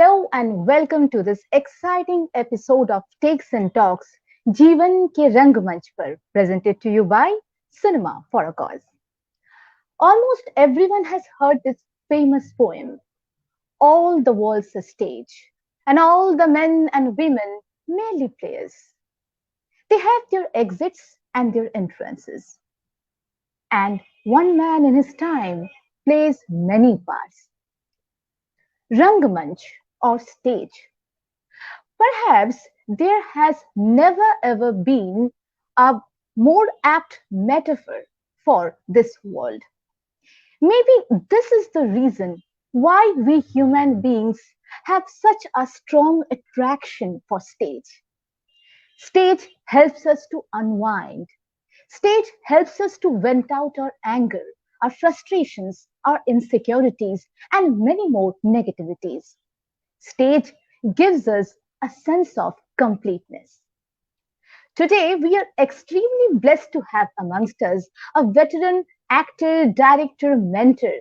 Hello and welcome to this exciting episode of Takes and Talks, Jeevan ke Rangmanch par, presented to you by Cinema for a Cause. Almost everyone has heard this famous poem, All the World's a Stage, and all the men and women merely players. They have their exits and their entrances, and one man in his time plays many parts. Rangamanch or stage. Perhaps there has never ever been a more apt metaphor for this world. Maybe this is the reason why we human beings have such a strong attraction for stage. Stage helps us to unwind. Stage helps us to vent out our anger, our frustrations, our insecurities, and many more negativities. Stage gives us a sense of completeness. Today, we are extremely blessed to have amongst us a veteran actor, director, mentor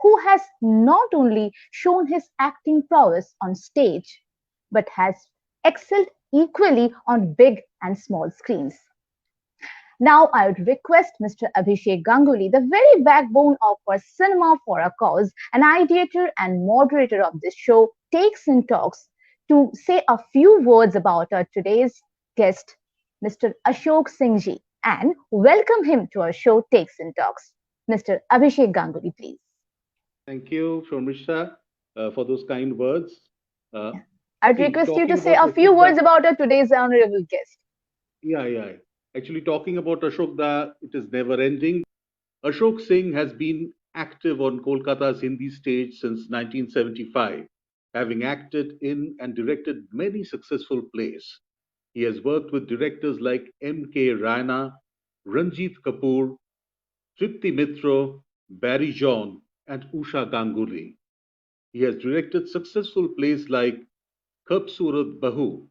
who has not only shown his acting prowess on stage, but has excelled equally on big and small screens. Now, I would request Mr. Abhishek Ganguly, the very backbone of our Cinema for a Cause, an ideator and moderator of this show, Takes and Talks, to say a few words about our today's guest, Mr. Ashok Singh ji, and welcome him to our show, Takes and Talks. Mr. Abhishek Ganguly, please. Thank you, Shomrishta, for those kind words. Uh, I'd see, request you to talking say about a few Ashok words Da, about our today's honorable guest. yeah. Actually, talking about Ashok Da, it is never ending. Ashok Singh has been active on Kolkata's Hindi stage since 1975, having acted in and directed many successful plays. He has worked with directors like M.K. Raina, Ranjit Kapoor, Tripti Mitro, Barry John, and Usha Ganguly. He has directed successful plays like Khubsurat Bahu,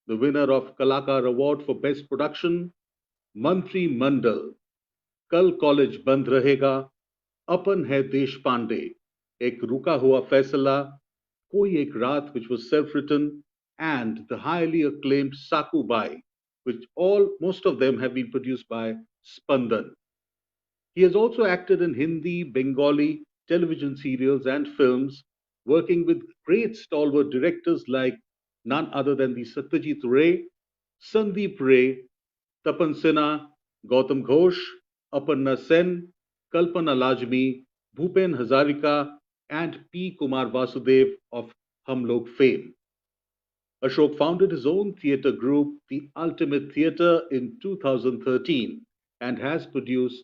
the winner of Kalakar Award for Best Production, Mantri Mandal, Kal College Band Rahega, Apan Hai Desh Pandey, Ek Ruka Hua Faisala, Koi Ek Raat, which was self-written, and the highly acclaimed Sakubai, which most of them have been produced by Spandan. He has also acted in Hindi, Bengali, television serials, and films, working with great stalwart directors like none other than the Satyajit Ray, Sandeep Ray, Tapan Sinha, Gautam Ghosh, Aparna Sen, Kalpana Lajmi, Bhupen Hazarika, and P. Kumar Vasudev of Hum Log fame. Ashok founded his own theatre group, The Ultimate Theatre, in 2013 and has produced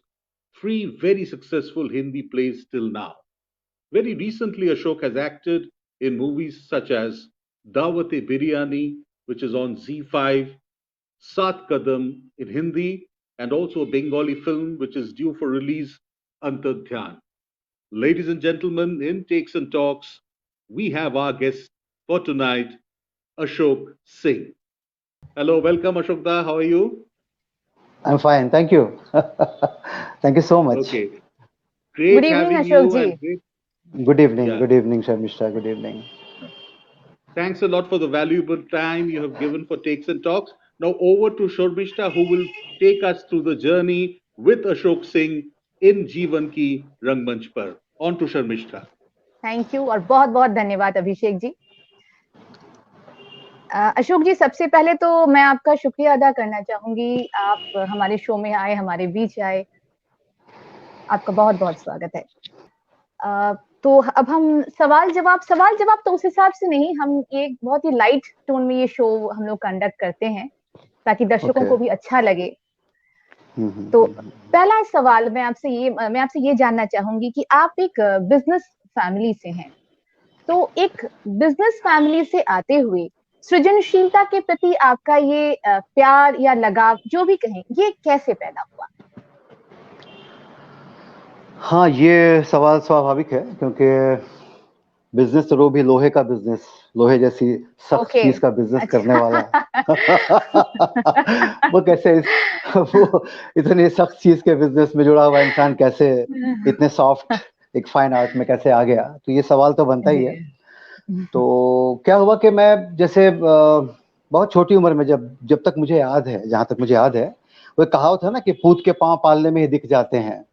three very successful Hindi plays till now. Very recently, Ashok has acted in movies such as Dawat-e Biryani, which is on Z5, Sat Kadam in Hindi, and also a Bengali film which is due for release, Antardhyan. Ladies and gentlemen, in Takes and Talks, we have our guest for tonight, Ashok Singh. Hello, welcome Ashok Da. How are you? I'm fine, thank you. Thank you so much. Okay, Good great evening, having Ashok you and ji. great. Yeah, Good evening, Sharmishta. Good evening. thanks a lot for the valuable time you have given for Takes and Talks. Now over to Shormishta, who will take us through the journey with Ashok Singh in Jeevan Ki Rangmanch Par. On to Sharmishta. Thank you और बहुत बहुत धन्यवाद अभिषेक जी. अशोक जी, सबसे पहले तो मैं आपका शुक्रिया अदा करना चाहूंगी. आप हमारे शो में आए, हमारे बीच आए. आपका बहुत बहुत स्वागत है. तो अब हम सवाल जवाब तो उस हिसाब से नहीं, हम एक बहुत ही लाइट टोन में ये शो हम लोग कंडक्ट करते हैं ताकि दर्शकों Okay. को भी अच्छा लगे. तो पहला सवाल मैं आपसे ये जानना चाहूंगी कि आप एक बिजनेस फैमिली से हैं. तो एक बिजनेस फैमिली से आते हुए सृजनशीलता के प्रति आपका ये प्यार या लगाव जो भी कहें, ये कैसे पैदा हुआ? हाँ, ये सवाल स्वाभाविक है क्योंकि बिजनेस तो वो भी लोहे का बिजनेस, लोहे जैसी सख्त Okay. चीज का बिजनेस अच्छा. करने वाला. वो कैसे वो इतनी सख्त चीज के बिजनेस में जुड़ा हुआ इंसान कैसे इतने सॉफ्ट एक फाइन आर्ट में कैसे आ गया, तो ये सवाल तो बनता ही है. जी. तो क्या हुआ कि मैं जैसे बहुत छोटी उम्र में जब तक मुझे याद है, जहां तक मुझे याद है, वो एक कहावत है ना कि पूत के पांव पालने में ही दिख जाते हैं।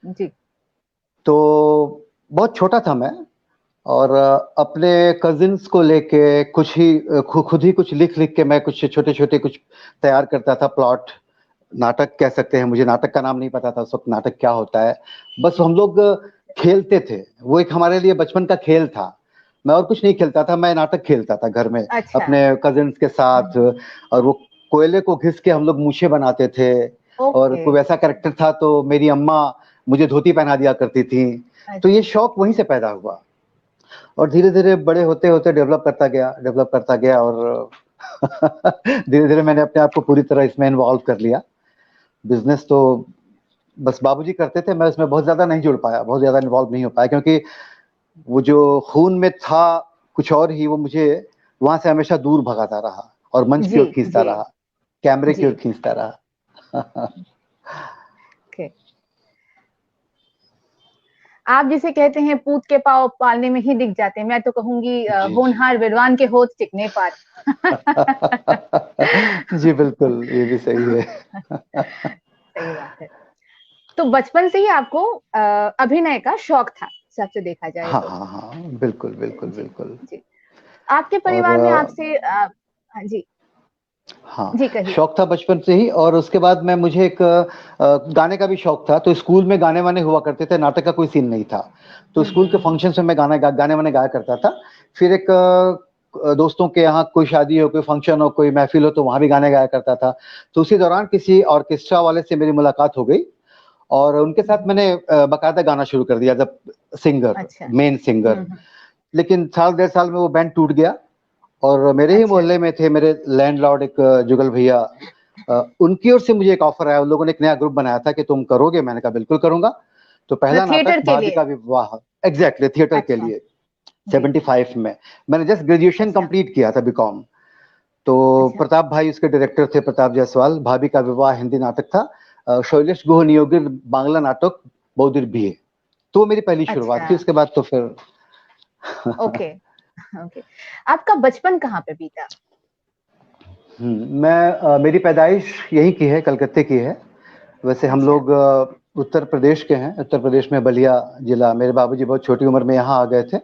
जी। तो बहुत छोटा था मैं, और अपने कजिन्स को लेके कुछ ही खुद ही कुछ लिख लिख के मैं कुछ छोटे छोटे कुछ तैयार करता था, प्लॉट, नाटक कह सकते हैं। मुझे नाटक का नाम नहीं पता था उस वक्त, नाटक क्या होता है। बस हम लोग खेलते थे, वो एक हमारे लिए बचपन का खेल था। मैं और कुछ नहीं खेलता था, मैं नाटक खेलता था घर में अच्छा। अपने कजिन्स के साथ। और वो कोयले को घिस के हम लोग मूछें बनाते थे, और ओके। कोई वैसा कैरेक्टर था तो मेरी अम्मा मुझे धोती पहना दिया करती थी। तो ये अच्छा। शौक वहीं से पैदा हुआ, और धीरे धीरे बड़े होते होते डेवलप करता गया, और धीरे धीरे मैंने अपने आप को पूरी तरह इसमें इन्वॉल्व कर लिया। बिजनेस तो बस बाबूजी करते थे, मैं उसमें बहुत ज्यादा नहीं जुड़ पाया, बहुत ज्यादा इन्वॉल्व नहीं हो पाया, क्योंकि वो जो खून में था कुछ और ही, वो मुझे वहां से हमेशा दूर भगाता रहा और मंच की जी ओर खींचता जी रहा, कैमरे की जी। ओर खींचता रहा। ओके। आप जिसे कहते हैं पूत के पाँव पालने में ही दिख जाते हैं, मैं तो कहूंगी जी जी। होनहार विद्वान के होठ टिकने पार। जी बिल्कुल, ये भी सही है। सही बात है। तो बचपन से ही आपको अभिनय का शौक था, सबसे देखा जाए हाँ तो। हाँ हाँ, बिल्कुल बिल्कुल जी बिल्कुल। जी। आपके और परिवार में आपसे हाँ जी। हाँ, जी कहिए। शौक था बचपन से ही। और उसके बाद मैं मुझे एक गाने का भी शौक था। तो स्कूल में गाने वाने हुआ करते थे, नाटक का कोई सीन नहीं था, तो स्कूल के हम्म। फंक्शंस में मैं गाने वाने गाया करता था। फिर एक दोस्तों के यहाँ कोई शादी हो, कोई फंक्शन हो, कोई महफिल हो, तो वहां भी गाने गाया करता था। तो उसी दौरान किसी ऑर्केस्ट्रा वाले से मेरी मुलाकात हो गई, और उनके साथ मैंने बाकायदा गाना शुरू कर दिया जब सिंगर, अच्छा। Main singer. हम्म। लेकिन साल 1.5 साल में वो बैंड टूट गया, और मेरे ही अच्छा। मोहल्ले में थे मेरे लैंडलॉर्ड एक जुगल भैया, उनकी ओर से मुझे एक ऑफर आया। उन लोगों ने एक नया ग्रुप बनाया था कि तुम करोगे? मैंने कहा बिल्कुल करूंगा। तो पहला मतलब नाटक थिएटर के भाभी लिए। का विवाह, एग्जैक्टली थिएटर के अच्छा। लिए, जी। 75 में। मैंने जस्ट ग्रेजुएशन अच्छा। कंप्लीट किया था, बीकॉम। तो अच्छा। प्रताप भाई उसके डायरेक्टर थे, प्रताप जायसवाल। भाभी का विवाह हिंदी नाटक था, शैलेश गुह नियोगित बांग्ला नाटक बौद्धिर भी है। तो वो मेरी पहली शुरुआत अच्छा। थी। उसके बाद तो फिर ओके। ओके। आपका बचपन कहाँ पे बीता? मैं मेरी पैदाइश यहीं की है, कलकत्ते की है। वैसे हम अच्छा। लोग उत्तर प्रदेश के हैं, उत्तर प्रदेश में बलिया जिला। मेरे बाबूजी बहुत छोटी उम्र में यहाँ आ गए थे,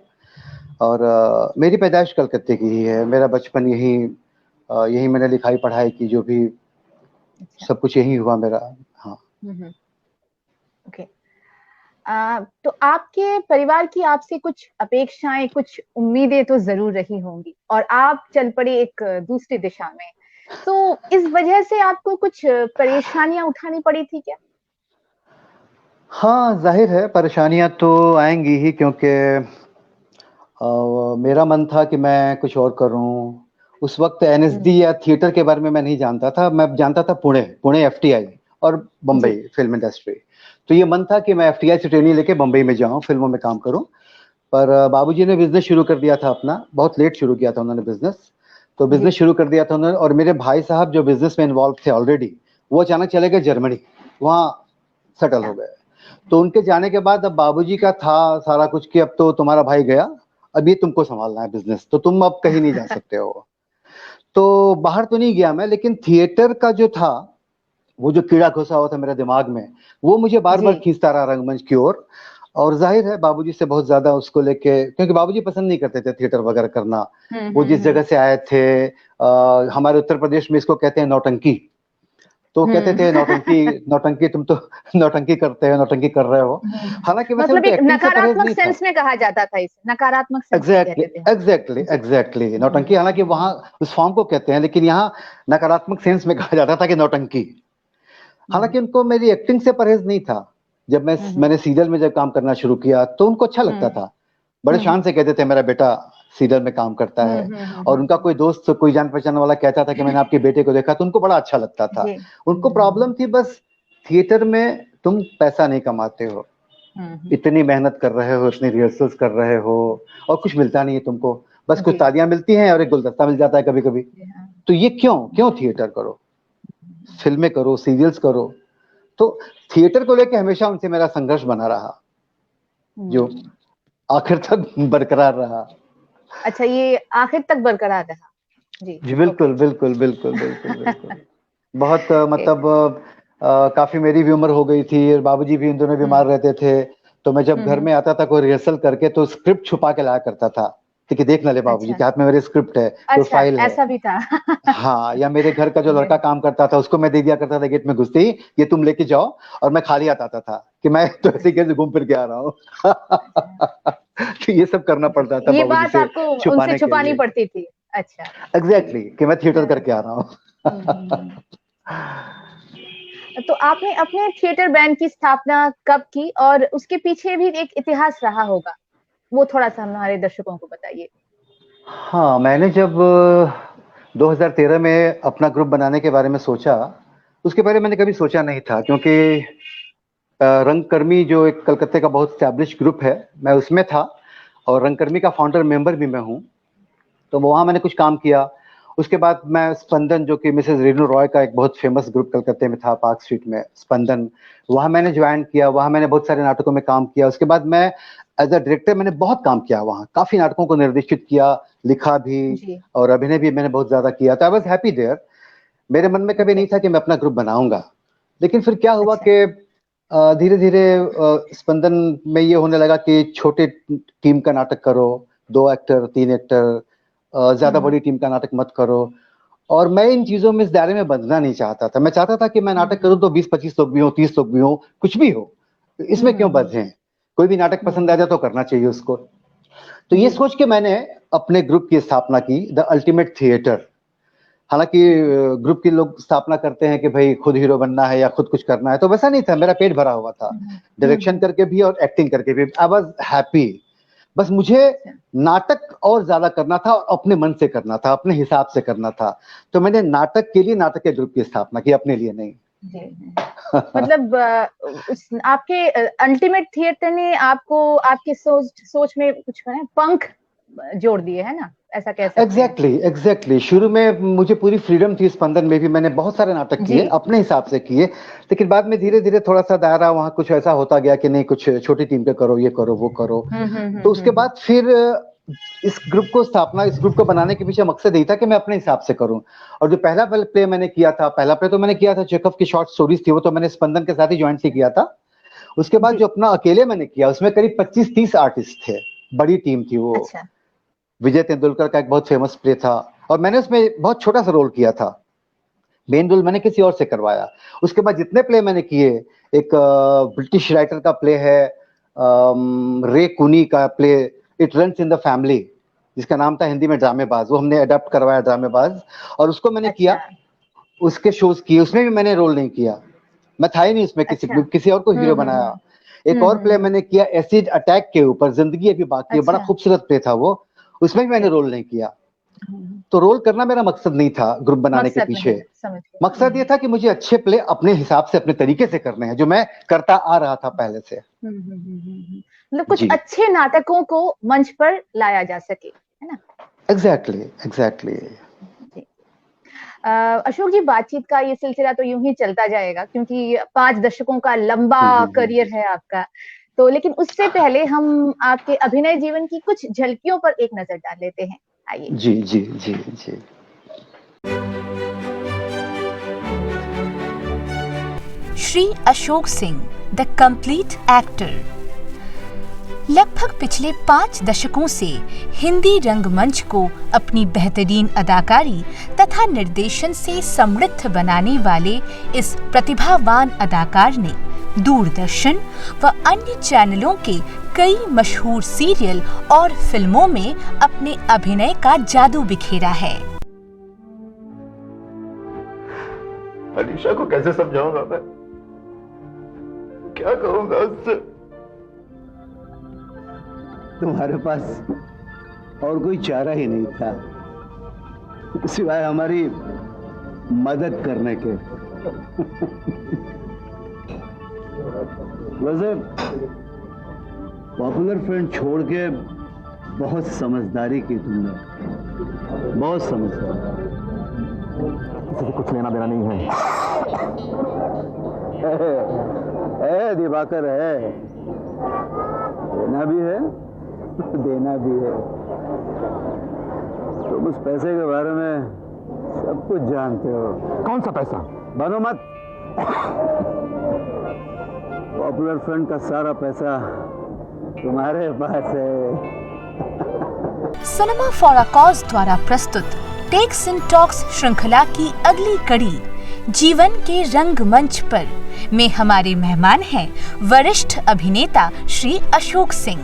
और मेरी पैदाइश कलकत्ते की ही है। मेरा बचपन यहीं मैंने लिखाई पढ़ाई की, जो भी अच्छा। सब कुछ यहीं हुआ मेरा। हाँ। हम्म। ओके। तो आपके परिवार की आपसे कुछ अपेक्षाएं, कुछ उम्मीदें तो जरूर रही होंगी, और आप चल पड़े एक दूसरी दिशा में। तो इस वजह से आपको कुछ परेशानियां उठानी पड़ी थी क्या? हाँ, जाहिर है परेशानियां तो आएंगी ही, क्योंकि मेरा मन था कि मैं कुछ और करूं। उस वक्त हम्म। एनएसडी या थिएटर के बारे में मैं नहीं जानता था। मैं जानता था पुणे, पुणे एफटीआई और जी। Bombay film industry. तो ये मन था कि मैं एफटीआई से ट्रेनिंग लेके बम्बई में जाऊं, फिल्मों में काम करूं। पर बाबूजी ने बिजनेस शुरू कर दिया था अपना, बहुत लेट शुरू किया था उन्होंने बिजनेस। तो जी। बिजनेस शुरू कर दिया था उन्होंने, और मेरे भाई साहब जो बिजनेस में इन्वॉल्व थे ऑलरेडी, वो अचानक चले गए जर्मनी, वहाँ सेटल अच्छा। हो गए। तो उनके जाने के बाद अब बाबूजी का था सारा कुछ कि अब तो तुम्हारा भाई गया, अब ये तुमको संभालना है बिजनेस, तो तुम अब कहीं नहीं जा सकते हो। तो बाहर तो नहीं गया मैं, लेकिन थिएटर का जो था, वो जो कीड़ा घुसा हुआ था मेरे दिमाग में, वो मुझे बार जी। बार खींचता रहा रंगमंच की ओर। और जाहिर है बाबूजी से बहुत ज्यादा उसको लेके, क्योंकि बाबूजी पसंद नहीं करते थे थिएटर वगैरह करना। वो जिस हम्म। जगह से आए थे, हमारे उत्तर प्रदेश में इसको कहते हैं नौटंकी। तो कहते थे नौटंकी, नौटंकी तुम तो नौटंकी करते हो, नौटंकी कर रहे हो। हालांकि वैसे मतलब उनको एक एक्टिंग से परहेज नकारात्मक नहीं था। सेंस में कहा जाता था, इसे नकारात्मक सेंस में एग्जैक्टली कहते थे हम। एग्जैक्टली जी। एग्जैक्टली, नौटंकी हालांकि वहां उस फॉर्म को कहते हैं, लेकिन यहाँ नकारात्मक सेंस में कहा जाता था कि नौटंकी। हम्म। हालांकि उनको मेरी एक्टिंग से परहेज नहीं था। जब हम्म। मैंने सीरियल में जब काम करना शुरू किया तो उनको अच्छा लगता हम्म। था। बड़े शान हम्म। से कहते थे मेरा बेटा सीरियल में काम करता है। और उनका कोई दोस्त, कोई जान पहचान वाला कहता था कि मैंने आपके बेटे को देखा, तो उनको बड़ा अच्छा लगता था। जी। उनको प्रॉब्लम थी बस, थिएटर में तुम पैसा नहीं कमाते हो, इतनी मेहनत कर रहे हो, इतनी रिहर्सल्स कर रहे हो, और कुछ मिलता नहीं है तुमको। बस कुछ जी। तालियां मिलती हैं और एक गुलदस्ता मिल जाता है कभी कभी। जी हाँ। तो ये क्यों क्यों थिएटर करो, फिल्में करो, सीरियल्स करो। तो थिएटर को लेके हमेशा उनसे मेरा संघर्ष बना रहा, जो हम्म। आखिर तक बरकरार रहा। अच्छा, ये आखिर तक बरकरार रहा। जी, जी, ओके, बिल्कुल, बिल्कुल, बिल्कुल, बिल्कुल, बिल्कुल। बहुत ओके। मतलब काफ़ी मेरी भी उम्र हो गई थी और बाबूजी भी इन दिनों हुँ, बीमार रहते थे, तो मैं जब हुँ, घर हुँ। में आता था कोई रिहर्सल करके तो स्क्रिप्ट छुपा के लाया करता था, कि देख ना ले बाबूजी अच्छा, के हाथ में मेरी स्क्रिप्ट है, कोई अच्छा, फाइल है। ऐसा भी था। हाँ, या मेरे घर का जो ओके, लड़का काम करता था उसको मैं दे दिया करता था गेट में घुसते ही, ये तुम लेके जाओ और मैं खाली आता था कि मैं तो ऐसे ही कैसे घूम फिर के आ रहा हूँ। अच्छा, तो ये सब करना पड़ता था ये बाबूजी बात से आपको उनसे छुपाने के छुपानी लिए। पड़ती थी। अच्छा, जी। एग्ज़ैक्टली कि मैं थिएटर हाँ। करके आ रहा हुँ, हुँ, हूँ। हुँ। तो आपने अपने थिएटर बैंड की स्थापना कब की और उसके पीछे भी एक इतिहास रहा होगा, वो थोड़ा-सा हमारे दर्शकों को बताइए? हाँ, मैंने जब 2013 में अपना ग्रुप बनाने के बारे में सोचा, उसके पहले मैंने कभी सोचा नहीं था क्योंकि रंगकर्मी जो एक कलकत्ते का बहुत एस्टेब्लिश ग्रुप है, मैं उसमें था और रंगकर्मी का फाउंडर मेंबर भी मैं हूँ। तो वहाँ मैंने कुछ काम किया। उसके बाद मैं स्पंदन जो कि मिसेज़ रेणु रॉय का एक बहुत फ़ेमस ग्रुप कलकत्ते में था पार्क स्ट्रीट में, स्पंदन, वहाँ मैंने जॉइन किया, वहाँ मैंने बहुत सारे नाटकों में काम किया। उसके बाद मैं एज़ अ डायरेक्टर मैंने बहुत काम किया वहाँ, काफ़ी नाटकों को निर्देशित किया, लिखा भी जी, और अभिनय भी मैंने बहुत ज़्यादा किया। तो आई वाज़ हैप्पी देयर। मेरे मन में कभी ओके, नहीं था कि मैं अपना ग्रुप बनाऊँगा। लेकिन फिर क्या हुआ अच्छा। कि धीरे-धीरे स्पंदन में ये होने लगा कि छोटे टीम का नाटक करो, 2 एक्टर, 3 एक्टर हुँ, ज़्यादा हुँ, बड़ी टीम का नाटक मत करो और मैं इन चीज़ों में इस दायरे में बंधना नहीं चाहता था। मैं चाहता था कि मैं हुँ, नाटक हुँ, करूँ तो 20-25 लोग भी हों, 30 लोग भी हों, कुछ भी हो। हुँ, इसमें हुँ, क्यों हुँ, बंधें? कोई भी नाटक हुँ, पसंद आ हुँ, जाए तो करना चाहिए उसको। तो ये जी, सोच के मैंने अपने ग्रुप की स्थापना की, द अल्टीमेट थिएटर। हालाँकि ग्रुप के लोग स्थापना करते हैं कि भई खुद हीरो बनना है या खुद कुछ करना है, तो वैसा नहीं था, मेरा पेट भरा हुआ था। हुँ, हुँ, हुँ, डायरेक्शन हुँ, करके भी और एक्टिंग करके भी। I was happy. बस मुझे अच्छा, नाटक और ज़्यादा करना था और अपने मन से करना था, अपने हिसाब से करना था। तो मैंने नाटक के लिए नाटक के ग्रुप की स्थापना की, अपने लिए नहीं। जी, जी। मतलब उस आपके अल्टीमेट थिएटर ने आपको आपकी सोच सोच में कुछ है पंख जोड़ दिए, है ना? ऐसा कह सकते हैं। Exactly, exactly. शुरू में मुझे पूरी फ्रीडम थी स्पंदन में भी, मैंने बहुत सारे नाटक जी। किए, अपने हिसाब से किए। लेकिन बाद में धीरे-धीरे थोड़ा-सा दायरा वहाँ कुछ ऐसा होता गया कि नहीं कुछ छोटी टीम का करो, ये करो, वो करो। हुँ, हुँ, तो हुँ, हुँ, उसके हुँ। बाद फिर इस ग्रुप को बनाने के पीछे मकसद यही था कि मैं अपने हिसाब से करूँ। और जो पहला प्ले मैंने किया था, पहला प्ले तो मैंने किया था चेखव की शॉर्ट स्टोरीज़ थी, वो तो मैंने स्पंदन के साथ ही जॉइंटली अच्छा, किया था। उसके बाद जी, जो अपना अकेले मैंने किया, उसमें करीब 25-30 आर्टिस्ट थे। बड़ी टीम थी वो। अच्छा, विजय तेंदुलकर का एक बहुत फेमस प्ले था और मैंने उसमें बहुत छोटा-सा रोल किया था। मेन रोल मैंने किसी और से करवाया। उसके बाद जितने प्ले मैंने किए, एक ब्रिटिश राइटर का प्ले है रे कुनी का play it runs in the family जिसका नाम था हिंदी में ड्रामेबाज़, वो हमने एडॉप्ट करवाया ड्रामेबाज़ और उसको मैंने अच्छा, किया, उसके शोज़ किए, उसमें भी मैंने रोल नहीं किया। मैं था ही नहीं उसमें अच्छा। किसी और को हुँ, हीरो हुँ, बनाया। हुँ। एक हुँ, और हुँ, प्ले हुँ। मैंने किया एसिड अटैक के ऊपर, ज़िंदगी अभी बाकी है, बड़ा अच्छा, खूबसूरत प्ले था वो, उसमें भी ओके। मैंने रोल नहीं किया। हुँ, हुँ। तो रोल करना मेरा मकसद नहीं था ग्रुप बनाने के मकसद नहीं पीछे। था, समझ गई। हुँ, मकसद ये हुँ। था कि मुझे अच्छे प्ले अपने हिसाब से, अपने तरीके से करने हैं, जो मैं करता आ रहा था पहले से। हुँ, हुँ, हुँ, हुँ, हुँ। मतलब कुछ जी। अच्छे नाटकों को मंच पर लाया जा सके, है ना? Exactly, exactly. जी। अशोक जी बातचीत का ये सिलसिला तो यूँ ही चलता जाएगा क्योंकि 5 दशकों का लंबा हुँ, हुँ, हुँ, करियर हुँ। है आपका। तो लेकिन उससे पहले हम आपके अभिनय जीवन की कुछ झलकियों पर एक नज़र डाल लेते हैं। आइए। जी, जी, जी, जी। Shri Ashok Singh the complete actor लगभग पिछले 5 दशकों से हिंदी रंगमंच को अपनी बेहतरीन अदाकारी तथा निर्देशन से समृद्ध बनाने वाले इस प्रतिभावान अदाकार ने दूरदर्शन व अन्य चैनलों के कई मशहूर सीरियल और फिल्मों में अपने अभिनय का जादू बिखेरा है। अलीशा को कैसे समझाऊंगा मैं? क्या कहूंगा उससे? तुम्हारे पास और कोई चारा ही नहीं था सिवाय हमारी मदद करने के। वैसे पॉपुलर फ्रेंड छोड़ के बहुत समझदारी की तुमने, बहुत समझदारी। किसी कुछ लेना देना नहीं है। दिवाकर है, देना भी है देना भी है। तुम उस पैसे के बारे में सब कुछ जानते हो। कौन सा पैसा? बनो मत। पॉपुलर फ्रंट का सारा पैसा तुम्हारे पास है। सिनेमा फॉर अ कॉज द्वारा प्रस्तुत टेक्स एंड टॉक्स श्रृंखला की अगली कड़ी जीवन के रंगमंच पर में हमारे मेहमान हैं वरिष्ठ अभिनेता श्री अशोक सिंह।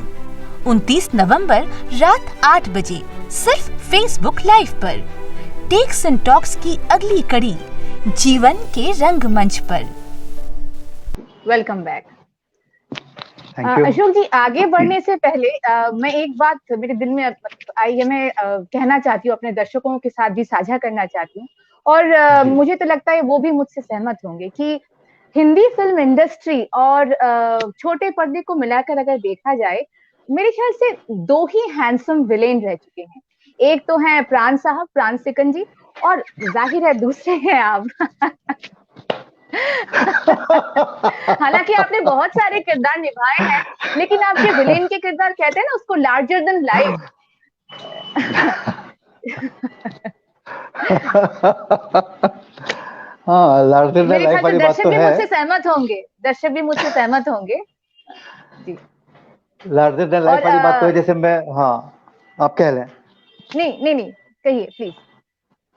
29 नवंबर रात 8 बजे सिर्फ फेसबुक लाइव पर टेक्स एंड टॉक्स की अगली कड़ी जीवन के रंगमंच पर। Welcome back. Thank you. Ashok ji, आगे बढ़ने से पहले मैं एक बात मेरे दिल में आई है, मैं कहना चाहती हूँ, अपने दर्शकों के साथ भी साझा करना चाहती हूँ, और मुझे तो लगता है वो भी मुझसे सहमत होंगे कि हिंदी फिल्म इंडस्ट्री और छोटे पर्दे को मिलाकर अगर देखा जाए, मेरे ख्याल से दो ही हैंडसम विलेन रह चुके हैं। एक तो हैं प्राण साहब, प्राण सिकंद जी, और जाहिर है दूसरे हैं आप। हालांकि आपने बहुत सारे किरदार निभाए हैं, लेकिन आपके विलेन के किरदार, कहते हैं ना उसको, लार्जर देन लाइफ। हाँ, लार्जर देन मेरे लाइफ ख्याल से वाली बात दर्शक तो भी है। मुझसे सहमत होंगे, दर्शक भी मुझसे सहमत होंगे जी। लार्जर देन लाइफ और वाली बात तो है, जैसे मैं, हाँ आप कह लें। नहीं, कहिए प्लीज।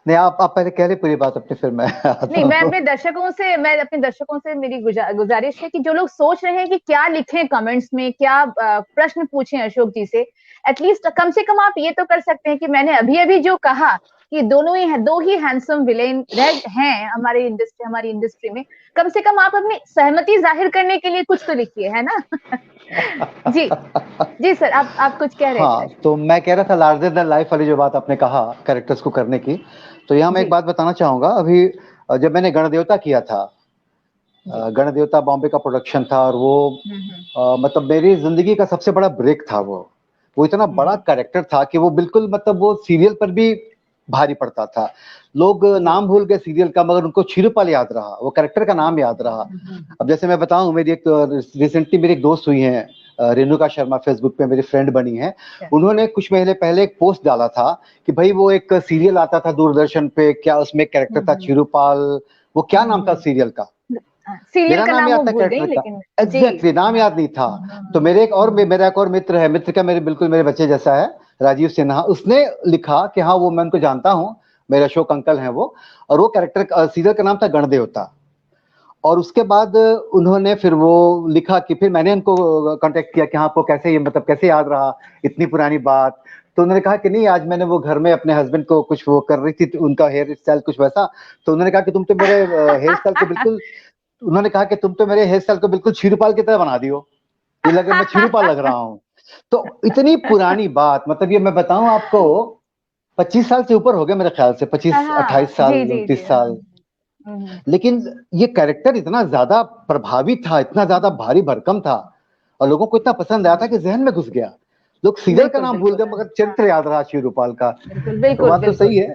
नहीं, आप पहले कह रहे पूरी बात अपनी, फिर मैं नहीं, मैं अपने दर्शकों से मेरी गुजारिश है कि जो लोग सोच रहे हैं कि क्या लिखें कमेंट्स में, क्या प्रश्न पूछें अशोक जी से, एटलीस्ट कम से कम आप ये तो कर सकते हैं कि मैंने अभी जो कहा कि दो ही हैंडसम विलेन हैं हमारी इंडस्ट्री में, कम से कम आप अपनी सहमति जाहिर करने के लिए कुछ तो लिखिए, है ना? जी सर, आप कुछ कह रहे थे। हाँ, तो मैं कह रहा था लार्जर देन लाइफ वाली जो बात आपने कहा कैरेक्टर्स को करने की, तो यहाँ मैं एक बात बताना चाहूंगा। अभी जब मैंने गणदेवता किया था, गणदेवता बॉम्बे का प्रोडक्शन था, और वो मतलब मेरी जिंदगी का सबसे बड़ा ब्रेक था। वो इतना बड़ा कैरेक्टर था कि वो बिल्कुल, मतलब वो सीरियल पर भी भारी पड़ता था। लोग नाम भूल गए सीरियल का, मगर उनको क्षीरपाल याद रहा, वो कैरेक्टर का नाम याद रहा। अब जैसे मैं बताऊं, मेरी एक रिसेंटली मेरी एक दोस्त हुई है रेणुका शर्मा, फेसबुक पे मेरी फ्रेंड बनी है। उन्होंने कुछ महीने पहले एक पोस्ट डाला था कि भाई वो एक सीरियल आता था दूरदर्शन पे, क्या उसमें एक कैरेक्टर था क्षीरपाल, वो क्या नाम था सीरियल का, मेरा नाम याद था कैरेक्टर का, एग्जैक्टली नाम याद नहीं था। तो मेरा एक और मित्र है, मित्र का बिल्कुल मेरे बच्चे जैसा है, राजीव सिन्हा, उसने लिखा कि हाँ वो मैं उनको जानता हूँ, मेरे अशोक अंकल हैं वो, और वो कैरेक्टर सीरियल का नाम था गणदेवता। और उसके बाद उन्होंने फिर वो लिखा कि फिर मैंने उनको कांटेक्ट किया कि हाँ आपको कैसे, ये मतलब कैसे याद रहा इतनी पुरानी बात। तो उन्होंने कहा कि नहीं, आज मैंने वो घर में अपने हस्बैंड को कुछ वो कर रही थी, तो उनका हेयर स्टाइल कुछ वैसा, तो उन्होंने कहा कि तुम तो मेरे हेयर स्टाइल को बिल्कुल, उन्होंने कहा कि तुम तो मेरे हेयर स्टाइल को बिल्कुल क्षीरपाल की तरह बना दियो, ये लगे मैं क्षीरपाल लग रहा हूँ। तो इतनी पुरानी बात, मतलब ये मैं बताऊं आपको 25 साल से ऊपर हो गए मेरे ख्याल से, 25-28 साल 29 साल। लेकिन ये कैरेक्टर इतना ज्यादा प्रभावी था, इतना ज्यादा भारी भरकम था, और लोगों को इतना पसंद आया था कि जहन में घुस गया। लोग सीरियल का नाम भूल गए, मगर चरित्र याद रहा क्षीरपाल का। बिल्कुल, बात तो सही है।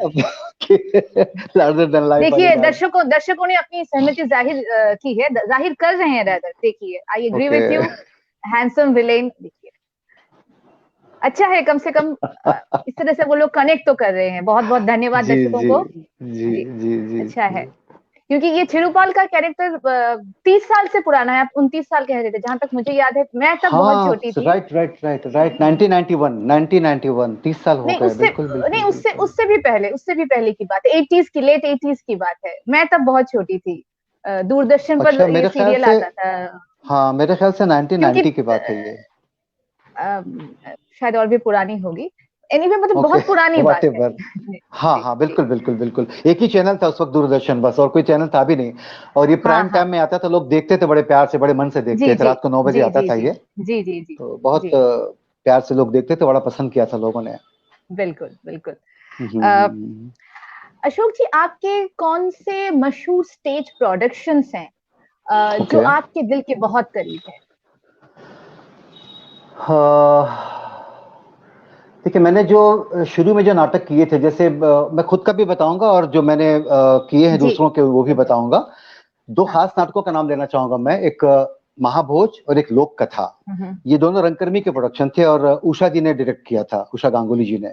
Larger than life. देखिए, दर्शकों ने अपनी सहमति जाहिर कर रहे हैं। देखिए, I agree with you, handsome villain. देखिए, अच्छा है, कम से कम इस तरह से वो लोग कनेक्ट तो कर रहे हैं। बहुत बहुत धन्यवाद दर्शकों को। जी, अच्छा है, क्योंकि ये क्षीरपाल का कैरेक्टर 30 साल से पुराना है। आप 29 साल कह रहे थे, जहां तक मुझे याद है, मैं तब बहुत छोटी थी। राइट 1991 30 साल हो गए। बिल्कुल नहीं, उससे भी पहले की बात है, 80s की, लेट 80s की बात है। मैं तब बहुत छोटी थी, दूरदर्शन पर ये सीरियल आता था। हाँ, मेरे ख्याल से 1990 की बात है ये, शायद और भी पुरानी होगी। एनीवे, मतलब बहुत पुरानी बात है। हाँ, बिल्कुल। एक ही चैनल था उस वक्त, दूरदर्शन, बस, और कोई चैनल था भी नहीं। और ये प्राइम टाइम में आता था, लोग देखते थे, बड़े प्यार से, बड़े मन से देखते थे। रात को 9 बजे आता था ये। जी। तो बहुत प्यार से लोग देखते थे, बड़ा पसंद किया था लोगों ने। बिल्कुल। अशोक जी, आपके कौन से मशहूर स्टेज प्रोडक्शंस हैं जो आपके दिल के बहुत करीब है? देखिए, मैंने जो शुरू में जो नाटक किए थे, जैसे मैं खुद का भी बताऊंगा, और जो मैंने किए हैं दूसरों के वो भी बताऊंगा। 2 खास नाटकों का नाम लेना चाहूंगा मैं। एक महाभोज और एक लोक कथा, ये दोनों रंगकर्मी के प्रोडक्शन थे और उषा जी ने डायरेक्ट किया था, उषा गांगुली जी ने।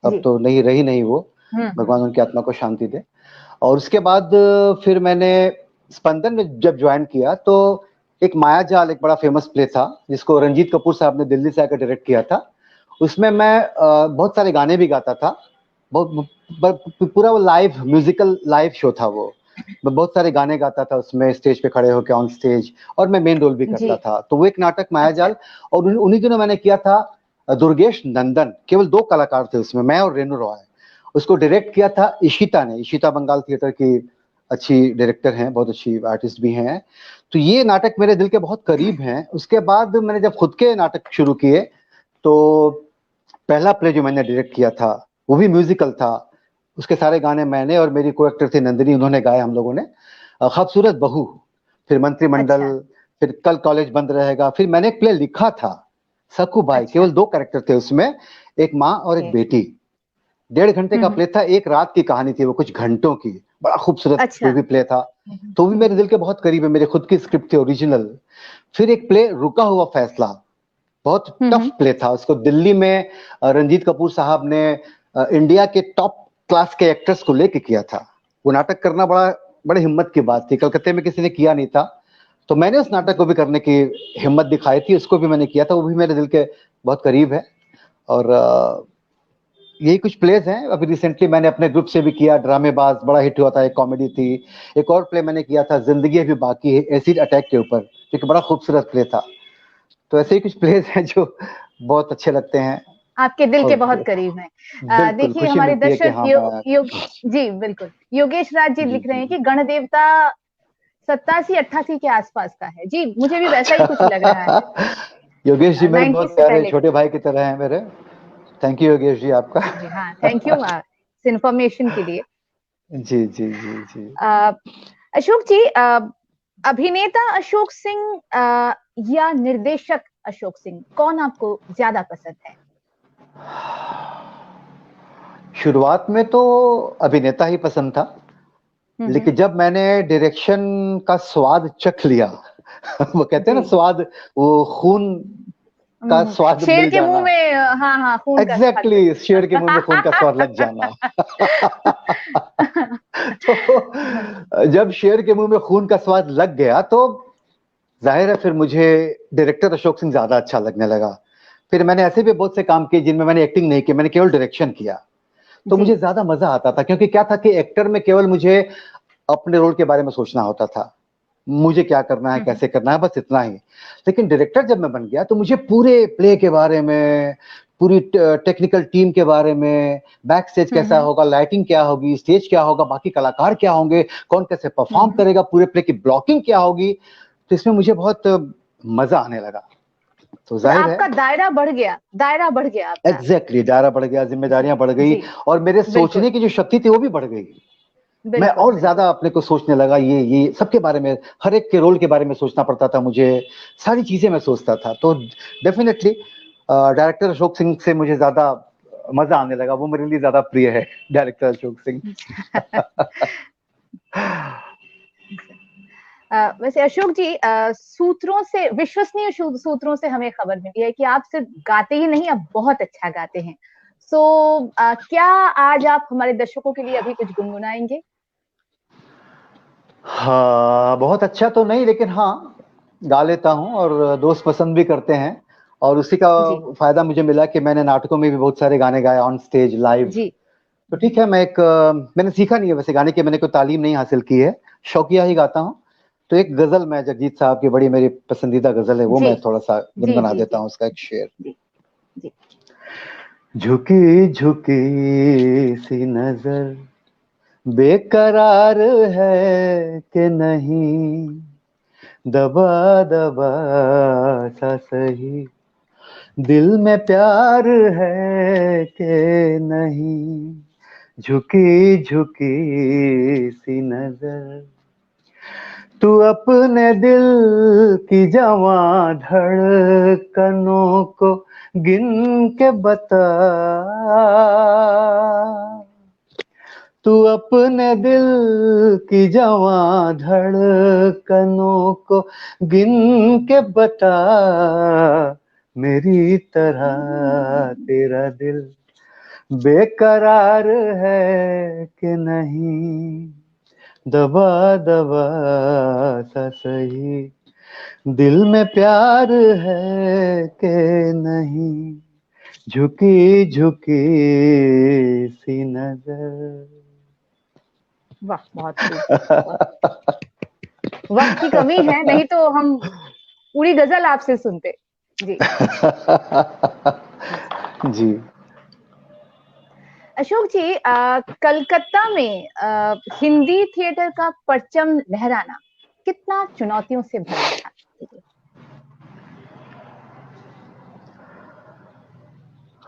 अब तो नहीं रही नहीं वो, भगवान उनकी आत्मा को शांति दे। और उसके बाद फिर मैंने स्पंदन में जब ज्वाइन किया तो एक मायाजाल, एक बड़ा फेमस प्ले था जिसको रंजीत कपूर साहब ने दिल्ली से आकर डायरेक्ट किया था। उसमें मैं बहुत सारे गाने भी गाता था, पूरा वो लाइव म्यूजिकल लाइव शो था वो। मैं बहुत सारे गाने गाता था उसमें, स्टेज पे खड़े होकर ऑन स्टेज, और मैं मेन रोल भी करता था। तो वो एक नाटक मायाजाल, और उन्हीं दिनों मैंने किया था दुर्गेश नंदन। केवल 2 कलाकार थे उसमें, मैं और रेणु रॉय। उसको डायरेक्ट किया था इशिता ने। इशिता बंगाल थिएटर की अच्छी डायरेक्टर हैं, बहुत अच्छी आर्टिस्ट भी हैं। तो ये नाटक मेरे दिल के बहुत करीब हैं। उसके बाद मैंने जब खुद के नाटक शुरू किए तो पहला प्ले जो मैंने डायरेक्ट किया था वो भी म्यूजिकल था। उसके सारे गाने मैंने और मेरी को एक्टर थी नंदिनी, उन्होंने गाए हम लोगों ने। खूबसूरत बहू, फिर मंत्रिमंडल, फिर कल कॉलेज बंद रहेगा। फिर मैंने एक प्ले लिखा था सखूबाई, केवल 2 कैरेक्टर थे उसमें, एक माँ और एक बेटी। 1.5 घंटे का प्ले था, एक रात की कहानी थी वो, कुछ घंटों की। बड़ा खूबसूरत वो भी प्ले था, तो भी मेरे दिल के बहुत करीब है। मेरे खुद की स्क्रिप्ट थी ओरिजिनल। फिर एक प्ले रुका हुआ फैसला, बहुत टफ प्ले था। उसको दिल्ली में रंजीत कपूर साहब ने इंडिया के टॉप क्लास के एक्टर्स को लेके किया था। वो नाटक करना बड़ी हिम्मत की बात थी, कलकत्ते में किसी ने किया नहीं था। तो मैंने उस नाटक को भी करने की हिम्मत दिखाई थी, उसको भी मैंने किया था। वो भी मेरे दिल के बहुत करीब है। और यही कुछ प्लेस हैं। अभी रिसेंटली मैंने अपने ग्रुप से भी किया, ड्रामेबाज, बड़ा हिट हुआ था, एक कॉमेडी थी। एक और प्ले मैंने किया था जिंदगी अभी बाकी है, एसिड अटैक के ऊपर, जो कि बड़ा खूबसूरत प्ले था। तो ऐसे ही कुछ प्लेस हैं जो बहुत अच्छे लगते हैं, आपके दिल के बहुत करीब हैं। देखिए हमारे दर्शक जी बिल्कुल, योगेश राज जी लिख रहे हैं कि गणदेवता 87-88 के आसपास का है। जी मुझे भी वैसा ही कुछ लग रहा है। योगेश जी मेरे बहुत प्यारे छोटे भाई की तरह हैं मेरे। थैंक यू योगेश जी आपका। जी हाँ, थैंक यू इस इन्फॉर्मेशन के लिए। जी जी जी जी। अशोक जी, अभिनेता अशोक सिंह या निर्देशक अशोक सिंह, कौन आपको ज्यादा पसंद है? शुरुआत में तो अभिनेता ही पसंद था, लेकिन जब मैंने डायरेक्शन का स्वाद चख लिया वो कहते हैं ना स्वाद, वो खून का स्वाद शेर के मुंह में, हाँ खून का एग्जैक्टली, शेर के मुंह में खून का स्वाद लग जाना तो जब शेर के मुंह में खून का स्वाद लग गया तो जाहिर है फिर मुझे डायरेक्टर अशोक सिंह ज्यादा अच्छा लगने लगा। फिर मैंने ऐसे भी बहुत से काम किए जिनमें मैंने एक्टिंग नहीं की, मैंने केवल डायरेक्शन किया, तो मुझे ज्यादा मजा आता था। क्योंकि क्या था कि एक्टर में केवल मुझे अपने रोल के बारे में सोचना होता था, मुझे क्या करना है, कैसे करना है, बस इतना ही। लेकिन डायरेक्टर जब मैं बन गया तो मुझे पूरे प्ले के बारे में, पूरी टेक्निकल टीम के बारे में, बैक स्टेज कैसा होगा, लाइटिंग क्या होगी, स्टेज क्या होगा, बाकी कलाकार क्या होंगे, कौन कैसे परफॉर्म करेगा, पूरे प्ले की ब्लॉकिंग क्या होगी, तो इसमें मुझे बहुत मजा आने लगा। तो जाहिर है आपका दायरा बढ़ गया, दायरा बढ़ गया आपका। एग्जैक्टली, दायरा बढ़ गया, जिम्मेदारियां बढ़ गई, और मेरे सोचने की जो शक्ति थी वो भी बढ़ गई। मैं और ज्यादा अपने को सोचने लगा, ये सबके बारे में, हर एक के रोल के बारे में सोचना पड़ता था मुझे, सारी चीजें मैं सोचता था। तो डेफिनेटली डायरेक्टर अशोक सिंह से मुझे ज्यादा मजा आने लगा, वो मेरे लिए ज्यादा प्रिय है डायरेक्टर अशोक सिंह। वैसे अशोक जी, सूत्रों से, विश्वसनीय सूत्रों से हमें खबर मिली है कि आप सिर्फ गाते ही नहीं, आप बहुत अच्छा गाते हैं। सो क्या आज आप हमारे दर्शकों के लिए अभी कुछ गुनगुनाएंगे? हाँ, बहुत अच्छा तो नहीं, लेकिन हाँ गा लेता हूँ, और दोस्त पसंद भी करते हैं। और उसी का फायदा मुझे मिला कि मैंने नाटकों में भी बहुत सारे गाने गाए ऑन स्टेज लाइव। तो ठीक है, मैंने सीखा नहीं है वैसे गाने की, मैंने कोई तालीम नहीं हासिल की है, शौकिया ही गाता हूँ। तो एक गजल, मैं जगजीत साहब की बड़ी मेरी पसंदीदा गजल है, वो मैं थोड़ा सा गुनगुना देता हूँ, उसका एक शेर। झुकी झुकी सी नजर बेकरार है कि नहीं, दबा दबा सा सही दिल में प्यार है कि नहीं, झुकी झुकी सी नजर तू अपने दिल की जवां धड़कनों को गिन के बता, तू अपने दिल की जवां धड़कनों को गिन के बता, मेरी तरह तेरा दिल बेकरार है कि नहीं, दबा दबा सा सही, दिल में प्यार है कि नहीं, झुकी झुकी सी नजर। वाह, बहुत खूब, बहुत। वक्त की कमी है, नहीं तो हम पूरी गजल आपसे सुनते। जी। जी। अशोक जी, कलकत्ता में हिंदी थिएटर का परचम लहराना कितना चुनौतियों से भरा था?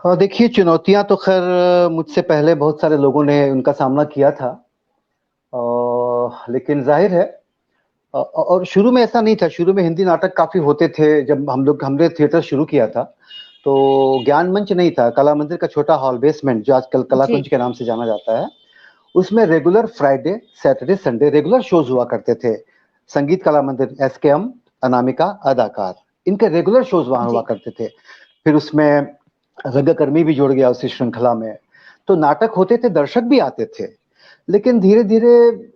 हाँ, देखिए चुनौतियां तो खैर मुझसे पहले बहुत सारे लोगों ने उनका सामना किया था, लेकिन जाहिर है और शुरू में ऐसा नहीं था। शुरू में हिंदी नाटक काफी होते थे। जब हमने थिएटर शुरू किया था तो ज्ञान मंच नहीं था, कला मंदिर का छोटा हॉल बेसमेंट जो आजकल कला जी। कुंज के नाम से जाना जाता है, उसमें regular Friday Saturday Sunday regular shows हुआ करते थे। संगीत कला मंदिर, एसकेएम, अनामिका, अदाकार, इनके रेगुलर शोज वहां हुआ जी। करते थे। फिर उसमें रंगकर्मी भी जुड़ गया उसी श्रृंखला में। तो नाटक होते थे, दर्शक भी आते थे। लेकिन धीरे धीरे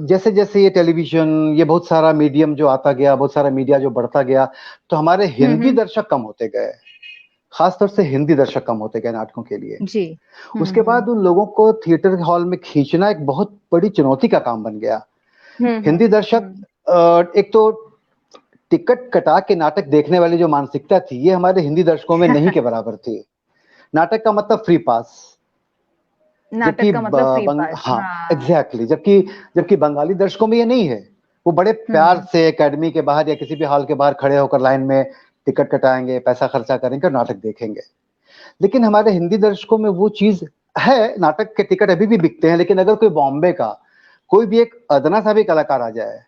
जैसे जैसे ये टेलीविजन, ये बहुत सारा मीडियम जो आता गया, बहुत सारा मीडिया जो बढ़ता गया, तो हमारे हिंदी दर्शक कम होते गए। खासतौर से हिंदी दर्शक कम होते गए नाटकों के लिए। जी। उसके बाद उन लोगों को थिएटर हॉल में खींचना एक बहुत बड़ी चुनौती का काम बन गया। हिंदी दर्शक, एक तो टिकट कटा के नाटक देखने वाली जो मानसिकता थी, ये हमारे हिंदी दर्शकों में नहीं के बराबर थी। नाटक का मतलब फ्री पास, नाटक जबकि का मतलब फ्री पास। हाँ, एग्जैक्टली, जबकि बंगाली दर्शकों में ये नहीं है। वो बड़े प्यार से एकेडमी के बाहर या किसी भी हॉल के बाहर खड़े होकर लाइन में टिकट कटाएंगे, पैसा खर्चा करेंगे और नाटक देखेंगे। लेकिन हमारे हिंदी दर्शकों में वो चीज है। नाटक के टिकट अभी भी बिकते हैं, लेकिन अगर कोई बॉम्बे का कोई भी एक अदना सा भी कलाकार आ जाए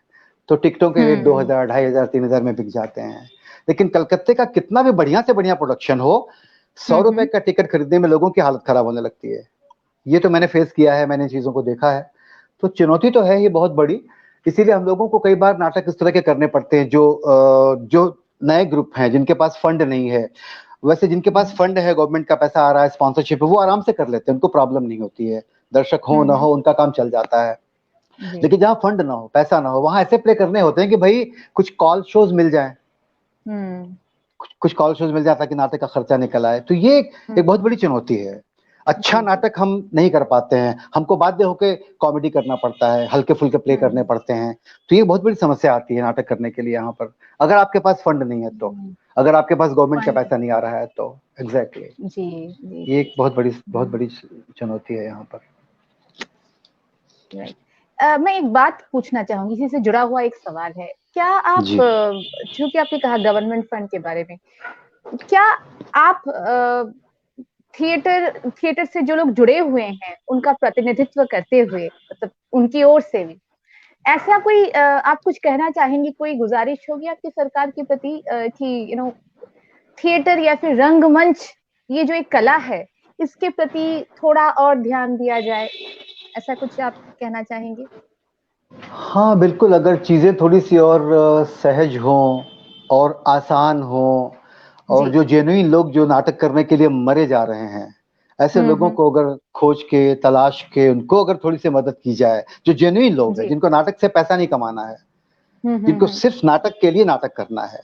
तो टिकटों के रेट 2000, 2500, 3000 में बिक जाते हैं। लेकिन कलकत्ते का कितना भी बढ़िया से बढ़िया प्रोडक्शन हो, 100 रुपए का टिकट खरीदने में लोगों की हालत खराब होने लगती है। ये तो मैंने फेस किया है, मैंने इन चीजों को देखा है। तो चुनौती तो है ये बहुत बड़ी। इसीलिए हम लोगों को कई बार नाटक इस तरह के करने पड़ते हैं जो नए ग्रुप हैं, जिनके पास फंड नहीं है। वैसे जिनके पास फंड है, गवर्नमेंट का पैसा आ रहा है, स्पॉन्सरशिप है, वो आराम से कर लेते हैं, उनको प्रॉब्लम नहीं होती है। दर्शक हो ना हो उनका काम चल जाता है। लेकिन जहाँ फंड ना हो, पैसा ना हो, वहां ऐसे प्ले करने होते हैं कि भाई कुछ कॉल शोज मिल जाए, कुछ कॉल शोज मिल जाए ताकि नाटक का खर्चा निकल आए। तो ये एक बहुत बड़ी चुनौती है। अच्छा नाटक हम नहीं कर पाते हैं, हमको बाध्य होकर कॉमेडी करना पड़ता है, हल्के फुल्के प्ले करने पड़ते हैं। तो ये बहुत बड़ी समस्या आती है नाटक करने के लिए यहाँ पर, अगर आपके पास फंड नहीं है तो, अगर आपके पास गवर्नमेंट का पैसा नहीं आ रहा है तो। एग्जैक्टली जी। ये एक बहुत बड़ी चुनौती है यहाँ पर। मैं एक बात पूछना चाहूंगी, इसी से जुड़ा हुआ एक सवाल है। क्या आप, चूंकि आपने कहा गवर्नमेंट फंड के बारे में, क्या आप थिएटर से जो लोग जुड़े हुए हैं उनका प्रतिनिधित्व करते हुए, मतलब उनकी ओर से भी ऐसा कोई आप कुछ कहना चाहेंगे, कोई गुजारिश होगी आपकी सरकार के प्रति कि थिएटर या फिर रंगमंच, ये जो एक कला है, इसके प्रति थोड़ा और ध्यान दिया जाए, ऐसा कुछ आप कहना चाहेंगे? हाँ बिल्कुल, अगर चीजें थोड़ी सी और सहज हों और आसान हों, और जो जेन्युइन लोग जो नाटक करने के लिए मरे जा रहे हैं, ऐसे लोगों को अगर खोज के, तलाश के, उनको अगर थोड़ी सी मदद की जाए, जो जेन्युइन लोग हैं, जिनको नाटक से पैसा नहीं कमाना है, जिनको सिर्फ नाटक के लिए नाटक करना है,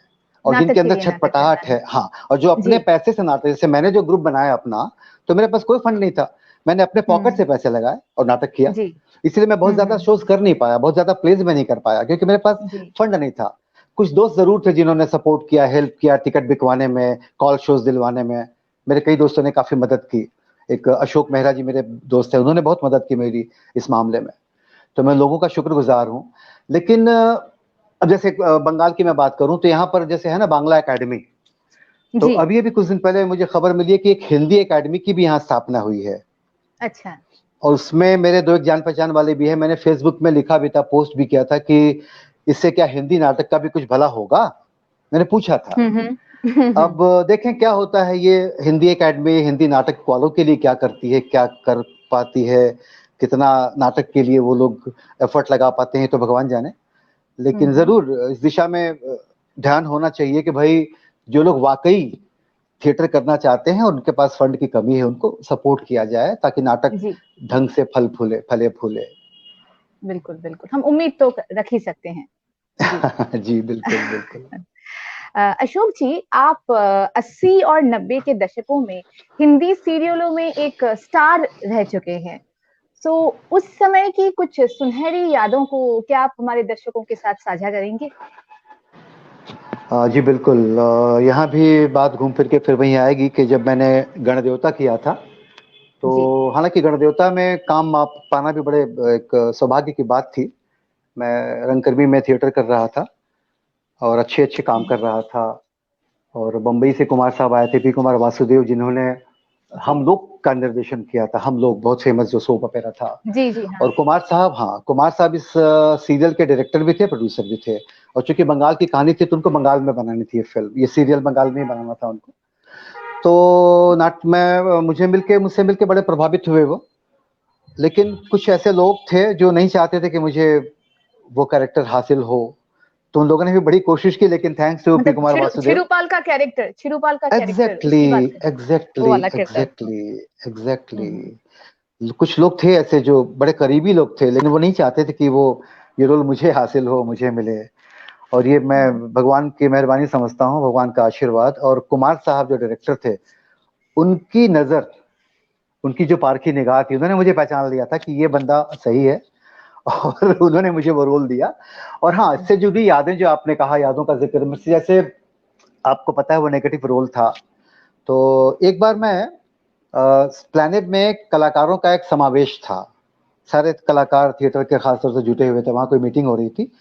और जिनके अंदर छटपटाहट है, हाँ, और जो अपने पैसे से नाटक, जैसे मैंने जो ग्रुप बनाया अपना, तो मेरे पास कोई फंड नहीं था, मैंने अपने पॉकेट से पैसे लगाए और नाटक किया। इसलिए मैं बहुत ज्यादा शोज कर नहीं पाया, बहुत ज्यादा प्लेज में नहीं कर पाया, क्योंकि मेरे पास फंड नहीं था। कुछ दोस्त जरूर थे जिन्होंने सपोर्ट किया, हेल्प किया, टिकट बिकवाने में, कॉल शोज दिलवाने में। मेरे कई दोस्तों ने काफी मदद की। एक अशोक मेहरा जी मेरे दोस्त है, उन्होंने बहुत मदद की मेरी इस मामले में, तो मैं लोगों का शुक्रगुजार हूँ। लेकिन अब जैसे बंगाल की मैं बात करूं तो यहाँ पर जैसे है ना बांग्ला एकेडमी, तो अभी कुछ दिन पहले मुझे खबर मिली है कि एक हिंदी एकेडमी की भी यहाँ स्थापना हुई है। अच्छा। और उसमें मेरे दो एक जान पहचान वाले भी है। मैंने फेसबुक में लिखा भी था, पोस्ट भी किया था कि इससे क्या हिंदी नाटक का भी कुछ भला होगा, मैंने पूछा था। अब देखें क्या होता है। ये हिंदी एकेडमी हिंदी नाटक वालों के लिए क्या करती है, क्या कर पाती है, कितना नाटक के लिए वो लोग एफर्ट लगा पाते हैं तो भगवान जाने। लेकिन जरूर इस दिशा में ध्यान होना चाहिए कि भाई जो लोग वाकई थिएटर करना चाहते हैं उनके पास फंड की कमी है, उनको सपोर्ट किया जाए ताकि नाटक जी ढंग से फले फूले। बिल्कुल बिल्कुल, हम उम्मीद तो रख ही सकते हैं। जी जी बिल्कुल बिल्कुल। अशोक जी, आप 80 और 90 के दशकों में हिंदी सीरियलों में एक स्टार रह चुके हैं। सो उस समय की कुछ सुनहरी यादों को क्या आप हमारे दर्शकों के साथ साझा करेंगे? जी बिल्कुल, यहाँ भी बात घूम फिर के फिर वहीं आएगी कि जब मैंने गणदेवता किया था, तो जी हालांकि गणदेवता में काम आप पाना भी बड़े एक सौभाग्य की बात थी। मैं रंगकर्मी में थिएटर कर रहा था और अच्छे अच्छे काम कर रहा था, और बम्बई से कुमार साहब आए थे, पी कुमार वासुदेव, जिन्होंने जी हम लोग का निर्देशन किया था। हम लोग बहुत फेमस जो सोप ओपेरा था। जी जी हाँ और कुमार साहब, हाँ, कुमार साहब इस सीरियल के डायरेक्टर भी थे, प्रोड्यूसर भी थे। और चूंकि बंगाल की कहानी थी तो उनको बंगाल में बनानी थी ये फिल्म, ये सीरियल बंगाल में ही बनाना था उनको। तो नाट में मुझसे मिलके बड़े प्रभावित हुए वो। लेकिन कुछ ऐसे लोग थे जो नहीं चाहते थे कि मुझे वो कैरेक्टर हासिल हो, तो उन लोगों ने भी बड़ी कोशिश की, लेकिन थैंक्स टू पी मतलब कुमार वासुदेव। छिरुपाल का कैरेक्टर एग्जैक्टली, उसकी बात कर, वो एग्जैक्टली, वाला किरदार। Exactly, exactly. हम्म, कुछ लोग थे ऐसे जो बड़े करीबी लोग थे, लेकिन वो नहीं चाहते थे कि वो ये रोल मुझे हासिल हो, मुझे मिले। और ये मैं हम्म, भगवान की मेहरबानी समझता हूँ, भगवान का आशीर्वाद। और कुमार साहब जो डायरेक्टर थे, उनकी नजर, उनकी जो पारखी निगाह थी, उन्होंने मुझे पहचान लिया था कि ये बंदा सही है, और उन्होंने मुझे वो रोल दिया। और हाँ, इससे जुड़ी यादें जो आपने कहा, यादों का जिक्र, जैसे आपको पता है वो नेगेटिव रोल था। तो एक बार मैं प्लैनेट में कलाकारों का एक समावेश था, सारे कलाकार थिएटर के खासतौर से जुटे हुए थे, वहाँ कोई मीटिंग हो रही थी।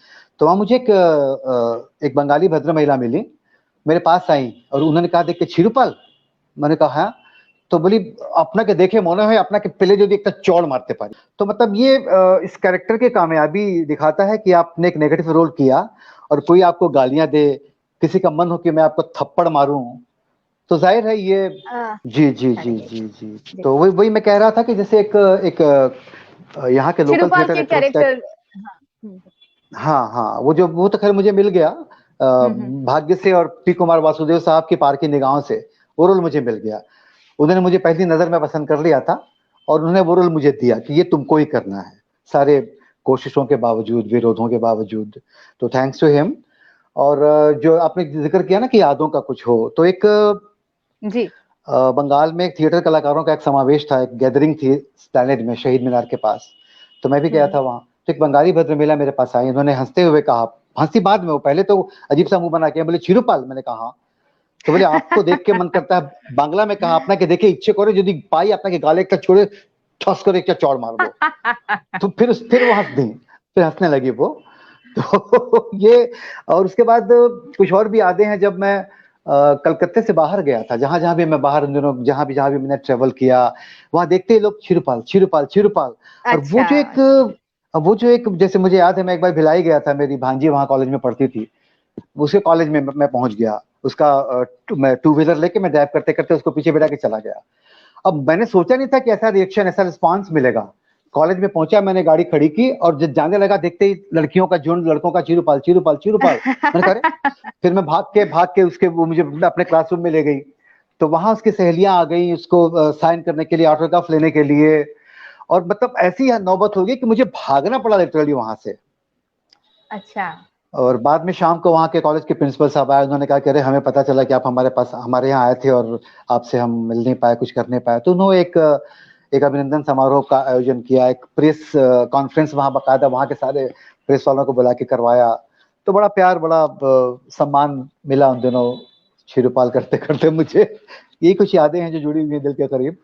तो वहाँ मुझे एक बंगाली भद्र महिला मिली, मेरे पास आई और उन्होंने कहा, देख के छिरुपाल। मैंने कहा हाँ। तो बोली, अपना के देखे मोने है, अपना के पहले जो एक चौड़ मारते पारी। तो मतलब ये इस कैरेक्टर की कामयाबी दिखाता है कि आपने एक नेगेटिव रोल किया और कोई आपको गालियां दे, किसी का मन हो कि मैं आपको थप्पड़ मारूं, तो जाहिर है ये। जी जी जी चलिए जी जी। जी, तो वही वही मैं कह रहा था कि जैसे एक यहाँ के लोकल छिरुपाल थिएटर के एक्टर्स का, कैरेक्टर। हाँ हाँ हाँ, वो तो खैर मुझे मिल गया हम्म, भाग्य से, और पी कुमार वासुदेव साहब की पार की निगाहों से वो रोल मुझे मिल गया। उन्होंने मुझे पहली नजर में पसंद कर लिया था, और उन्होंने वो रोल मुझे दिया कि ये तुमको ही करना है, सारे कोशिशों के बावजूद, विरोधों के बावजूद। तो थैंक्स टू हिम। और जो आपने जिक्र किया ना कि यादों का कुछ हो, तो एक जी बंगाल में एक थिएटर कलाकारों का एक समावेश था, एक गैदरिंग थी प्लैनेट में, शहीद मीनार के पास। तो मैं भी गया था वहां। तो एक बंगाली भद्र महिला मेरे पास आई, उन्होंने हंसते हुए कहा, हंसी बाद में, वो पहले तो अजीब सा मुंह बना के बोले, छिरुपाल। मैंने कहा हाँ। तो बोले, आपको देख के मन करता है, बांग्ला में कहा, अपना के देखे इच्छे करे यदि पाई अपना के गाले एक छोड़े, ठस कर एक चौड़ मार दो। तो फिर वो हंस दी, फिर हंसने लगी वो। तो ये, और उसके बाद कुछ और भी यादें हैं। जब मैं कलकत्ते से बाहर गया था, जहां जहां भी मैं बाहर उन दिनों, जहां भी मैंने ट्रेवल किया, वहां देखते ही लोग छिरुपाल छिरुपाल छिरुपाल। और अच्छा वो जो एक, जैसे मुझे याद है, मैं एक बार भिलाई गया था, मेरी भांजी वहां कॉलेज में पढ़ती थी, उसके कॉलेज में मैं पहुंच गया, उसका मैं टू व्हीलर लेके मैं ड्राइव करते करते उसको पीछे बैठा के चला गया। अब मैंने सोचा नहीं था कि ऐसा रिएक्शन, ऐसा रिस्पांस मिलेगा। कॉलेज में पहुंचा, मैंने गाड़ी खड़ी की और जब जाने लगा, देखते ही लड़कियों का झुंड, लड़कों का छिरुपाल छिरुपाल छिरुपाल। मैंने कहा अरे! फिर मैं भाग के उसके, वो मुझे अपने क्लासरूम में ले गई। तो वहां उसकी सहेलियां आ गई उसको साइन करने के लिए, ऑटोग्राफ लेने के लिए। और मतलब ऐसी नौबत हो गई कि मुझे भागना पड़ा लिटरली वहां से। अच्छा और बाद में शाम को वहाँ के कॉलेज के प्रिंसिपल साहब आए, उन्होंने कहा कि अरे, हमें पता चला कि आप हमारे यहाँ आए थे और आपसे हम मिल नहीं पाए, कुछ कर नहीं पाए। तो उन्होंने एक अभिनंदन समारोह का आयोजन किया, एक प्रेस कॉन्फ्रेंस वहाँ बकायदा वहाँ के सारे प्रेस वालों को बुला के करवाया। तो बड़ा प्यार, बड़ा सम्मान मिला उन दिनों छिरुपाल करते करते मुझे। यही कुछ यादें हैं जो जुड़ी हुई हैं दिल के करीब।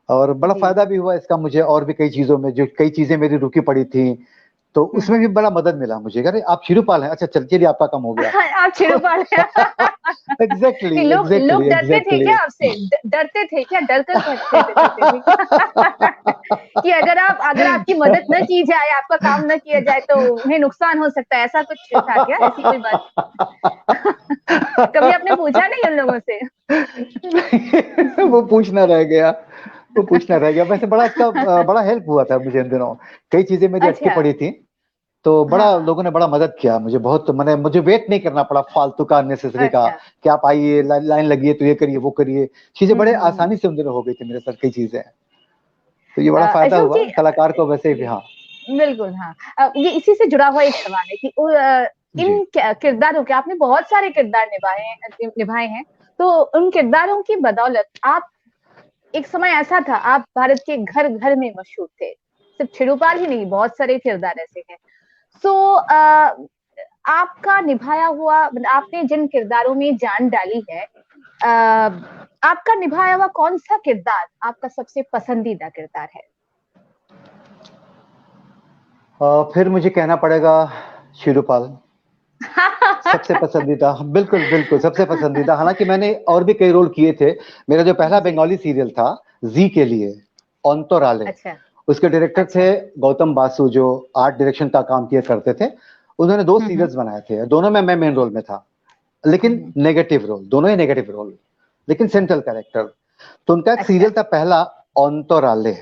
और बड़ा जी फायदा भी हुआ इसका मुझे, और भी कई चीजों में, जो कई चीजें मेरी रुकी पड़ी थी, तो उसमें भी बड़ा मदद मिला मुझे। अरे, आप छिरुपाल हैं, अच्छा चलिए आपका काम हो गया। आप छिरुपाल एग्जैक्टली नहीं, लोग एग्जैक्टली डरते थे एग्जैक्टली। क्या आपसे? डरते थे क्या? डर कर करते थे क्या? कि अगर आपकी मदद न की जाए, आपका काम न किया जाए तो उन्हें नुकसान हो सकता है, ऐसा कुछ था क्या? ऐसी कोई बात कभी आपने पूछा नहीं उन लोगों से? वो पूछना रह गया। वो पूछना रह गया। वैसे बड़ा इसका बड़ा हेल्प हुआ था मुझे इन दिनों, कई चीजें मेरी अटकी अच्छा। पड़ी थी, तो बड़ा हाँ। लोगों ने बड़ा मदद किया मुझे, बहुत मैंने मुझे वेट नहीं करना पड़ा फालतू का अननेसेसरी का, अच्छा। कि आप आइए लाइन लगी है तो ये करिए वो करिए, चीजें बड़े हम्म। आसानी से उन दिनों हो गई थी मेरे साथ कई चीजें, तो ये बड़ा फायदा अशोक हुआ जी, कलाकार को वैसे भी। हाँ बिल्कुल हाँ। ये इसी से जुड़ा हुआ एक सवाल है कि जी। इन किरदारों के आपने बहुत सारे किरदार निभाए हैं, तो उन किरदारों की बदौलत आप, एक समय ऐसा था आप भारत के घर घर में मशहूर थे, सिर्फ छिड़ूपाल ही नहीं, बहुत सारे किरदार ऐसे हैं। सो आपका निभाया हुआ, मतलब आपने जिन किरदारों में जान डाली है, आपका निभाया हुआ कौन सा किरदार आपका सबसे पसंदीदा किरदार है? फिर मुझे कहना पड़ेगा शिरुपाल, सबसे पसंदीदा, बिल्कुल बिल्कुल सबसे पसंदीदा। हालांकि मैंने और भी कई रोल किए थे। मेरा जो पहला जी। बंगाली सीरियल था जी के लिए, अंतराले, अच्छा। उसके डायरेक्टर अच्छा। थे गौतम बासु, जो आर्ट डायरेक्शन का काम किया करते थे। उन्होंने दो हम्म। सीरियल्स बनाए थे, दोनों में मैं मेन रोल में था, लेकिन हम्म। नेगेटिव रोल, दोनों ही नेगेटिव रोल, लेकिन सेंट्रल कैरेक्टर। तो उनका एक अच्छा। सीरियल था पहला, अंतराले।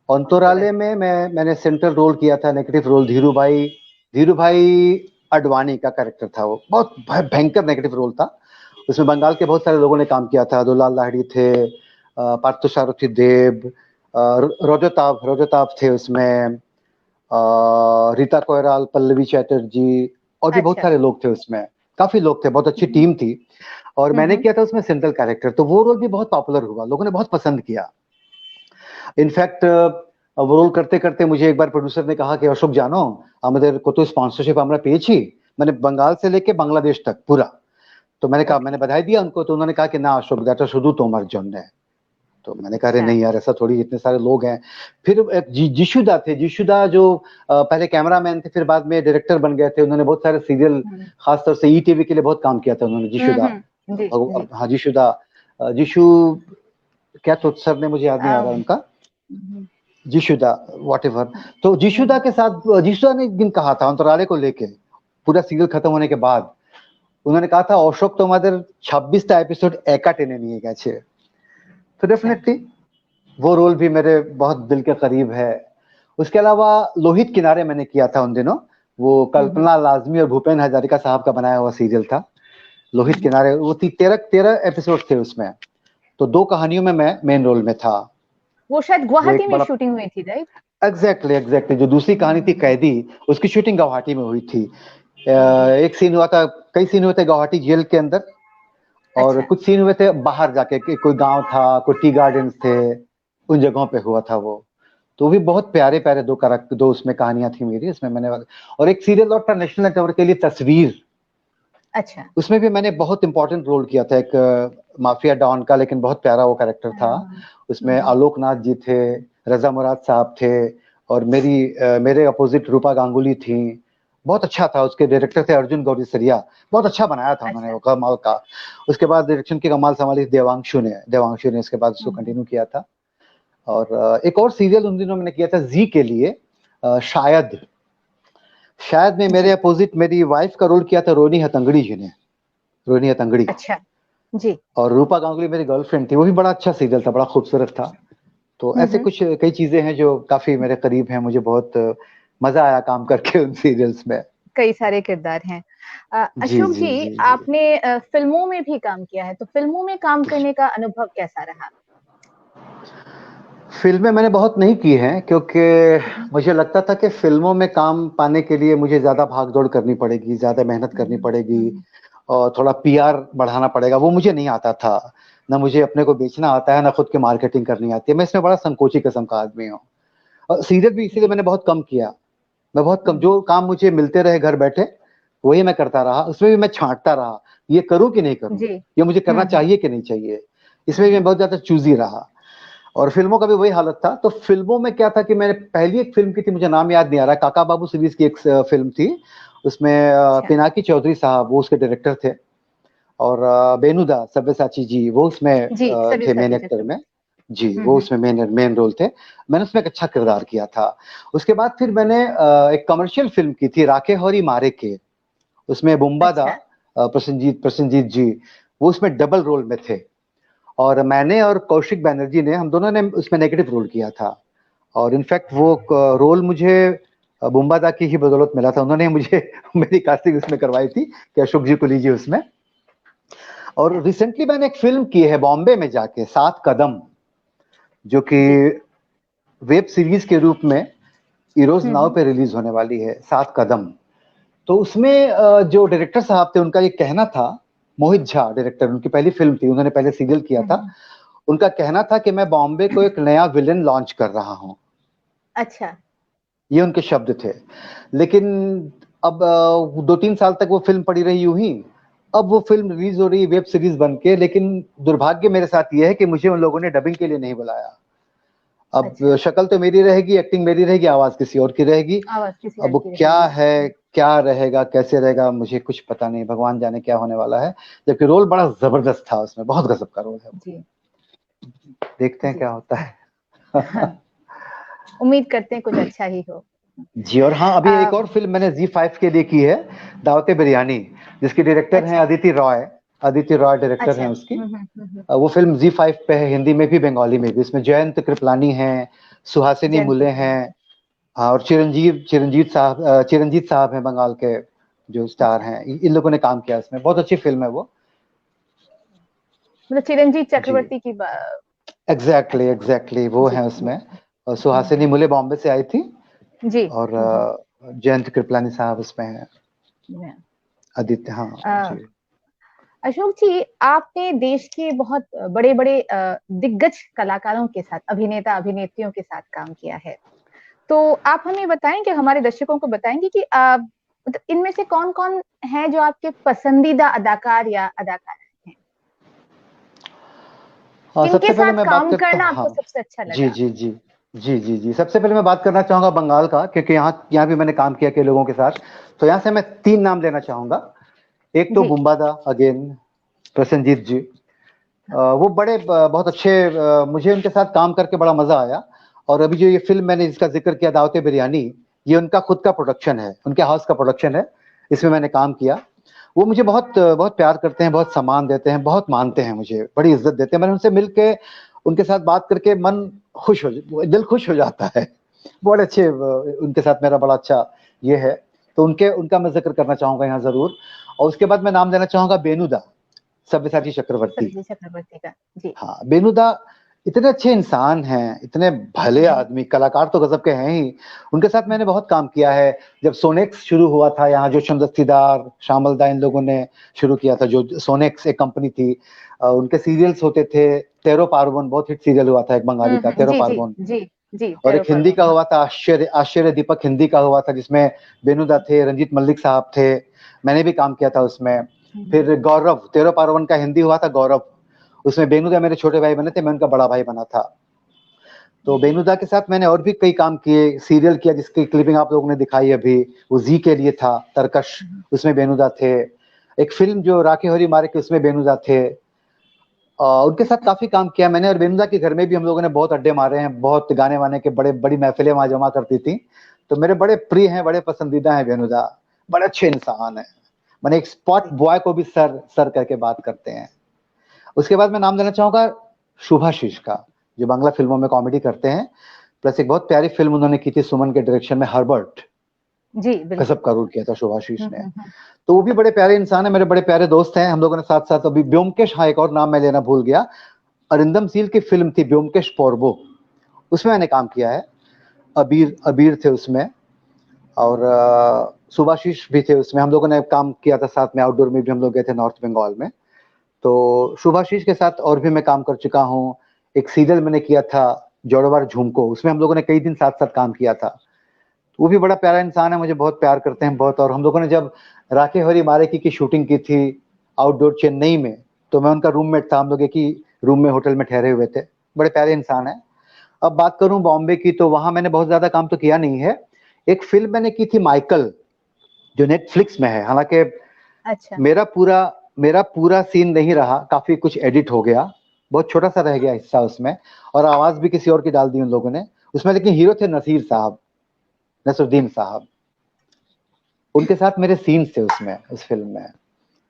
अंतराले अंतराले। में मैंने सेंट्रल रोल किया था, नेगेटिव रोल, धीरू भाई, धीरू भाई अडवाणी का कैरेक्टर था। वो बहुत भयंकर नेगेटिव रोल था। उसमें बंगाल के बहुत सारे लोगों ने काम किया था, दुलाल लाहिड़ी थे, पार्थसारथी देव, रोजताब रोजताब थे उसमें, रीता कोयराल, पल्लवी चैटर्जी, और भी बहुत अच्छा। सारे लोग थे उसमें, काफी लोग थे, बहुत अच्छी टीम थी। और मैंने हम्म। किया था उसमें सेंट्रल कैरेक्टर, तो वो रोल भी बहुत पॉपुलर हुआ, लोगों ने बहुत पसंद किया। इनफैक्ट वो रोल करते करते मुझे एक बार प्रोड्यूसर ने कहा कि अशोक जानो, আমাদের কত स्पॉन्सरशिप আমরা পেয়েছি, मैंने बंगाल से लेके बांग्लादेश तक पूरा। तो मैंने कहा, मैंने ओके। बधाई दिया उनको, तो उन्होंने कहा कि ना अशोक, दैट शुद्ध तोमर जन है। तो मैंने कहा अरे अच्छा। नहीं यार, ऐसा थोड़ी, इतने सारे लोग हैं। फिर एक जिशुदा थे, जिशुदा जो पहले कैमरामैन थे, फिर बाद में डायरेक्टर बन गए थे। उन्होंने बहुत सारे सीरियल, हम्म। खासतौर से ई टीवी के लिए बहुत काम किया था उन्होंने, जिशुदा। जी। जी। हाँ जिशुदा, जिशु क्या, तो सर ने मुझे याद नहीं आ रहा अम, उनका, हम्म। जिशुदा व्हाटएवर। तो जिशुदा के साथ, जिशुदा ने एक दिन कहा था अंतराले को लेके, पूरा सीरियल खत्म होने के बाद, उन्होंने कहा था अशोक তোমাদের 26টা एपिसोड एका टेने নিয়ে গেছে। तो अच्छा। डेफिनेटली वो रोल भी मेरे बहुत दिल के करीब है। उसके अलावा लोहित किनारे मैंने किया था उन दिनों, वो हम्म। कल्पना लाजमी और भूपेन हजारिका साहब का बनाया हुआ सीरियल था लोहित किनारे। वो 13 एपिसोड थे उसमें, तो दो कहानियों में मैं मेन रोल में था। वो शायद वो गुवाहाटी एक में बड़ा, शूटिंग हुई थी, राइट? एग्जैक्टली जो दूसरी कहानी थी कैदी, उसकी शूटिंग गुवाहाटी में हुई थी। एक सीन हुआ था, कई सीन हुए थे गुवाहाटी जेल के अंदर, और अच्छा। कुछ सीन हुए थे बाहर जाके, कोई गांव था, कोई टी गार्डन्स थे, उन जगहों पे हुआ था वो। तो भी बहुत प्यारे प्यारे दो उसमें कहानियां थी मेरी, उसमें मैंने। और एक सीरियल और था नेशनल नेटवर्क के लिए, तस्वीर, अच्छा। उसमें भी मैंने बहुत इंपॉर्टेंट रोल किया था, एक माफिया डॉन का, लेकिन बहुत प्यारा वो कैरेक्टर था। उसमें आलोक नाथ जी थे, रजा मुराद साहब थे, और मेरे अपोजिट रूपा गांगुली थी। बहुत अच्छा था। उसके डायरेक्टर थे अर्जुन गौरी सरिया, बहुत अच्छा बनाया था उन्होंने अच्छा। वो, कमाल का। उसके बाद डायरेक्शन की कमाल संभाली देवांशु ने उसके बाद उसको कंटिन्यू किया था। और एक और सीरियल उन दिनों मैंने किया था जी के लिए, शायद शायद में मेरे जी। अपोजिट मेरी वाइफ का रोल किया था रोनी हतंगड़ी जी ने, रोनी हतंगड़ी। अच्छा। जी। और रूपा गांगुली मेरी गर्लफ्रेंड थी, वो भी बड़ा अच्छा सीरियल था, बड़ा खूबसूरत था। तो ऐसे हम्म। कुछ कई चीजें हैं जो काफी मेरे करीब हैं, मुझे बहुत मजा आया काम करके उन सीरियल्स में। कई सारे किरदार हैं। जी अशोक जी जी, जी जी। आपने फिल्मों में भी काम किया है, तो फिल्मों में काम करने का अनुभव कैसा रहा? फिल्में मैंने बहुत नहीं की हैं, क्योंकि मुझे लगता था कि फिल्मों में काम पाने के लिए मुझे ज्यादा भाग दौड़ करनी पड़ेगी, ज्यादा मेहनत करनी पड़ेगी, और थोड़ा पीआर बढ़ाना पड़ेगा। वो मुझे नहीं आता था, ना मुझे अपने को बेचना आता है, ना खुद की मार्केटिंग करनी आती है। मैं इसमें बड़ा संकोची किस्म का आदमी हूँ। और सीरियल भी इसीलिए जी। मैंने बहुत कम किया। मैं बहुत कम, जो काम मुझे मिलते रहे घर बैठे, वही मैं करता रहा। उसमें भी मैं छांटता रहा, ये करूं कि नहीं करूं, जी। ये मुझे करना चाहिए कि नहीं चाहिए। इसमें भी मैं बहुत ज्यादा चूजी रहा। और फिल्मों का भी वही हालत था। तो फिल्मों में क्या था कि मैंने पहली एक फिल्म की थी, मुझे नाम याद नहीं आ रहा, काका बाबू सीरीज की एक फिल्म थी। उसमें अच्छा। पिनाकी चौधरी साहब वो उसके डायरेक्टर थे, और बेनुदा सब्यसाची जी वो उसमें जी, सभी थे मेन साथी थे एक्टर फिल्म। में। जी वो उसमें मेन रोल थे। मैंने उसमें एक अच्छा किरदार किया था। उसके बाद फिर मैंने एक कमर्शियल फिल्म की थी, राके हौरी मारे के। उसमें बुम्बादा, अच्छा। प्रसन्नजीत प्रसन्नजीत जी, वो उसमें डबल रोल में थे। और मैंने और कौशिक बैनर्जी ने, हम दोनों ने उसमें नेगेटिव रोल किया था। और इनफैक्ट वो रोल मुझे बुम्बादा की ही बदौलत मिला था। उन्होंने मुझे मेरी कास्टिंग उसमें करवाई थी कि अशोक जी को लीजिए उसमें। और रिसेंटली मैंने एक फिल्म की है बॉम्बे में जाके, 7 कदम, जो कि वेब सीरीज के रूप में इरोज नाउ पे रिलीज होने वाली है, 7 कदम। तो उसमें जो डायरेक्टर साहब थे, उनका ये कहना था, मोहित झा डायरेक्टर, उनकी पहली फिल्म थी, उन्होंने पहले सीरियल किया था। उनका कहना था कि मैं बॉम्बे को एक नया विलेन लॉन्च कर रहा हूँ। अच्छा। ये उनके शब्द थे। लेकिन अब 2-3 साल तक वो फिल्म पड़ी रही यूं ही। अब वो फिल्म रिलीज हो रही है वेब सीरीज बन के, लेकिन दुर्भाग्य मेरे साथ ये है कि मुझे उन लोगों ने डबिंग के लिए नहीं बुलाया। अब अच्छा। शक्ल तो मेरी रहेगी, एक्टिंग मेरी रहेगी, आवाज किसी और की रहेगी। आवाज किसी अब और वो की क्या रहेगी। है, क्या रहेगा, कैसे रहेगा, मुझे कुछ पता नहीं, भगवान जाने क्या होने वाला है। जबकि रोल बड़ा जबरदस्त था उसमें, बहुत गजब का रोल है। जी देखते हैं जी। क्या होता है। उम्मीद करते हैं कुछ अच्छा ही हो। जी। और हाँ, अभी एक अ, और फिल्म मैंने Z5 के लिए की है, दावते बिरयानी, जिसकी डायरेक्टर हैं अच्छा अदिति रॉय। अदिति रॉय डायरेक्टर अच्छा। हैं उसकी। वो फिल्म Z5 पे है, हिंदी में भी बंगाली में भी। इसमें जयंत कृपलानी हैं, सुहासिनी जयंत मुले हैं, कृपलानी। हाँ, और चिरंजीत साहब हैं बंगाल के जो स्टार अच्छा, हैं। इन लोगों ने काम किया इसमें, बहुत अच्छी फिल्म है वो। मतलब चिरंजीव जी, चक्रवर्ती की एग्जैक्टली अच्छा। एग्जैक्टली वो जी है जी। उसमें। और सुहासिनी मुले बॉम्बे से आई थी, जी। और जयंत कृपलानी साहब उसमें हैं, आदित्य, हाँ अ, जी। अशोक जी, आपने देश के बहुत बड़े बड़े दिग्गज कलाकारों के साथ, अभिनेता अभिनेत्रियों के साथ काम किया है। तो आप हमें बताएंगे, हमारे दर्शकों को बताएंगे कि मतलब इनमें से कौन कौन है जो आपके पसंदीदा अदाकार या अदाकार हैं? हाँ, किनके सबसे पहले साथ मैं बात काम करता करना हूँ, आपको हाँ सबसे अच्छा जी लगा? जी जी जी जी जी। सबसे पहले मैं बात करना चाहूंगा बंगाल का, क्योंकि यहाँ यहाँ भी मैंने काम किया के लोगों के साथ। तो यहाँ से मैं 3 नाम लेना चाहूंगा। एक तो जी। बुम्बादा अगेन, प्रसन्नजीत जी। वो बड़े बहुत अच्छे, मुझे उनके साथ काम करके बड़ा मजा आया। और अभी जो ये फिल्म मैंने जिसका जिक्र किया, दावते बिरयानी, ये उनका खुद का प्रोडक्शन है, उनके हाउस का प्रोडक्शन है। इसमें मैंने काम किया। वो मुझे बहुत बहुत प्यार करते हैं, बहुत सम्मान देते हैं, बहुत मानते हैं, मुझे बड़ी इज्जत देते हैं। मैंने उनसे मिलके, उनके साथ बात करके मन खुश हो, दिल खुश हो जाता है। बहुत अच्छे, उनके साथ मेरा बड़ा अच्छा ये है। तो उनका मैं जिक्र करना चाहूंगा यहाँ जरूर। और उसके बाद मैं नाम देना चाहूंगा बेनुदा, सब्यसाची चक्रवर्ती। सरजी चक्रवर्ती का। जी। हाँ, बेनुदा इतने अच्छे इंसान हैं, इतने भले आदमी, कलाकार तो गजब के हैं ही। उनके साथ मैंने बहुत काम किया है। जब सोनेक्स शुरू हुआ था यहाँ, जो दस्तीदार, श्यामलदा, इन लोगों ने शुरू किया था, जो सोनेक्स एक कंपनी थी, उनके सीरियल्स होते थे। तेरो पार्वन बहुत हिट सीरियल हुआ था, एक बंगाली का, तेरो जी जी पार्वन। जी। जी, और एक तेरो हिंदी पार्वन, का हाँ। हुआ था, आश्चर्य आश्चर्य दीपक, हिंदी का हुआ था, जिसमें बेनुदा थे, रंजीत मल्लिक साहब थे। मैंने भी काम किया था उसमें। फिर गौरव, तेरो पार्वन का हिंदी हुआ था गौरव, उसमें बेनुदा मेरे छोटे भाई बने थे, मैं उनका बड़ा भाई बना था। तो बेनुदा के साथ मैंने और भी कई काम किए, सीरियल किया जिसकी क्लिपिंग आप लोगों ने दिखाई अभी, वो जी के लिए था, तरकश, उसमें बेनुदा थे। एक फिल्म जो राखे हरी मारे के, उसमें बेनुदा थे। उनके साथ काफी काम किया मैंने। और बेनुदा के घर में भी हम लोगों ने बहुत अड्डे मारे हैं, बहुत गाने वाने के बड़ी महफिलें वहां जमा करती थी। तो मेरे बड़े प्रिय हैं, बड़े पसंदीदा हैं बेनुदा। बड़े अच्छे इंसान है। मैंने एक स्पॉट बॉय को भी सर सर करके बात करते हैं। उसके बाद मैं नाम देना चाहूंगा शुभाशीष का, जो बांग्ला फिल्मों में कॉमेडी करते हैं। प्लस एक बहुत प्यारी फिल्म उन्होंने की थी सुमन के डायरेक्शन में, हर्बर्ट। जी बिल्कुल। गजब का रोल किया था शुभाशीष ने। हम्म। तो वो भी बड़े प्यारे इंसान है, मेरे बड़े प्यारे दोस्त हैं। हम लोगों ने साथ साथ अभी ब्योमकेश, हाँ एक और नाम मैं लेना भूल गया, अरिंदम सील की फिल्म थी ब्योमकेश पोरबो, उसमें मैंने काम किया है। अबीर अबीर थे उसमें। और सुभाशीष भी थे उसमें। हम लोगों ने काम किया था साथ में, आउटडोर में भी हम लोग गए थे नॉर्थ बंगाल में। तो शुभाशीष के साथ और भी मैं काम कर चुका हूँ। एक सीरियल मैंने किया था जोड़वार झुमको, उसमें हम लोगों ने कई दिन साथ साथ काम किया था। वो भी बड़ा प्यारा इंसान है, मुझे बहुत प्यार करते हैं बहुत। और हम लोगों ने जब राखे हरी मारे की शूटिंग की थी आउटडोर चेन्नई में, तो मैं उनका रूममेट था, हम लोग एक ही रूम में होटल में ठहरे हुए थे। बड़े प्यारे इंसान है। अब बात करूं बॉम्बे की, तो वहां मैंने बहुत ज्यादा काम तो किया नहीं है। एक फिल्म मैंने की थी माइकल, जो नेटफ्लिक्स में है। हालांकि अच्छा। मेरा पूरा सीन नहीं रहा, काफी कुछ एडिट हो गया, बहुत छोटा सा रह गया हिस्सा उसमें। और आवाज भी किसी और की डाल दी उन लोगों ने उसमें। लेकिन हीरो थे नसीर साहब, नसरुद्दीन साहब। उनके साथ मेरे सीन्स थे उसमें, उस फिल्म में।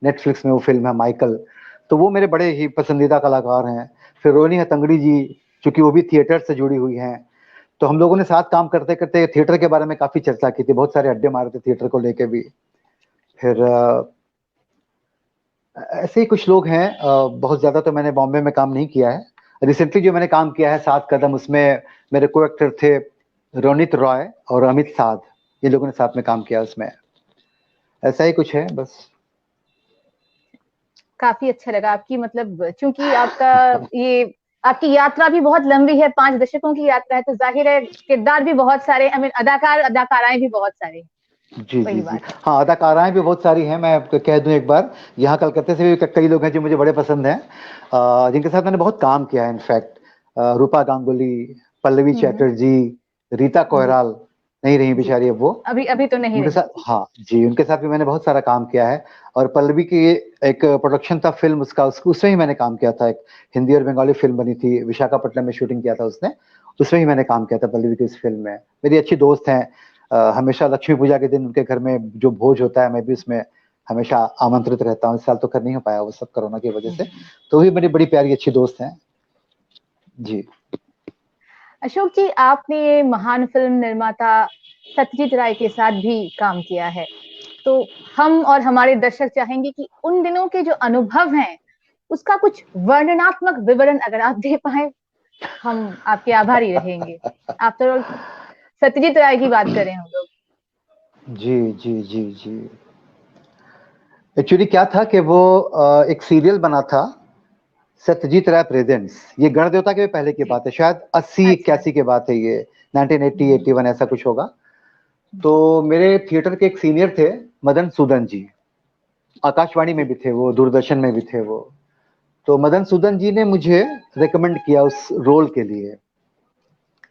नेटफ्लिक्स में वो फिल्म है माइकल। तो वो मेरे बड़े ही पसंदीदा कलाकार हैं। फिर रोहिणी हट्टंगडी जी, चूंकि वो भी थिएटर से जुड़ी हुई हैं, तो हम लोगों ने साथ काम करते करते थिएटर के बारे में काफी चर्चा की थी, बहुत सारे अड्डे मारे थे थिएटर को लेके भी। फिर ऐसे ही कुछ लोग हैं। बहुत ज्यादा तो मैंने बॉम्बे में काम नहीं किया है। रिसेंटली जो मैंने काम किया है 7 कदम, उसमें मेरे को एक्टर थे रोनित रॉय और अमित साध, ये लोगों ने साथ में काम किया उसमें। ऐसा ही कुछ है बस। काफी अच्छा लगा आपकी, मतलब चूंकि आपका ये आपकी यात्रा भी बहुत लंबी है, 5 दशकों की यात्रा है, तो जाहिर है किरदार भी बहुत सारे, आई मीन अदाकार अदाकाराएं भी बहुत सारे, जी वही जी जी, बात है। हाँ अदाकाराएं भी बहुत सारी हैं। मैं आपको कह दूं एक बार, यहाँ कलकत्ते से भी कई लोग हैं जो मुझे बड़े पसंद हैं, जिनके साथ मैंने बहुत काम किया है इनफैक्ट। रूपा गांगुली, पल्लवी हम्म। चैटर्जी, रीता जी कोहराल, नहीं रही जी। बेचारी अब वो। अभी अभी तो नहीं उनके रही। साथ, हाँ जी, उनके साथ भी मैंने बहुत सारा काम किया है। और पल्लवी की एक प्रोडक्शन था फिल्म उसका, उसमें ही मैंने काम किया था। एक हिंदी और बंगाली फिल्म बनी थी, विशाखापट्टनम में शूटिंग किया था उसने, उसमें ही मैंने काम किया था पल्लवी की इस फिल्म में। मेरी अच्छी दोस्त हैं। हमेशा लक्ष्मी पूजा के दिन उनके घर में जो भोज होता है, मैं भी उसमें हमेशा आमंत्रित रहता हूँ। इस साल तो कर नहीं हो पाया वो सब कोरोना की वजह से, तो भी मेरी बड़ी प्यारी अच्छी दोस्त हैं जी। अशोक जी, आपने ये महान फिल्म निर्माता सत्यजीत राय के साथ भी काम किया है, तो हम और हमारे दर्शक चाहेंगे कि उन दिनों के जो अनुभव हैं उसका कुछ वर्णनात्मक विवरण अगर आप दे पाए, हम आपके आभारी रहेंगे। आफ्टर ऑल सत्यजीत राय की बात करें हम लोग। जी जी जी जी, एक्चुअली क्या था कि वो एक सीरियल बना था, सत्यजीत राय प्रेजेंट्स। ये गणदेवता के भी पहले की जी। बात है, शायद 80 अच्छा। 81 की बात है ये, 1980 81 ऐसा कुछ होगा। तो मेरे थिएटर के एक सीनियर थे, मदन सूदन जी, आकाशवाणी में जी। भी थे वो, दूरदर्शन में भी थे वो। तो मदन सूदन जी ने मुझे रेकमेंड किया उस रोल के लिए,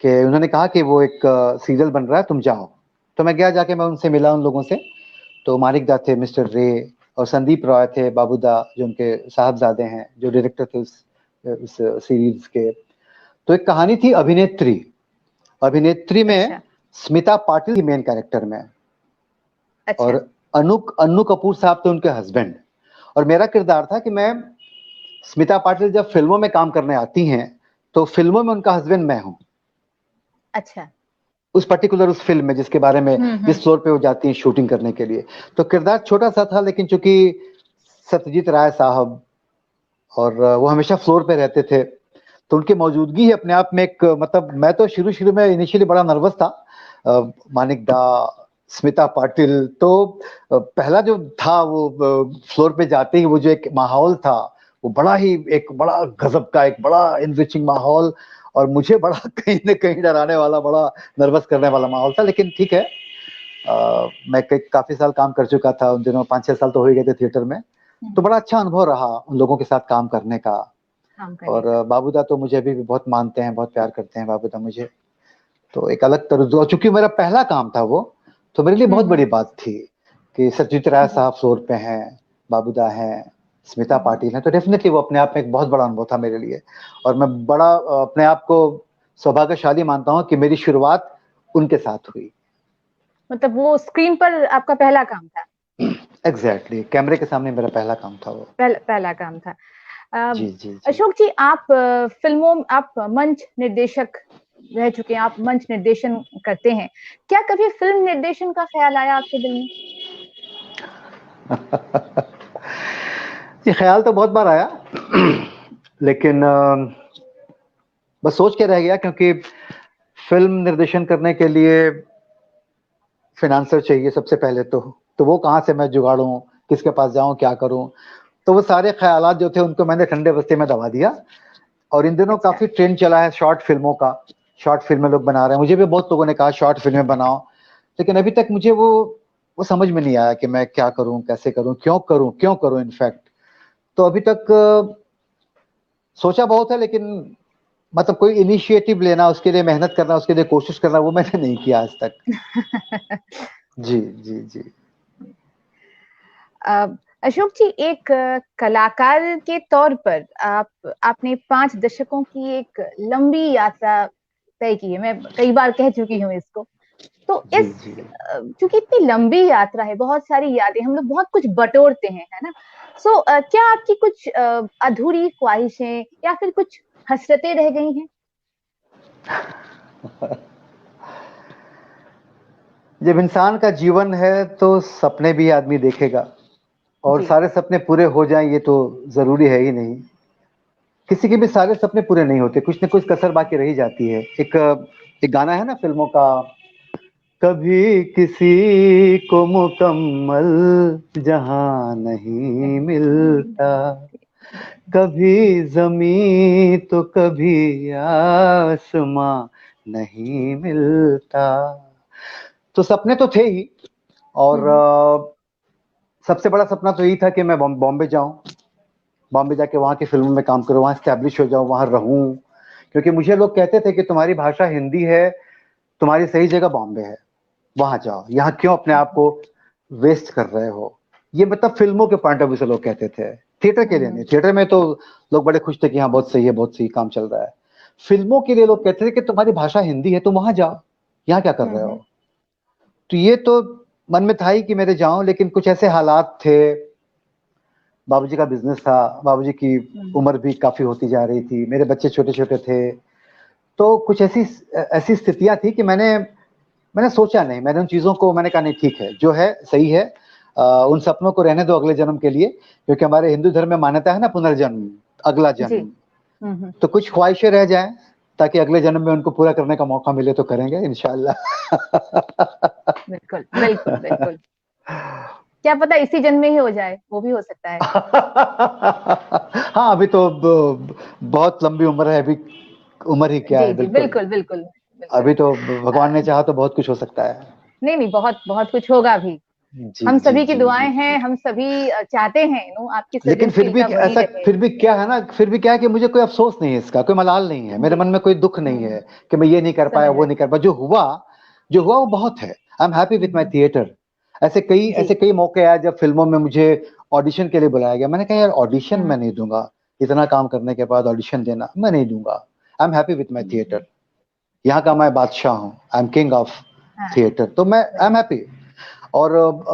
कि उन्होंने कहा कि वो एक सीरियल बन रहा है, तुम जाओ। तो मैं गया, जाके मैं उनसे मिला उन लोगों से। तो मानिकदा थे, मिस्टर रे, और संदीप रॉय थे, बाबूदा जो उनके साहबजादे हैं, जो डायरेक्टर थे उस सीरीज के। तो एक कहानी थी अभिनेत्री, अभिनेत्री में अच्छा। स्मिता पाटिल की मेन कैरेक्टर में, और अच्छा। अन्नू कपूर साहब थे उनके हस्बैंड। और मेरा किरदार था कि मैं, स्मिता पाटिल जब फिल्मों में काम करने आती हैं तो फिल्मों में उनका हस्बैंड मैं हूँ, अच्छा। उस पर्टिकुलर उस फिल्म में जिसके बारे में, जिस फ्लोर पे वो जाती हैं शूटिंग करने के लिए। तो किरदार छोटा सा था, लेकिन चूंकि सत्यजीत राय साहब और वो हमेशा फ्लोर पे रहते थे, तो उनकी मौजूदगी ही अपने आप में एक, मतलब मैं तो शुरू शुरू में इनिशियली बड़ा नर्वस था। मानिक दा, स्मिता पाटिल, तो पहला जो था वो फ्लोर पे जाते ही वो जो एक माहौल था, वो बड़ा ही, एक बड़ा गजब का, एक बड़ा इनरिचिंग माहौल, और मुझे बड़ा कहीं ना कहीं डराने वाला, बड़ा नर्वस करने वाला माहौल था। लेकिन ठीक है, मैं काफी साल काम कर चुका था उन दिनों, 5-6 साल तो हो ही गए थे थिएटर में। तो बड़ा अच्छा अनुभव रहा उन लोगों के साथ काम करने का। काम करने और का। बाबूदा तो मुझे अभी भी बहुत मानते हैं, बहुत प्यार करते हैं बाबूदा मुझे। तो एक अलग तरह, चूंकि मेरा पहला काम था वो, तो मेरे लिए बहुत बड़ी बात थी कि सत्यजीत राय जी। साहब फ्लोर पे हैं, बाबूदा हैं, स्मिता पाटिल हैं, तो डेफिनेटली वो अपने आप में एक बहुत बड़ा अनुभव था मेरे लिए। और मैं बड़ा अपने आप को सौभाग्यशाली मानता हूँ कि मेरी शुरुआत उनके साथ हुई। मतलब वो स्क्रीन पर आपका पहला काम था। एग्जैक्टली, कैमरे के सामने मेरा पहला काम था वो। पहला काम था। जी जी जी। अशोक जी, आप फिल्मों, आप मंच निर्देशक रह चुके हैं, आप मंच निर्देशन करते हैं, क्या कभी फिल्म निर्देशन का ख्याल आया आपके दिल में? ये ख्याल तो बहुत बार आया, लेकिन बस सोच के रह गया, क्योंकि फिल्म निर्देशन करने के लिए फिनांसर चाहिए सबसे पहले तो वो कहाँ से मैं जुगाड़ूं, किसके पास जाऊं, क्या करूं। तो वो सारे ख्यालात जो थे उनको मैंने ठंडे बस्ते में दबा दिया। और इन दिनों अच्छा। काफी ट्रेंड चला है शॉर्ट फिल्मों का, शॉर्ट फिल्में लोग बना रहे हैं, मुझे भी बहुत लोगों ने कहा शॉर्ट फिल्में बनाओ, लेकिन अभी तक मुझे वो समझ में नहीं आया कि मैं क्या करूं, कैसे करूं, क्यों करूं इनफैक्ट। तो अभी तक सोचा बहुत है, लेकिन मतलब कोई इनिशिएटिव लेना, उसके लिए मेहनत करना, उसके लिए कोशिश करना, वो मैंने नहीं किया आज तक। जी जी जी। अशोक जी, एक कलाकार के तौर पर आपने 5 दशकों की एक लंबी यात्रा तय की है, मैं कई बार कह चुकी हूँ इसको। तो जी इस जी चूंकि इतनी लंबी यात्रा है, बहुत सारी यादें, हम लोग बहुत कुछ बटोरते हैं, है ना? सो क्या आपकी कुछ अधूरी ख्वाहिशें या फिर कुछ हसरतें रह गई हैं? जब इंसान का जीवन है तो सपने भी आदमी देखेगा, और जी। सारे सपने पूरे हो जाएं ये तो जरूरी है ही नहीं। किसी के भी सारे सपने पूरे नहीं होते, कुछ न कुछ कसर बाकी रही जाती है। एक गाना है ना फिल्मों का, कभी किसी को मुकम्मल जहां नहीं मिलता, कभी जमी तो कभी आसमां नहीं मिलता। तो सपने तो थे ही, और सबसे बड़ा सपना तो यही था कि मैं बॉम्बे जाऊं, बॉम्बे जाके वहाँ की फिल्मों में काम करूं, वहाँ स्टैब्लिश हो जाऊं, वहाँ रहूं। क्योंकि मुझे लोग कहते थे कि तुम्हारी भाषा हिंदी है, तुम्हारी सही जगह बॉम्बे है, वहां जाओ, यहाँ क्यों अपने आप को वेस्ट कर रहे हो। ये मतलब फिल्मों के पॉइंट ऑफ व्यू से लोग कहते थे, थिएटर के लिए नहीं। थिएटर में तो लोग बड़े खुश थे कि हाँ बहुत सही है, बहुत सही काम चल रहा है। फिल्मों के लिए लोग कहते थे कि तुम्हारी भाषा हिंदी है, तुम वहां जाओ, यहाँ क्या कर रहे हो। तो ये तो मन में था ही कि मेरे जाऊं, लेकिन कुछ ऐसे हालात थे, बाबूजी का बिजनेस था, बाबूजी की उम्र भी काफी होती जा रही थी, मेरे बच्चे छोटे छोटे थे, तो कुछ ऐसी ऐसी स्थितियां थी कि मैंने सोचा नहीं, मैंने उन चीजों को मैंने कहा नहीं ठीक है, जो है सही है, उन सपनों को रहने दो अगले जन्म के लिए, क्योंकि हमारे हिंदू धर्म में मान्यता है ना पुनर्जन्म, अगला जी। जन्म। तो कुछ ख्वाहिशें रह जाएं ताकि अगले जन्म में उनको पूरा करने का मौका मिले तो करेंगे इंशाल्लाह। बिल्कुल बिल्कुल बिल्कुल। क्या पता इसी जन्म में ही हो जाए, वो भी हो सकता है। हाँ अभी तो बहुत लंबी उम्र है, अभी उम्र ही क्या जी है। जी बिल्कुल, बिल्कुल बिल्कुल बिल्कुल। अभी तो भगवान ने चाहा तो बहुत कुछ हो सकता है। नहीं नहीं, बहुत बहुत कुछ होगा भी। जी हम जी सभी की जी जी दुआएं हैं, जी। हम सभी चाहते हैं आपकी लेकिन फिर भी सृजनशीलता बनी ऐसा, रहे। फिर भी क्या है ना, फिर भी क्या है कि मुझे कोई अफसोस नहीं है इसका, कोई मलाल नहीं है, मेरे जी। मन में कोई दुख नहीं है कि मैं ये नहीं कर पाया, समझ वो रहे। नहीं कर पाया। जो हुआ वो बहुत है। I am happy with my theatre. जी। ऐसे कई मौके आए जब फिल्मों में मुझे ऑडिशन के लिए बुलाया गया, मैंने कहा यार ऑडिशन मैं नहीं दूंगा, इतना काम करने के बाद ऑडिशन देना मैं नहीं दूंगा। आई am happy with my theatre, यहाँ का मैं बादशाह हूँ, आई एम किंग ऑफ हाँ। थिएटर, तो मैं आई एम हैप्पी। और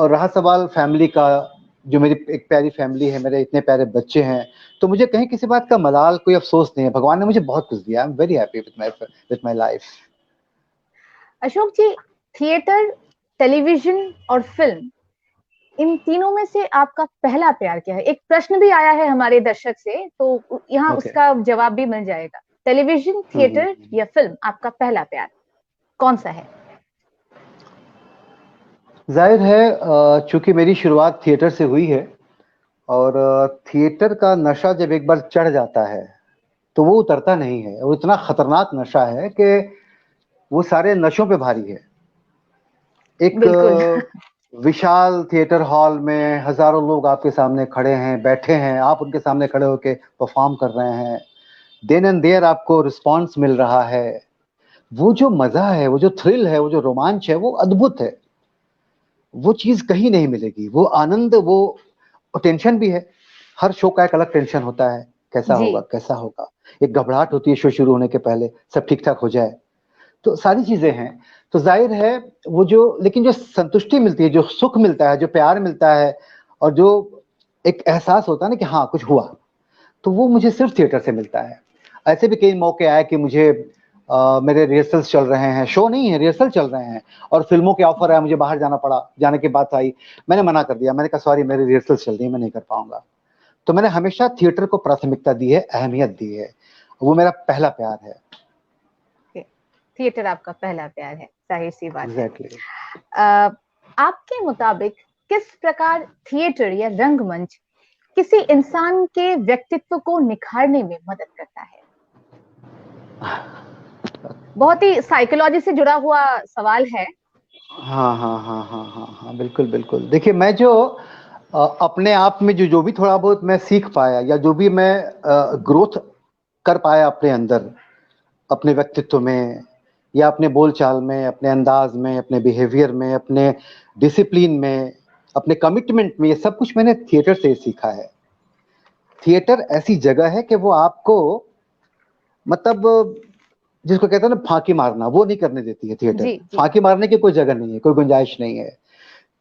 रहा सवाल फैमिली का, जो मेरी एक प्यारी फैमिली है, मेरे इतने प्यारे बच्चे हैं, तो मुझे कहीं किसी बात का मलाल, कोई अफसोस नहीं है। भगवान ने मुझे बहुत कुछ दिया, I am very happy with my life. Ashok ji, theatre, television और फिल्म, इन तीनों में से आपका पहला प्यार क्या है? एक प्रश्न भी आया है हमारे दर्शक से, तो यहाँ ओके। उसका जवाब भी मिल जाएगा। टेलीविजन, थिएटर या फिल्म, आपका पहला प्यार कौन सा है? जाहिर है चूंकि मेरी शुरुआत थिएटर से हुई है, और थिएटर का नशा जब एक बार चढ़ जाता है तो वो उतरता नहीं है। वो इतना खतरनाक नशा है कि वो सारे नशों पे भारी है। एक बिल्कुल। विशाल थिएटर हॉल में हजारों लोग आपके सामने खड़े हैं, बैठे हैं, आप उनके सामने खड़े होके परफॉर्म कर रहे हैं, देन एंड देयर आपको रिस्पांस मिल रहा है। वो जो मजा है, वो जो थ्रिल है, वो जो रोमांच है, वो अद्भुत है। वो चीज कहीं नहीं मिलेगी, वो आनंद, वो टेंशन भी है। हर शो का एक अलग टेंशन होता है, कैसा जी। होगा कैसा होगा। एक घबराहट होती है शो शुरू होने के पहले, सब ठीक ठाक हो जाए, तो सारी चीजें हैं। तो जाहिर है वो जो, लेकिन जो संतुष्टि मिलती है, जो सुख मिलता है, जो प्यार मिलता है, और जो एक एहसास होता है ना कि हाँ कुछ हुआ, तो वो मुझे सिर्फ थिएटर से मिलता है। ऐसे भी कई मौके आए कि मुझे मेरे रिहर्सल्स चल रहे हैं, शो नहीं है, रिहर्सल चल रहे हैं, और फिल्मों के ऑफर आया, मुझे बाहर जाना पड़ा, जाने की बात आई, मैंने मना कर दिया, मैंने कहा सॉरी मेरी रिहर्सल चल रही है, मैं नहीं कर पाऊंगा। तो मैंने हमेशा थिएटर को प्राथमिकता दी है, अहमियत दी है, वो मेरा पहला प्यार है। थिएटर आपका पहला प्यार है, जाहिर सी बात है। एग्जैक्टली। आपके मुताबिक किस प्रकार थिएटर या रंगमंच किसी इंसान के व्यक्तित्व को निखारने में मदद करता है? बहुत ही साइकोलॉजी से जुड़ा हुआ सवाल है। हाँ हाँ हाँ हाँ हाँ हाँ, बिल्कुल बिल्कुल। देखिए मैं जो अपने आप में जो जो भी थोड़ा बहुत मैं सीख पाया, या जो भी मैं ग्रोथ कर पाया अपने अंदर, अपने व्यक्तित्व में, या अपने बोलचाल में, अपने अंदाज में, अपने बिहेवियर में, अपने डिसिप्लिन में, अपने कमिटमेंट में, ये सब कुछ मैंने थिएटर से ही सीखा है। थिएटर ऐसी जगह है कि वो आपको, मतलब जिसको कहते हैं ना फांकी मारना, वो नहीं करने देती है थिएटर। जी जी। फांकी मारने की कोई जगह नहीं है, कोई गुंजाइश नहीं है।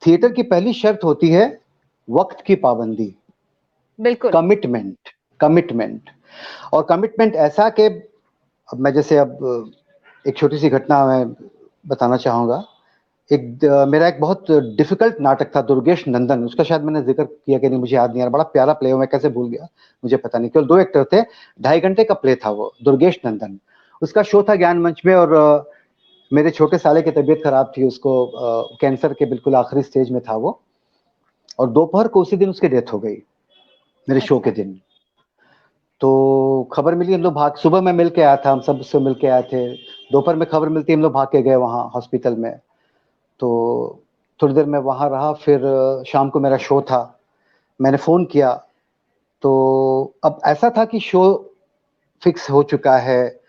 थिएटर की पहली शर्त होती है वक्त की पाबंदी। बिल्कुल। Commitment, commitment. और कमिटमेंट ऐसा कि अब मैं जैसे अब एक छोटी सी घटना मैं बताना चाहूँगा। मेरा एक बहुत डिफिकल्ट नाटक था दुर्गेश नंदन, उसका शायद मैंने जिक्र किया कि नहीं मुझे याद नहीं आ रहा, बड़ा प्यारा प्ले, मैं कैसे भूल गया मुझे पता नहीं, केवल 2 एक्टर थे, 2.5 घंटे का प्ले था वो, दुर्गेश नंदन। उसका शो था ज्ञान मंच में और मेरे छोटे साले की तबीयत खराब थी, उसको कैंसर के बिल्कुल आखिरी स्टेज में था वो, और दोपहर को उसी दिन उसकी डेथ हो गई, मेरे शो के दिन। तो खबर मिली, हम लोग भाग, सुबह मैं मिल के आया था, हम सब उससे मिल के आए थे, दोपहर में खबर मिलती हम लोग भाग के गए वहाँ हॉस्पिटल में। तो थोड़ी देर मैं वहाँ रहा, फिर शाम को मेरा शो था, मैंने फ़ोन किया, तो अब ऐसा था कि शो फिक्स हो चुका है,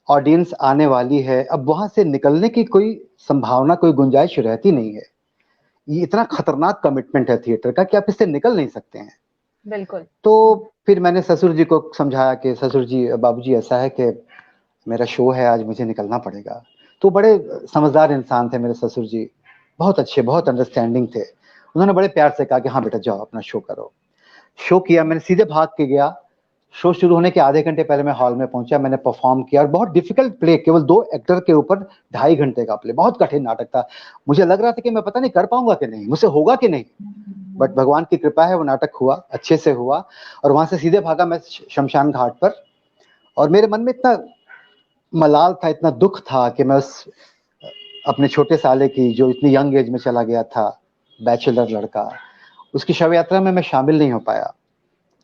ऑडियंस आने वाली है, अब वहाँ से निकलने की कोई संभावना, कोई गुंजाइश रहती नहीं है। ये इतना खतरनाक कमिटमेंट है थिएटर का कि आप इससे निकल नहीं सकते हैं। बिल्कुल। तो फिर मैंने ससुर जी को समझाया कि ससुर जी, बाबूजी ऐसा है कि मेरा शो है आज, मुझे निकलना पड़ेगा। तो बड़े समझदार इंसान थे मेरे ससुर जी, बहुत अच्छे, बहुत अंडरस्टैंडिंग थे। उन्होंने बड़े प्यार से कहा कि हाँ बेटा जाओ अपना शो करो। शो किया, मैंने सीधे भाग के गया, शो शुरू होने के आधे घंटे पहले मैं हॉल में पहुंचा, मैंने परफॉर्म किया और बहुत डिफिकल्ट प्ले, केवल 2 एक्टर के ऊपर 2.5 घंटे का प्ले, बहुत कठिन नाटक था। मुझे लग रहा था कि मैं पता नहीं कर पाऊंगा कि नहीं, मुझसे होगा कि नहीं, बट भगवान की कृपा है, वो नाटक हुआ, अच्छे से हुआ। और वहां से सीधे भागा मैं शमशान घाट पर, और मेरे मन में इतना मलाल था, इतना दुख था कि मैं उस अपने छोटे साले की, जो इतनी यंग एज में चला गया था, बैचलर लड़का, उसकी शव यात्रा में मैं शामिल नहीं हो पाया।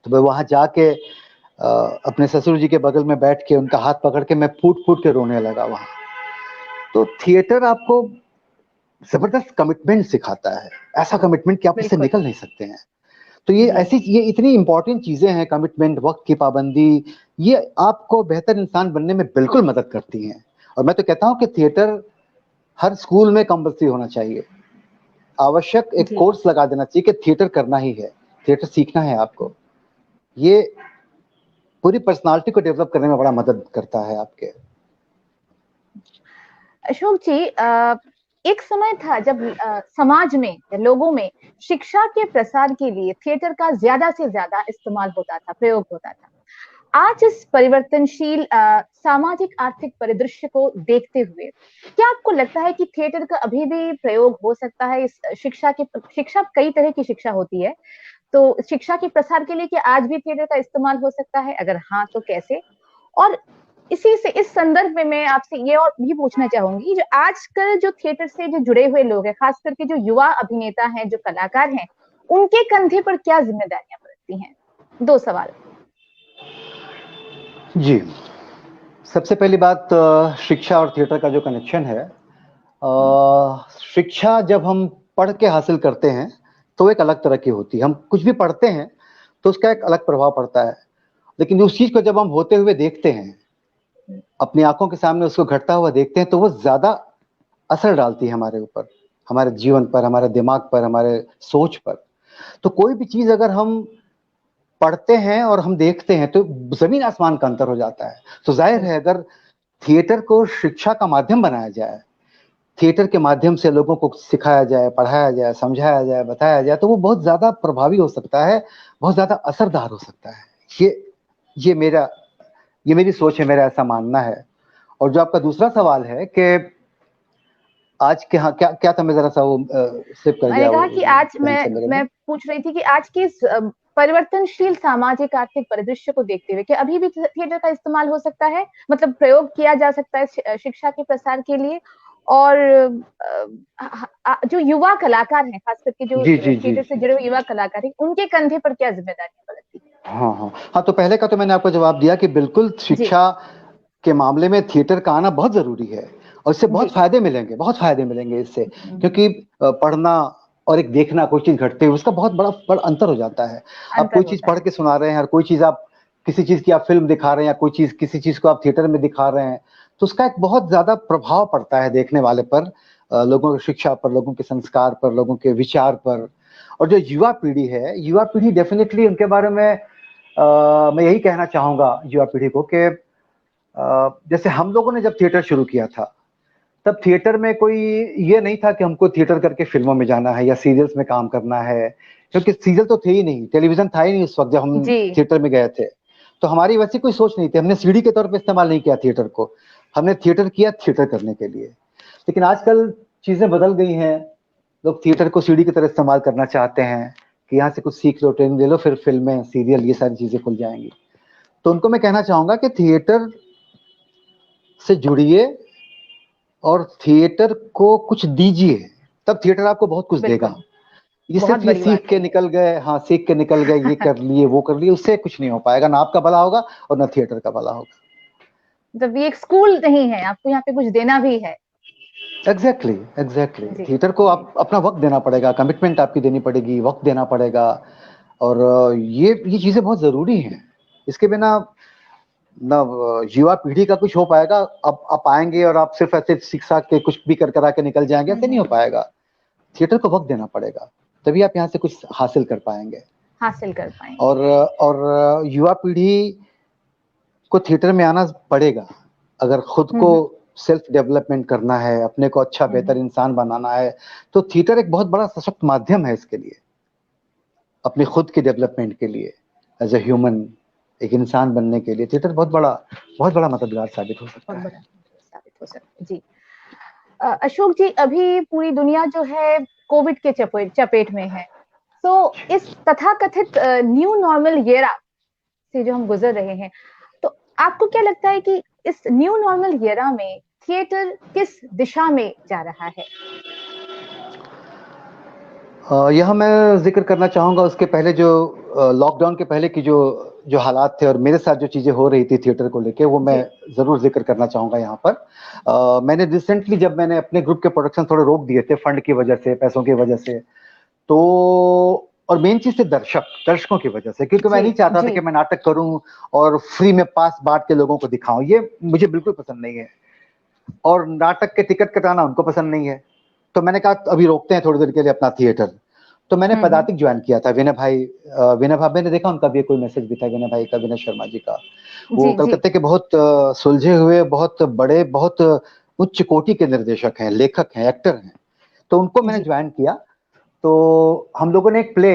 तो मैं वहां जाके अपने ससुर जी के बगल में बैठ के उनका हाथ पकड़ के मैं फूट फूट के रोने लगा वहां। तो थिएटर आपको जबरदस्त कमिटमेंट सिखाता है, ऐसा कमिटमेंट कि आप इससे बिल्कुल। निकल नहीं सकते हैं। तो ये जी। ऐसी, ये इतनी इंपॉर्टेंट चीजें हैं, कमिटमेंट, वक्त की पाबंदी, ये आपको बेहतर इंसान बनने में बिल्कुल मदद करती हैं। और मैं तो कहता हूँ कि थिएटर हर स्कूल में कंपल्सरी होना चाहिए, आवश्यक एक जी। कोर्स लगा देना चाहिए कि थिएटर करना ही है, थिएटर सीखना है आपको। ये पूरी पर्सनालिटी को डेवलप करने में बड़ा मदद करता है आपके। अशोक जी, एक समय था जब समाज में, लोगों में शिक्षा के प्रसार के लिए थिएटर का ज्यादा से ज्यादा इस्तेमाल होता था, प्रयोग होता था। आज इस परिवर्तनशील सामाजिक आर्थिक परिदृश्य को देखते हुए क्या आपको लगता है कि थिएटर का अभी भी प्रयोग हो सकता है इस शिक्षा कई तरह की शिक्षा होती है, तो शिक्षा के प्रसार के लिए क्या आज भी थिएटर का इस्तेमाल हो सकता है? अगर हाँ तो कैसे? और इसी से, इस संदर्भ में मैं आपसे ये और भी पूछना चाहूंगी, जो आजकल जो थिएटर से जो जुड़े हुए लोग हैं, खास करके जो युवा अभिनेता हैं, जो कलाकार हैं, उनके कंधे पर क्या जिम्मेदारियां पड़ती हैं? 2 सवाल। जी, सबसे पहली बात, शिक्षा और थिएटर का जो कनेक्शन है, शिक्षा जब हम पढ़ के हासिल करते हैं तो एक अलग तरह की होती है। हम कुछ भी पढ़ते हैं तो उसका एक अलग प्रभाव पड़ता है, लेकिन उस चीज को जब हम होते हुए देखते हैं, अपनी आंखों के सामने उसको घटता हुआ देखते हैं, तो वो ज्यादा असर डालती है हमारे ऊपर, हमारे जीवन पर, हमारे दिमाग पर, हमारे सोच पर। तो कोई भी चीज अगर हम पढ़ते हैं और हम देखते हैं तो जमीन आसमान का अंतर हो जाता है। तो जाहिर है अगर थिएटर को शिक्षा का माध्यम बनाया जाए, थिएटर के माध्यम से लोगों को सिखाया जाए, पढ़ाया जाए, समझाया जाए, बताया जाए, तो वो बहुत ज्यादा प्रभावी हो सकता है, बहुत ज्यादा असरदार हो सकता है। ये मेरा, ये मेरी सोच है, मेरा ऐसा मानना है। और जो आपका दूसरा सवाल है कि आज के, हाँ क्या क्या था, मैं जरा सा वो स्लिप कर मैंने गया कहा वो कि आज जहन से मेरे में। मैं पूछ रही थी कि आज की इस परिवर्तनशील सामाजिक आर्थिक परिदृश्य को देखते हुए क्या अभी भी थिएटर का इस्तेमाल हो सकता है, मतलब प्रयोग किया जा सकता है शिक्षा के प्रसार के लिए? और जो युवा कलाकार हैं, खास करके जो जी जी जी थिएटर से जी। जुड़े हुए युवा कलाकार हैं, उनके कंधे पर क्या जिम्मेदारियां पड़ती हैं? हाँ हाँ हाँ, तो पहले का तो मैंने आपको जवाब दिया कि बिल्कुल जी। शिक्षा के मामले में थिएटर का आना बहुत जरूरी है, और इससे बहुत जी। फायदे मिलेंगे, बहुत फायदे मिलेंगे इससे। क्योंकि पढ़ना और एक देखना, कोई चीज घटते हुए, उसका बहुत बड़ा अंतर हो जाता है। आप अंतर कोई चीज होता पढ़ है। के सुना रहे हैं और कोई चीज आप, किसी चीज की आप फिल्म दिखा रहे हैं, या कोई चीज, किसी चीज को आप थिएटर में दिखा रहे हैं, तो उसका एक बहुत ज्यादा प्रभाव पड़ता है देखने वाले पर, लोगों की शिक्षा पर, लोगों के संस्कार पर, लोगों के विचार पर। और जो युवा पीढ़ी है, युवा पीढ़ी डेफिनेटली, उनके बारे में मैं यही कहना चाहूंगा युवा पीढ़ी को कि जैसे हम लोगों ने जब थिएटर शुरू किया था, तब थिएटर में कोई ये नहीं था कि हमको थिएटर करके फिल्मों में जाना है या सीरियल्स में काम करना है क्योंकि सीरियल तो थे ही नहीं, टेलीविजन था ही नहीं उस वक्त जब हम जी थिएटर में गए थे। तो हमारी वैसी कोई सोच नहीं थी, हमने सीडी के तौर पे इस्तेमाल नहीं किया थिएटर को, हमने थिएटर किया थिएटर करने के लिए। लेकिन आजकल चीजें बदल गई हैं, लोग थिएटर को सीडी की तरह इस्तेमाल करना चाहते हैं कि यहाँ से कुछ सीख लो, ट्रेनिंग ले लो, फिर फिल्में, सीरियल, ये सारी चीजें खुल जाएंगी। तो उनको मैं कहना चाहूंगा कि थिएटर से जुड़िए और थिएटर को कुछ दीजिए, तब थिएटर आपको बहुत कुछ देगा। बिल्कुल, ये बहुत सिर्फ ये बड़ी सीख बात के है ये। निकल गए, हाँ सीख के निकल गए, ये कर लिए वो कर लिए, उससे कुछ नहीं हो पाएगा, ना आपका भला होगा और ना थिएटर का भला होगा। जब ये एक स्कूल नहीं है, आपको यहाँ पे कुछ देना भी है। एग्जैक्टली एग्जैक्टली जी थिएटर को जी आप अपना वक्त देना पड़ेगा, कमिटमेंट आपकी देनी पड़ेगी, वक्त देना पड़ेगा। और ये चीजें बहुत जरूरी हैं। इसके बिना ना युवा पीढ़ी का कुछ हो पाएगा। अब आप आएंगे और आप सिर्फ ऐसे शिक्षा के कुछ भी कर करा के निकल जाएंगे, ऐसे नहीं हो पाएगा। थिएटर को वक्त देना पड़ेगा, तभी आप यहाँ से कुछ हासिल कर पाएंगे। हासिल कर पाएंगे। और युवा पीढ़ी को थिएटर में आना पड़ेगा। अगर खुद को सेल्फ डेवलपमेंट करना है, अपने को अच्छा बेहतर इंसान बनाना है, तो थिएटर एक बहुत बड़ा सशक्त माध्यम है इसके लिए, अपने खुद के डेवलपमेंट के लिए, एज ए ह्यूमन, एक इंसान बनने के लिए थिएटर बहुत बड़ा मददगार साबित हो सकता बहुत है। बड़ा साबित हो सकता है जी। अशोक जी, अभी पूरी दुनिया जो है कोविड के चपेट में है, तो इस तथाकथित न्यू नॉर्मल येरा से जो हम गुजर रहे हैं, तो आपको क्या लगता है कि इस न्यू नॉर्मल येरा में थिएटर किस दिशा में जा रहा है? यह मैं जिक्र करना चाहूंगा उसके पहले जो लॉकडाउन के पहले की जो हालात थे और मेरे साथ जो चीजें हो रही थी थिएटर को लेके, वो मैं जरूर जिक्र करना चाहूंगा यहाँ पर। मैंने रिसेंटली जब मैंने अपने ग्रुप के प्रोडक्शन थोड़े रोक दिए थे फंड की वजह से, पैसों की वजह से, तो और मेन चीज थी दर्शकों की वजह से, क्योंकि मैं नहीं चाहता था कि मैं नाटक करूं और फ्री में पास बांट के लोगों को दिखाऊं, ये मुझे बिल्कुल पसंद नहीं है। और नाटक के टिकट कटाना उनको पसंद नहीं है। तो मैंने कहा अभी रोकते हैं थोड़ी देर के लिए अपना थिएटर। तो मैंने पदातिक ज्वाइन किया था। विनय भाई ने देखा, उनका भी कोई मैसेज भी था, विनय भाई का, विनय शर्मा जी का। वो कलकत्ते के बहुत सुलझे हुए, बहुत बड़े, बहुत उच्च कोटि के निर्देशक हैं, लेखक हैं, एक्टर हैं। तो उनको मैंने ज्वाइन किया। तो हम लोगों ने एक प्ले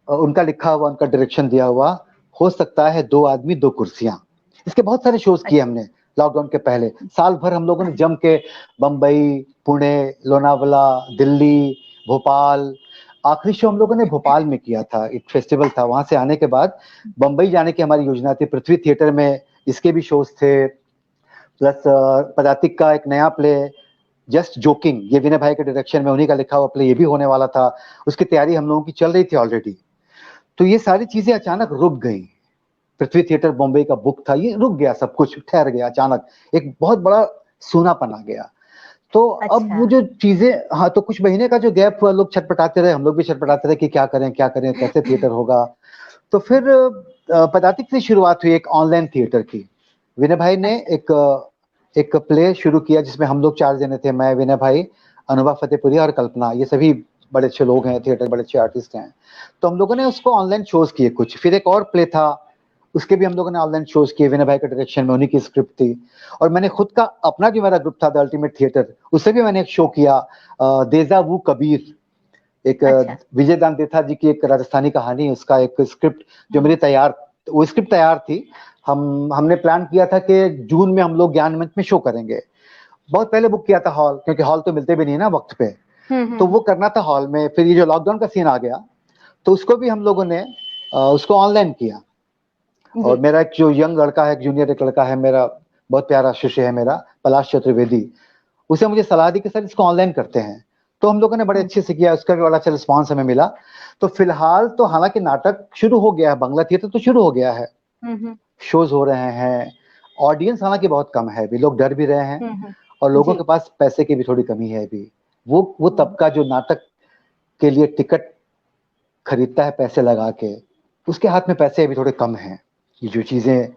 उनका लिखा हुआ, उनका डायरेक्शन दिया हुआ, हो सकता है 2 आदमी 2 कुर्सियां। इसके बहुत सारे शोज किए हमने लॉकडाउन के पहले। साल भर हम लोगों ने जम के बम्बई, पुणे, लोनावला, दिल्ली, भोपाल, आखिरी शो हम लोगों ने भोपाल में किया था, एक फेस्टिवल था। वहां से आने के बाद बम्बई जाने की हमारी योजना थी। पृथ्वी थिएटर में इसके भी शोज थे, प्लस पदातिक का एक नया प्ले जस्ट जोकिंग, ये विनय भाई के डायरेक्शन में, उन्हीं का लिखा हुआ प्ले, ये भी होने वाला था। उसकी तैयारी हम लोगों की चल रही थी ऑलरेडी। तो ये सारी चीजें अचानक रुक गई। पृथ्वी थिएटर बॉम्बे का बुक था, ये रुक गया, सब कुछ ठहर गया अचानक, एक बहुत बड़ा सूनापन आ गया। तो अब वो जो चीजें, हाँ, तो कुछ महीने का जो गैप हुआ, लोग छटपटाते रहे, हम लोग भी छटपटाते रहे कि क्या करें, कैसे थिएटर होगा। तो फिर पदातिक से शुरुआत हुई एक ऑनलाइन थिएटर की। विनय भाई ने एक प्ले शुरू किया जिसमें हम लोग 4 जने थे, मैं, विनय भाई, अनुभव फतेहपुरी और कल्पना। ये सभी बड़े अच्छे लोग हैं, थिएटर बड़े अच्छे आर्टिस्ट हैं। तो हम लोगों ने उसको ऑनलाइन शोज किए कुछ। फिर एक और प्ले था, उसके भी हम लोगों ने ऑनलाइन शोज किए, विनय भाई के डायरेक्शन में, उन्हीं की स्क्रिप्ट थी। और मैंने खुद का अपना जो मेरा ग्रुप था द अल्टीमेट थिएटर, उससे भी मैंने एक शो किया, देजा वू कबीर, एक विजय दान देथा जी की एक राजस्थानी कहानी, उसका एक स्क्रिप्ट जो मेरी वो स्क्रिप्ट तैयार थी। हमने प्लान किया था कि जून में हम लोग ज्ञान मंच में शो करेंगे। बहुत पहले बुक किया था हॉल, क्योंकि हॉल तो मिलते भी नहीं ना वक्त पे, तो वो करना था हॉल में। फिर ये जो लॉकडाउन का सीन आ गया, तो उसको भी हम लोगों ने उसको ऑनलाइन किया। और मेरा एक जो यंग लड़का है, एक जूनियर एक लड़का है मेरा, बहुत प्यारा शिष्य है मेरा, पलाश चतुर्वेदी, उसे मुझे सलाह दी कि सर इसको ऑनलाइन करते हैं। तो हम लोगों ने बड़े अच्छे से किया, उसका भी बड़ा अच्छा रिस्पॉन्स हमें मिला। तो फिलहाल तो हालांकि नाटक शुरू हो गया है, बांग्ला थिएटर तो शुरू हो गया है, शोज हो रहे हैं। ऑडियंस हालांकि बहुत कम है, भी लोग डर भी रहे हैं, और लोगों के पास पैसे की भी थोड़ी कमी है अभी। वो तबका जो नाटक के लिए टिकट खरीदता है पैसे लगा के, उसके हाथ में पैसे अभी थोड़े कम हैं। ये जो चीजें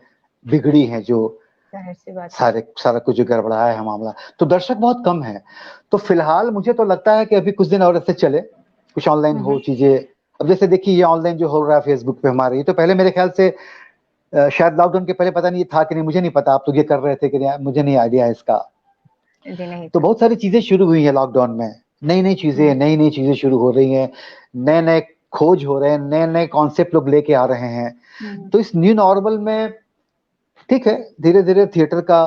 बिगड़ी हैं, जो सारा कुछ जो गड़बड़ाया है मामला, तो दर्शक बहुत कम है। तो फिलहाल मुझे तो लगता है कि अभी कुछ दिन और ऐसे चले, कुछ ऑनलाइन हो चीजें। अब जैसे देखिए ये ऑनलाइन जो हो रहा है फेसबुक पे हमारे, ये तो पहले मेरे ख्याल से शायद लॉकडाउन के पहले पता नहीं था कि नहीं, मुझे नहीं पता, आप तो ये कर रहे थे कि नहीं, मुझे नहीं आइडिया है इसका। तो बहुत सारी चीजें शुरू हुई है लॉकडाउन में, नई नई चीजें शुरू हो रही हैं, नए नए खोज हो रहे हैं, नए नए कॉन्सेप्ट लोग लेके आ रहे हैं। तो इस न्यू नॉर्मल में ठीक है, धीरे धीरे थिएटर का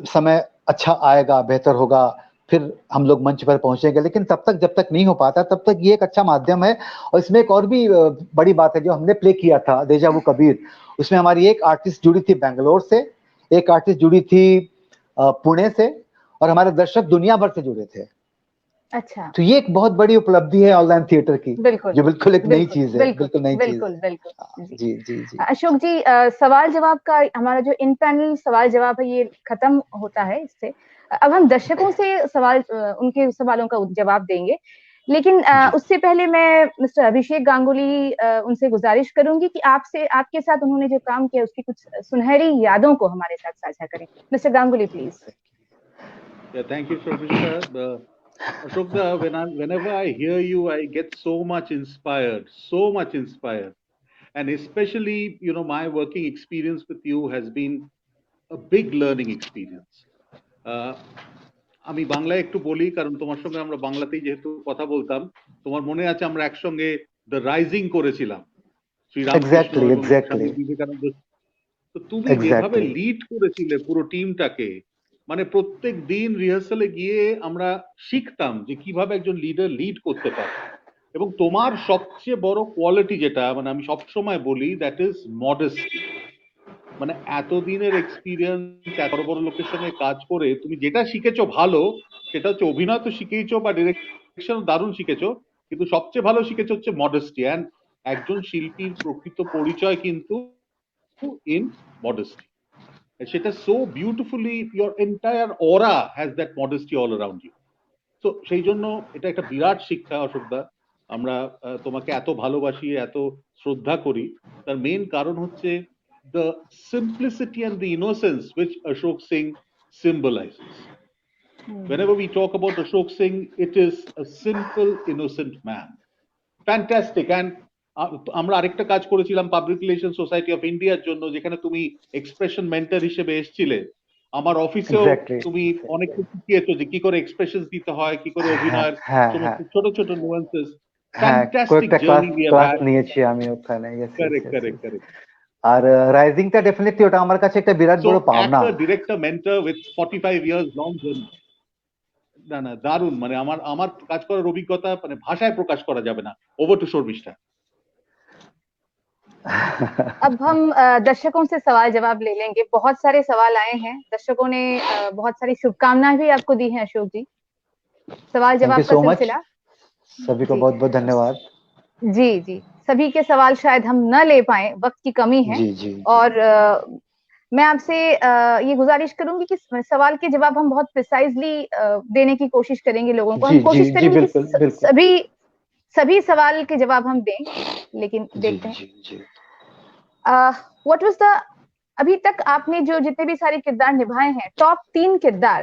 समय अच्छा आएगा, बेहतर होगा, फिर हम लोग मंच पर पहुंचेंगे, लेकिन तब तक जब तक नहीं हो पाता तब तक ये एक अच्छा माध्यम है। और इसमें एक और भी बड़ी बात है, जो हमने प्ले किया था देजा वू कबीर, उसमें हमारी एक आर्टिस्ट जुड़ी थी बेंगलोर से, एक आर्टिस्ट जुड़ी थी पुणे से, और हमारे दर्शक दुनिया भर से जुड़े थे। अच्छा, तो ये एक बहुत बड़ी उपलब्धि है ऑनलाइन थिएटर की, बिल्कुल जो बिल्कुल एक नई बिल्कुल चीज है, बिल्कुल बिल्कुल नई चीज बिल्कुल है। बिल्कुल। हाँ, जी जी जी जी। अशोक जी, सवाल जवाब का हमारा जो इन पैनल सवाल जवाब है ये खत्म होता है इससे। अब हम दर्शकों से सवाल उनके सवालों का जवाब देंगे, लेकिन जी। उससे पहले मैं मिस्टर अभिषेक गांगुली उनसे गुजारिश करूंगी कि आपसे, आपके साथ उन्होंने जो काम किया उसकी कुछ सुनहरी यादों को हमारे साथ साझा करें। Mister Ganguly please. Yeah, thank you, Shobhita. Ashokda, whenever I hear you, I get so much inspired. And especially, my working experience with you has been a big learning experience. আমি বাংলায় একটু বলি, কারণ তোমার সঙ্গে আমরা বাংলাতেই যেহেতু কথা বলতাম, তোমার মনে আছে আমরা একসঙ্গে দ্য রাইজিং করেছিলাম, শ্রীরামকৃষ্ণ एग्जैक्टली এবং एग्जैक्टली স্বামী বিবেকানন্দ। তো তুমি যেভাবে एग्जैक्टली লিড করেছিলে পুরো টিমটাকে, মানে প্রত্যেক দিন রিহার্সালে গিয়ে আমরা শিখতাম যে কিভাবে একজন লিডার লিড করতে পারে। এবং তোমার সবচেয়ে বড় কোয়ালিটি যেটা, মানে আমি সবসময় বলি, দ্যাট ইজ মডেস্টি। মানে এতদিনের এক্সপিরিয়েন্স, এত বড় বড় লোকের সঙ্গে কাজ করে তুমি যেটা শিখেছো ভালো, সেটা হচ্ছে অভিনয় তো শিখেইছো বা ডিরেকশন দারুণ শিখেছো, কিন্তু সবচেয়ে ভালো শিখেছো হচ্ছে মডেস্টি। অ্যান্ড একজন শিল্পীর প্রকৃত পরিচয় কিন্তু ইন মডেস্টি। সেটা so beautifully, your entire aura has that modesty all around you. তো সেই জন্য এটা একটা বিরাট শিক্ষা অশোকদা। আমরা তোমাকে এত ভালোবাসি, এত শ্রদ্ধা করি, তার মেন কারণ হচ্ছে the simplicity and the innocence which Ashok Singh symbolizes. Whenever we talk about Ashok Singh, it is a simple, innocent man. Fantastic. And আমরা আরেকটা কাজ করেছিলাম পাবলিক রিলেশন সোসাইটি অফ ইন্ডিয়ার জন্য, যেখানে তুমি এক্সপ্রেশন মেন্টর হিসেবে এসেছিলে। আমার অফিসেও एग्जैक्टली তুমি অনেক কিছু শিখিয়েছো, যে কি করে এক্সপ্রেশন দিতে হয়, কি করে হ্যাঁ অভিনয়ের হ্যাঁ সমস্ত হ্যাঁ ছোট ছোট নুয়ান্সেস। হ্যাঁ, ফ্যান্টাস্টিক কয়েকটা class journey we have class had. নিয়েছি আমি ওখানে। Yes yes correct yes correct yes. Correct. আর রাইজিংটা ডেফিনেটলি ওটা আমার কাছে একটা বিরাট So, বড় পাওনা। actor, director, mentor with 45 years long journey. না না, দারুণ। মানে আমার আমার কাজ করার অভিজ্ঞতা মানে ভাষায় প্রকাশ করা যাবে না। Over to Sharmistha. अब हम दर्शकों से सवाल जवाब ले लेंगे। बहुत सारे सवाल आए हैं, दर्शकों ने बहुत सारी शुभकामनाएं भी आपको दी हैं अशोक जी। सवाल थैंक जवाब यू का सो मच, सिलसिला। सभी को जी बहुत बहुत धन्यवाद। जी जी, सभी के सवाल शायद हम न ले पाए, वक्त की कमी है। जी जी और मैं आपसे ये गुजारिश करूंगी कि सवाल के जवाब हम बहुत प्रिसाइजली देने की कोशिश करेंगे लोगों को। जी हम जी कोशिश जी करेंगे कि बिल्कुल बिल्कुल सभी सवाल के जवाब हम दें, लेकिन जी देखते हैं। जी जी। व्हाट वाज द, अभी तक आपने जो जितने भी सारे किरदार निभाए हैं, टॉप 3 किरदार,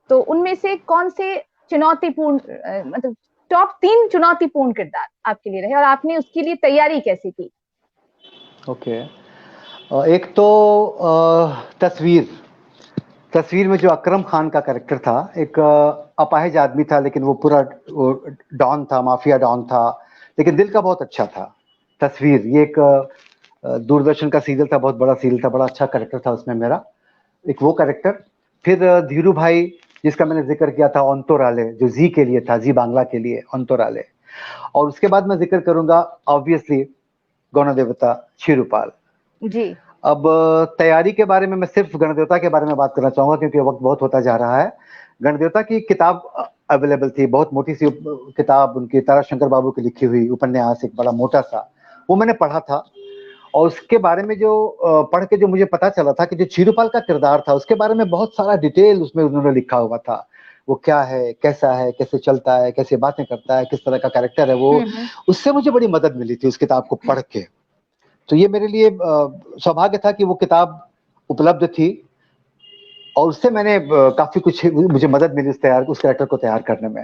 तो उनमें से कौन से चुनौतीपूर्ण, मतलब टॉप 3 चुनौतीपूर्ण किरदार आपके लिए रहे और आपने उसके लिए तैयारी कैसे की? ओके, एक तो तस्वीर में जो अकरम खान का कैरेक्टर था, एक अपाहिज आदमी था, लेकिन वो पूरा डॉन था, माफिया डॉन था, लेकिन दिल का बहुत अच्छा था। तस्वीर ये एक दूरदर्शन का सीरियल था, बहुत बड़ा सीरियल था, बड़ा अच्छा कैरेक्टर था उसमें मेरा, एक वो कैरेक्टर। फिर धीरू भाई, जिसका मैंने जिक्र किया था, अंतोराले, जो जी के लिए था, जी बांग्ला के लिए अंतोराले। और उसके बाद मैं जिक्र करूंगा ऑब्वियसली गणदेवता शिरुपाल। जी। अब तैयारी के बारे में मैं सिर्फ गणदेवता के बारे में बात करना चाहूंगा, क्योंकि वक्त बहुत होता जा रहा है। गणदेवता की किताब अवेलेबल थी, बहुत मोटी सी किताब उनकी, ताराशंकर बाबू की लिखी हुई उपन्यास, एक बड़ा मोटा सा, वो मैंने पढ़ा था। और उसके बारे में जो पढ़ के जो मुझे पता चला था कि जो शिरुपाल का किरदार था, उसके बारे में बहुत सारा डिटेल उसमें उन्होंने लिखा हुआ था। वो क्या है, कैसे चलता है, कैसे बातें करता है, किस तरह का कैरेक्टर है वो। उससे मुझे बड़ी मदद मिली थी उस किताब को पढ़ के। तो ये मेरे लिए सौभाग्य था कि वो किताब उपलब्ध थी, और उससे मैंने काफी कुछ, मुझे मदद मिली उस कैरेक्टर को तैयार करने में।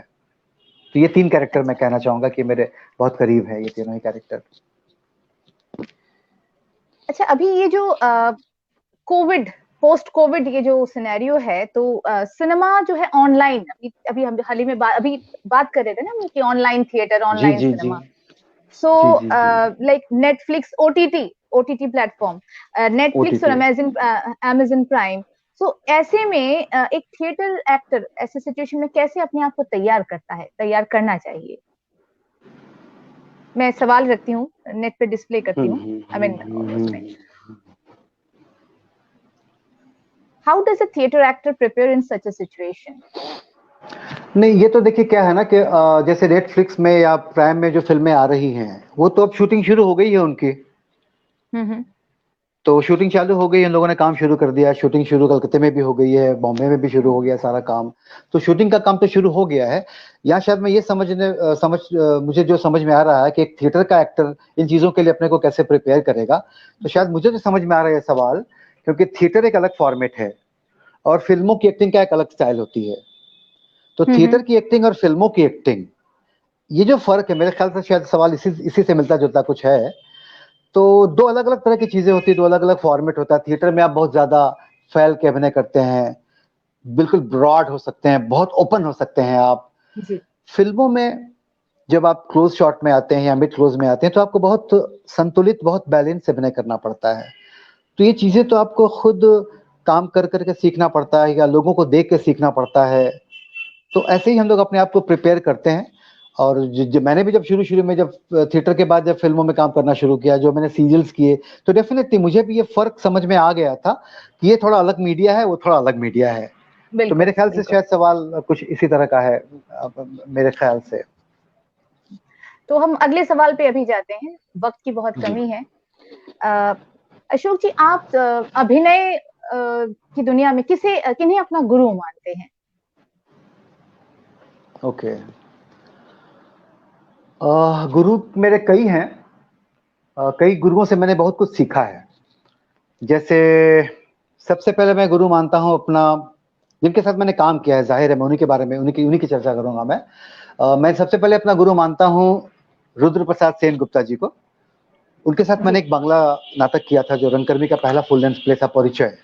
तो ये 3 कैरेक्टर मैं कहना चाहूंगा कि मेरे बहुत करीब है, ये तीनों ही कैरेक्टर। अच्छा, अभी ये जो कोविड पोस्ट कोविड ये जो सिनेरियो है, तो सिनेमा जो है ऑनलाइन, अभी अभी हम हाल ही में अभी बात कर रहे थे ना हम कि ऑनलाइन थिएटर, जी ऑनलाइन जी जी सिनेमा। सो जी जी जी like Netflix, OTT platform, Netflix और ओटीटी। Amazon Prime. सो ऐसे में एक थिएटर एक्टर ऐसे सिचुएशन में कैसे अपने आप को तैयार करता है, तैयार करना चाहिए? मैं सवाल रखती हूँ, नेट पे डिस्प्ले करती हूँ, आई मीन उसमें। How does a theatre actor prepare in such a situation? नहीं, ये तो देखिए क्या है ना कि जैसे नेटफ्लिक्स में या प्राइम में जो फिल्में आ रही हैं, वो तो अब शूटिंग शुरू हो गई है उनकी। तो शूटिंग चालू हो गई, इन लोगों ने काम शुरू कर दिया। शूटिंग शुरू कलकत्ते में भी हो गई है, बॉम्बे में भी शुरू हो गया सारा काम। तो शूटिंग का काम तो शुरू हो गया है। या शायद मैं ये मुझे जो समझ में आ रहा है कि एक थिएटर का एक्टर इन चीजों के लिए अपने को कैसे प्रिपेयर करेगा। तो शायद मुझे जो समझ में आ रहा है सवाल, क्योंकि थिएटर एक अलग फॉर्मेट है और फिल्मों की एक्टिंग का एक अलग स्टाइल होती है। तो थिएटर की एक्टिंग और फिल्मों की एक्टिंग, ये जो फर्क है, मेरे ख्याल से शायद सवाल इसी से मिलता जुलता कुछ है। तो दो अलग अलग तरह की चीजें होती है, दो अलग अलग फॉर्मेट होता है। थिएटर में आप बहुत ज्यादा फैल के अभिनय करते हैं, बिल्कुल ब्रॉड हो सकते हैं, बहुत ओपन हो सकते हैं आप। जी। फिल्मों में जब आप क्लोज शॉट में आते हैं या मिड क्लोज में आते हैं, तो आपको बहुत संतुलित, बहुत बैलेंस से अभिनय करना पड़ता है। तो ये चीजें तो आपको खुद काम कर करके सीखना पड़ता है या लोगों को देख के सीखना पड़ता है। तो ऐसे ही हम लोग अपने आप को प्रिपेयर करते हैं। और मैंने भी जब शुरू में, जब थिएटर के बाद जब फिल्मों में काम करना शुरू किया, जो मैंने सीरियल्स किए, तो डेफिनेटली मुझे भी ये फर्क समझ में आ गया था कि ये थोड़ा अलग मीडिया है, वो थोड़ा अलग मीडिया है। तो मेरे ख्याल से शायद सवाल कुछ इसी तरह का है, मेरे ख्याल से। तो हम अगले सवाल पे अभी जाते हैं, वक्त की बहुत कमी है। अशोक जी, आप अभिनय की दुनिया में किन्हें अपना गुरु मानते हैं? ओके, गुरु मेरे कई हैं। कई गुरुओं से मैंने बहुत कुछ सीखा है। जैसे सबसे पहले मैं गुरु मानता हूं अपना, जिनके साथ मैंने काम किया है, जाहिर है मैं उन्हीं के बारे में, उन्हीं की चर्चा करूंगा मैं सबसे पहले अपना गुरु मानता हूं रुद्र प्रसाद सेन गुप्ता जी को। उनके साथ मैंने एक बांग्ला नाटक किया था, जो रंगकर्मी का पहला फुल लेंथ प्ले था, परिचय।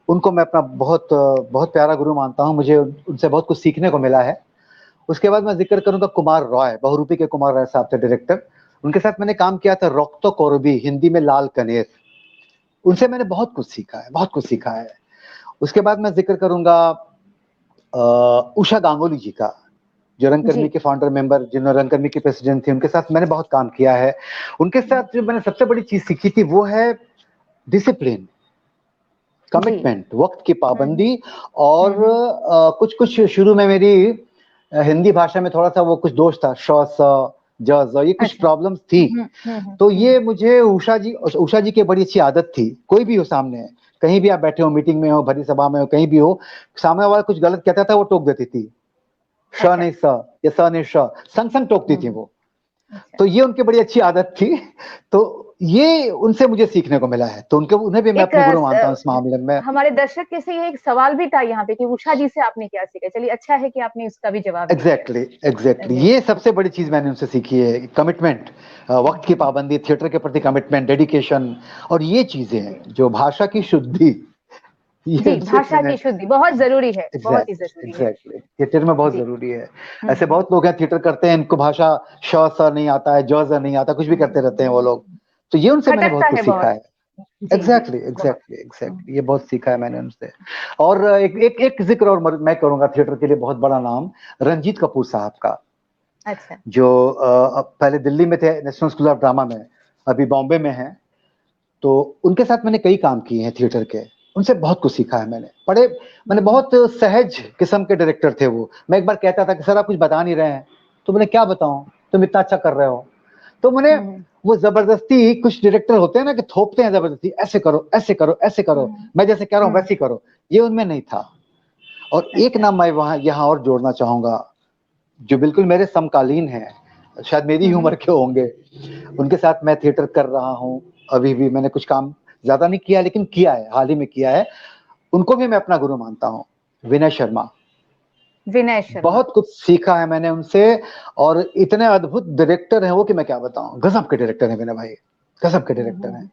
उनको मैं अपना बहुत बहुत प्यारा गुरु मानता हूं, मुझे उनसे बहुत कुछ सीखने को मिला है। उसके बाद मैं जिक्र करूंगा कुमार रॉय, बहुरूपी के कुमार रॉय साहब थे डायरेक्टर। उनके साथ मैंने काम किया था रोक्तो कोरबी, हिंदी में लाल कनेर। उनसे मैंने बहुत कुछ सीखा है, बहुत कुछ सीखा है। उसके बाद मैं जिक्र करूंगा उषा गांगुली जी का, जो रंगकर्मी के फाउंडर मेंबर, जिन्होंने रंगकर्मी के प्रेसिडेंट थे। उनके साथ मैंने बहुत काम किया है। उनके साथ जो मैंने सबसे बड़ी चीज सीखी थी वो है डिसिप्लिन, कमिटमेंट, वक्त की पाबंदी। और कुछ कुछ शुरू में मेरी हिंदी भाषा में थोड़ा सा वो कुछ दोष था, श स ज ज, ये कुछ प्रॉब्लम्स थी। तो ये मुझे उषा जी की बड़ी अच्छी आदत थी। कोई भी हो सामने, कहीं भी आप बैठे हो, मीटिंग में हो, भरी सभा में हो, कहीं भी हो, सामने वाला कुछ गलत कहता था, वो टोक देती थी। श नहीं स या स नहीं श, संग संग टोकती थी वो। तो ये उनकी बड़ी अच्छी आदत थी। तो ये उनसे मुझे सीखने को मिला है। तो उन्हें भी मैं अपने गुरु मानता हूँ इस मामले में। हमारे दर्शक के से एक सवाल भी था यहाँ पे कि उषा जी से आपने क्या सीखा। चलिए, अच्छा है कि आपने उसका भी जवाब एग्जैक्टली ये सबसे बड़ी चीज मैंने उनसे सीखी है, कमिटमेंट, वक्त की पाबंदी, थिएटर के प्रति कमिटमेंट, डेडिकेशन। और ये चीजें जो भाषा की शुद्धि, जी, भाषा की शुद्धि बहुत जरूरी है, बहुत ही जरूरी है। थिएटर में बहुत जरूरी है। ऐसे बहुत लोग हैं थिएटर करते हैं, इनको भाषा श स नहीं आता है, ज ज नहीं आता, कुछ भी करते रहते हैं वो लोग। तो ये उनसे मैंने बहुत कुछ सीखा है। एग्जैक्टली ये बहुत सीखा है मैंने उनसे। और एक जिक्र और मैं करूंगा थिएटर के लिए, बहुत बड़ा नाम, रंजीत कपूर साहब का। अच्छा। जो पहले दिल्ली में थे, नेशनल स्कूल ऑफ ड्रामा में, अभी बॉम्बे में है। तो उनके साथ मैंने कई काम किए हैं थिएटर के। उनसे बहुत कुछ सीखा है मैंने बहुत सहज किस्म के डायरेक्टर थे वो। मैं एक बार कहता था कि सर आप कुछ बता नहीं रहे हैं, तो मैंने क्या बताऊं, तुम इतना अच्छा कर रहे हो। तो मैंने वो जबरदस्ती, कुछ डायरेक्टर होते हैं ना कि थोपते हैं जबरदस्ती, ऐसे करो ऐसे करो ऐसे करो, मैं जैसे कह रहा हूँ वैसे करो, ये उनमें नहीं था। और एक नाम मैं यहाँ और जोड़ना चाहूंगा, जो बिल्कुल मेरे समकालीन है, शायद मेरी ही उम्र के होंगे। उनके साथ मैं थिएटर कर रहा हूँ अभी भी। मैंने कुछ काम ज्यादा नहीं किया, लेकिन किया है, हाल ही में किया है। उनको भी मैं अपना गुरु मानता हूँ, विनय शर्मा। बहुत कुछ सीखा है मैंने उनसे। और इतने अद्भुत डायरेक्टर हैं वो कि मैं क्या बताऊं, गजब के डायरेक्टर हैं विनय भाई, गजब के डायरेक्टर हैं।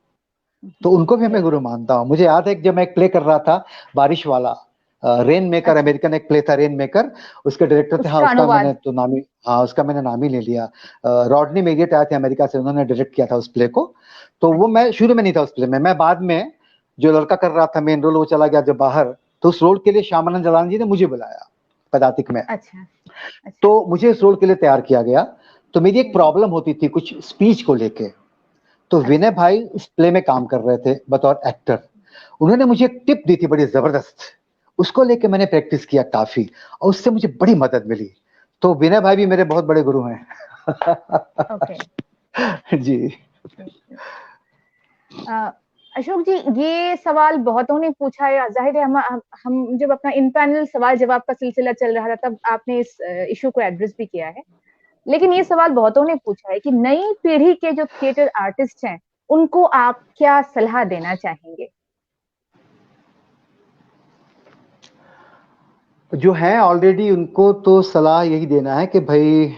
तो उनको भी मैं गुरु मानता हूँ। मुझे याद है कि जब मैं एक प्ले कर रहा था बारिश वाला, रेन मेकर, अच्छा। अमेरिकन एक प्ले था रेन मेकर, उसके डायरेक्टर थे, हाँ उसका उसका मैंने अनुवाद। तो नाम ही, हाँ उसका मैंने नाम ही ले लिया, रॉडनी मेरियट आए थे अमेरिका से, उन्होंने डायरेक्ट किया था उस प्ले को। तो वो मैं शुरू में नहीं था उस प्ले में, मैं बाद में, जो लड़का कर रहा था मेन रोल वो चला गया जब बाहर, तो उस रोल के लिए श्यामानंद जलान जी ने मुझे बुलाया पदातिक में, अच्छा। अच्छा। तो मुझे इस रोल के लिए तैयार किया गया। तो मेरी एक प्रॉब्लम होती थी कुछ स्पीच को लेके, तो विनय अच्छा। भाई इस प्ले में काम कर रहे थे बतौर एक्टर, उन्होंने मुझे एक टिप दी थी बड़ी जबरदस्त, उसको लेके मैंने प्रैक्टिस किया काफी, और उससे मुझे बड़ी मदद मिली। तो विनय भाई भी मेरे बहुत बड़े गुरु हैं। ओके। जी। अशोक जी, ये सवाल बहुतों ने पूछा है, जाहिर है हम जब अपना इन पैनल सवाल जवाब का सिलसिला चल रहा था तब आपने इस इशू को एड्रेस भी किया है, लेकिन ये सवाल बहुतों ने पूछा है कि नई पीढ़ी के जो थिएटर आर्टिस्ट हैं उनको आप क्या सलाह देना चाहेंगे? जो है ऑलरेडी उनको तो सलाह यही देना है कि भाई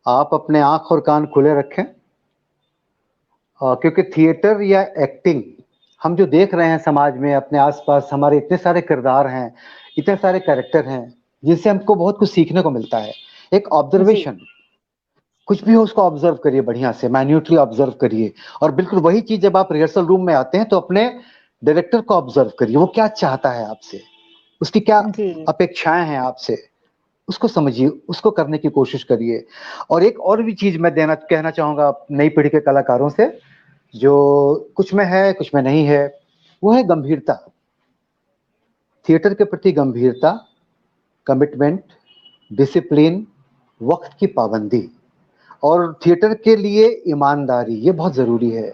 आप अपने आंख और कान खुले रखें, क्योंकि थिएटर या एक्टिंग हम जो देख रहे हैं समाज में अपने आसपास, हमारे इतने सारे किरदार हैं, इतने सारे कैरेक्टर हैं जिनसे हमको बहुत कुछ सीखने को मिलता है। एक ऑब्जर्वेशन, कुछ भी हो उसको ऑब्जर्व करिए, बढ़िया से माइन्यूटली ऑब्जर्व करिए, और बिल्कुल वही चीज जब आप रिहर्सल रूम में आते हैं तो अपने डायरेक्टर को ऑब्जर्व करिए, वो क्या चाहता है आपसे, उसकी क्या जी। अपेक्षाएं हैं आपसे, उसको समझिए, उसको करने की कोशिश करिए। और एक और भी चीज मैं कहना चाहूंगा नई पीढ़ी के कलाकारों से, जो कुछ में है कुछ में नहीं है, वो है गंभीरता, थिएटर के प्रति गंभीरता, कमिटमेंट, डिसिप्लिन, वक्त की पाबंदी, और थिएटर के लिए ईमानदारी, ये बहुत जरूरी है।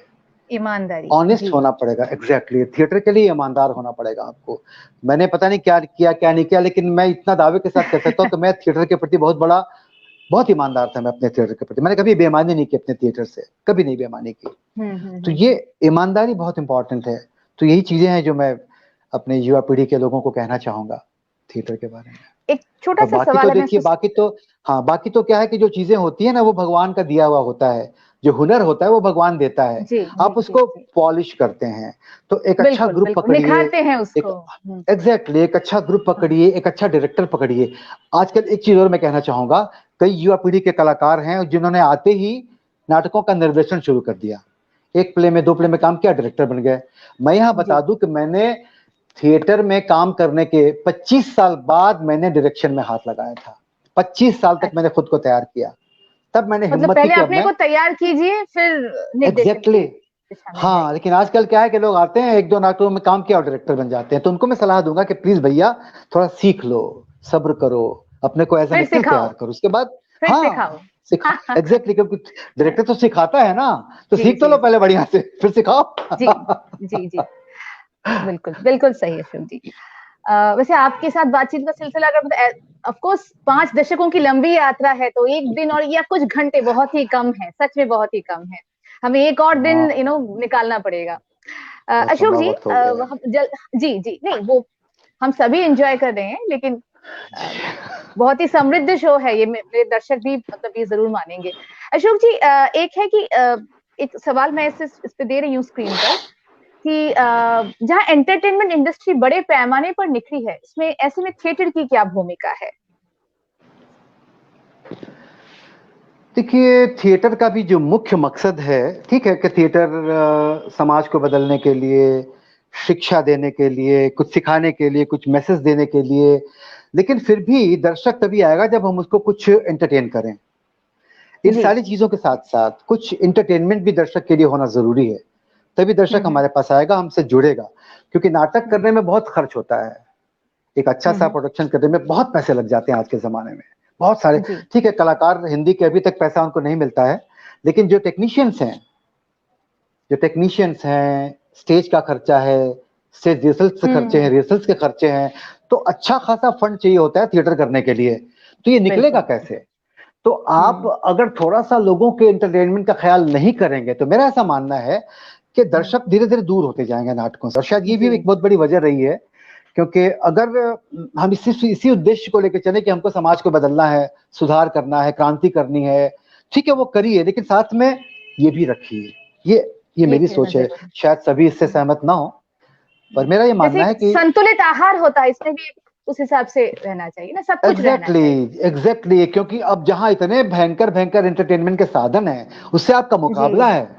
ईमानदारी, ऑनेस्ट जी। होना पड़ेगा, एग्जैक्टली थिएटर के लिए ईमानदार होना पड़ेगा आपको। मैंने पता नहीं क्या किया क्या नहीं किया, लेकिन मैं इतना दावे के साथ कह सकता हूँ कि मैं थिएटर के प्रति बहुत ईमानदार था। मैं अपने थिएटर के प्रति मैंने कभी बेईमानी नहीं की, अपने थिएटर से कभी नहीं बेईमानी की। तो ये ईमानदारी बहुत इंपॉर्टेंट है। तो यही चीजें हैं जो मैं अपने युवा पीढ़ी के लोगों को कहना चाहूंगा थिएटर के बारे में। एक छोटा और सा बाकी सवाल तो है, देखिए, बाकी तो क्या है कि जो चीजें होती है ना वो भगवान का दिया हुआ होता है, जो हुनर होता है वो भगवान देता है, जी, आप जी, उसको जी, पॉलिश करते हैं। तो एक अच्छा बिल्कुल ग्रुप बिल्कुल पकड़िए, निखारते हैं एक उसको। एग्जैक्टली एक अच्छा ग्रुप पकड़िए, एक अच्छा डायरेक्टर पकड़िए। आजकल एक चीज और मैं कहना चाहूंगा, कई युवा पीढ़ी के कलाकार हैं जिन्होंने आते ही नाटकों का निर्देशन शुरू कर दिया, एक प्ले में 2 प्ले में काम किया, डायरेक्टर बन गए। मैं यहाँ बता दूं कि मैंने थिएटर में काम करने के 25 साल बाद मैंने डायरेक्शन में हाथ लगाया था। 25 साल तक मैंने खुद को तैयार किया, तब मैंने मतलब हिम्मत की पहले कि अब अपने मैं को तैयार कीजिए, फिर निर्देशन की एग्जैक्टली दिशा में हाँ। जाइए। लेकिन आजकल क्या है कि लोग आते हैं 1-2 नाटकों में काम किया और डायरेक्टर बन जाते हैं। तो उनको मैं सलाह दूंगा कि प्लीज भैया थोड़ा सीख लो, सब्र करो, अपने को एज एन फिर एक्टर सिखाओ, तैयार करो, उसके बाद फिर सिखाओ। हाँ सिखा एग्जैक्टली, क्योंकि डायरेक्टर तो सिखाता है ना, तो जी सीख तो जी लो जी पहले बढ़िया से फिर सिखाओ। जी जी जी, बिल्कुल बिल्कुल सही अशोक जी। वैसे आपके साथ बातचीत का सिलसिला अगर ऑफ कोर्स 5 दशकों की लंबी यात्रा है, तो एक दिन और या कुछ घंटे बहुत ही कम है, सच में बहुत ही कम है। हमें एक और दिन निकालना पड़ेगा। अशोक जी, वक्त हो गया है। जी जी, नहीं वो हम सभी एंजॉय कर रहे हैं, लेकिन अ, बहुत ही समृद्ध शो है ये, मेरे दर्शक भी मतलब ये जरूर मानेंगे। अशोक जी, एक है कि एक सवाल मैं इस पे दे रही हूँ स्क्रीन पर कि जहाँ एंटरटेनमेंट इंडस्ट्री बड़े पैमाने पर निखरी है, इसमें ऐसे में थिएटर की क्या भूमिका है? देखिए, थिएटर का भी जो मुख्य मकसद है, ठीक है कि थिएटर समाज को बदलने के लिए, शिक्षा देने के लिए, कुछ सिखाने के लिए, कुछ मैसेज देने के लिए, लेकिन फिर भी दर्शक तभी आएगा जब हम उसको कुछ एंटरटेन करें। इन जी। सारी चीजों के साथ साथ कुछ एंटरटेनमेंट भी दर्शक के लिए होना जरूरी है, तभी दर्शक हमारे पास आएगा, हमसे जुड़ेगा। क्योंकि नाटक करने में बहुत खर्च होता है, एक अच्छा सा प्रोडक्शन करने में बहुत पैसे लग जाते हैं आज के जमाने में, बहुत सारे। जी। ठीक है, कलाकार हिंदी के अभी तक पैसा उनको नहीं मिलता है, लेकिन जो टेक्नीशियंस हैं, स्टेज का खर्चा है, स्टेज रिहर्सल्स के खर्चे हैं, रिहर्सल्स के खर्चे हैं, तो अच्छा खासा फंड चाहिए होता है थिएटर करने के लिए। तो ये निकलेगा कैसे? तो आप अगर थोड़ा सा लोगों के एंटरटेनमेंट का ख्याल नहीं करेंगे, तो मेरा ऐसा मानना है कि दर्शक धीरे धीरे दूर होते जाएंगे नाटकों से। और शायद ये भी एक बहुत बड़ी वजह रही है, क्योंकि अगर हम इसी उद्देश्य को लेकर चले कि हमको समाज को बदलना है, सुधार करना है, क्रांति करनी है, ठीक है वो करिए, लेकिन साथ में ये भी रखिए, ये ये ये मेरी खेलना सोच है, जरूरी है। शायद सभी इससे सहमत ना हो, पर मेरा ये जैसे मानना है एक कि संतुलित आहार होता है, इसमें भी उस हिसाब से रहना चाहिए ना, सब कुछ रहना एग्जैक्टली चाहिए। एग्जैक्टली, क्योंकि अब जहां इतने भयंकर भयंकर एंटरटेनमेंट के साधन हैं, उससे आपका जी मुकाबला है।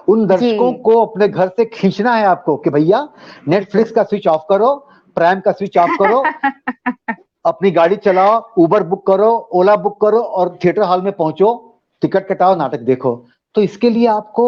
उन जी दर्शकों को अपने घर से खींचना है आपको कि भैया नेटफ्लिक्स का स्विच ऑफ करो, प्राइम का स्विच ऑफ करो, अपनी गाड़ी चलाओ, उबर बुक करो, ओला बुक करो और थिएटर हॉल में पहुंचो, टिकट कटाओ, नाटक देखो। तो इसके लिए आपको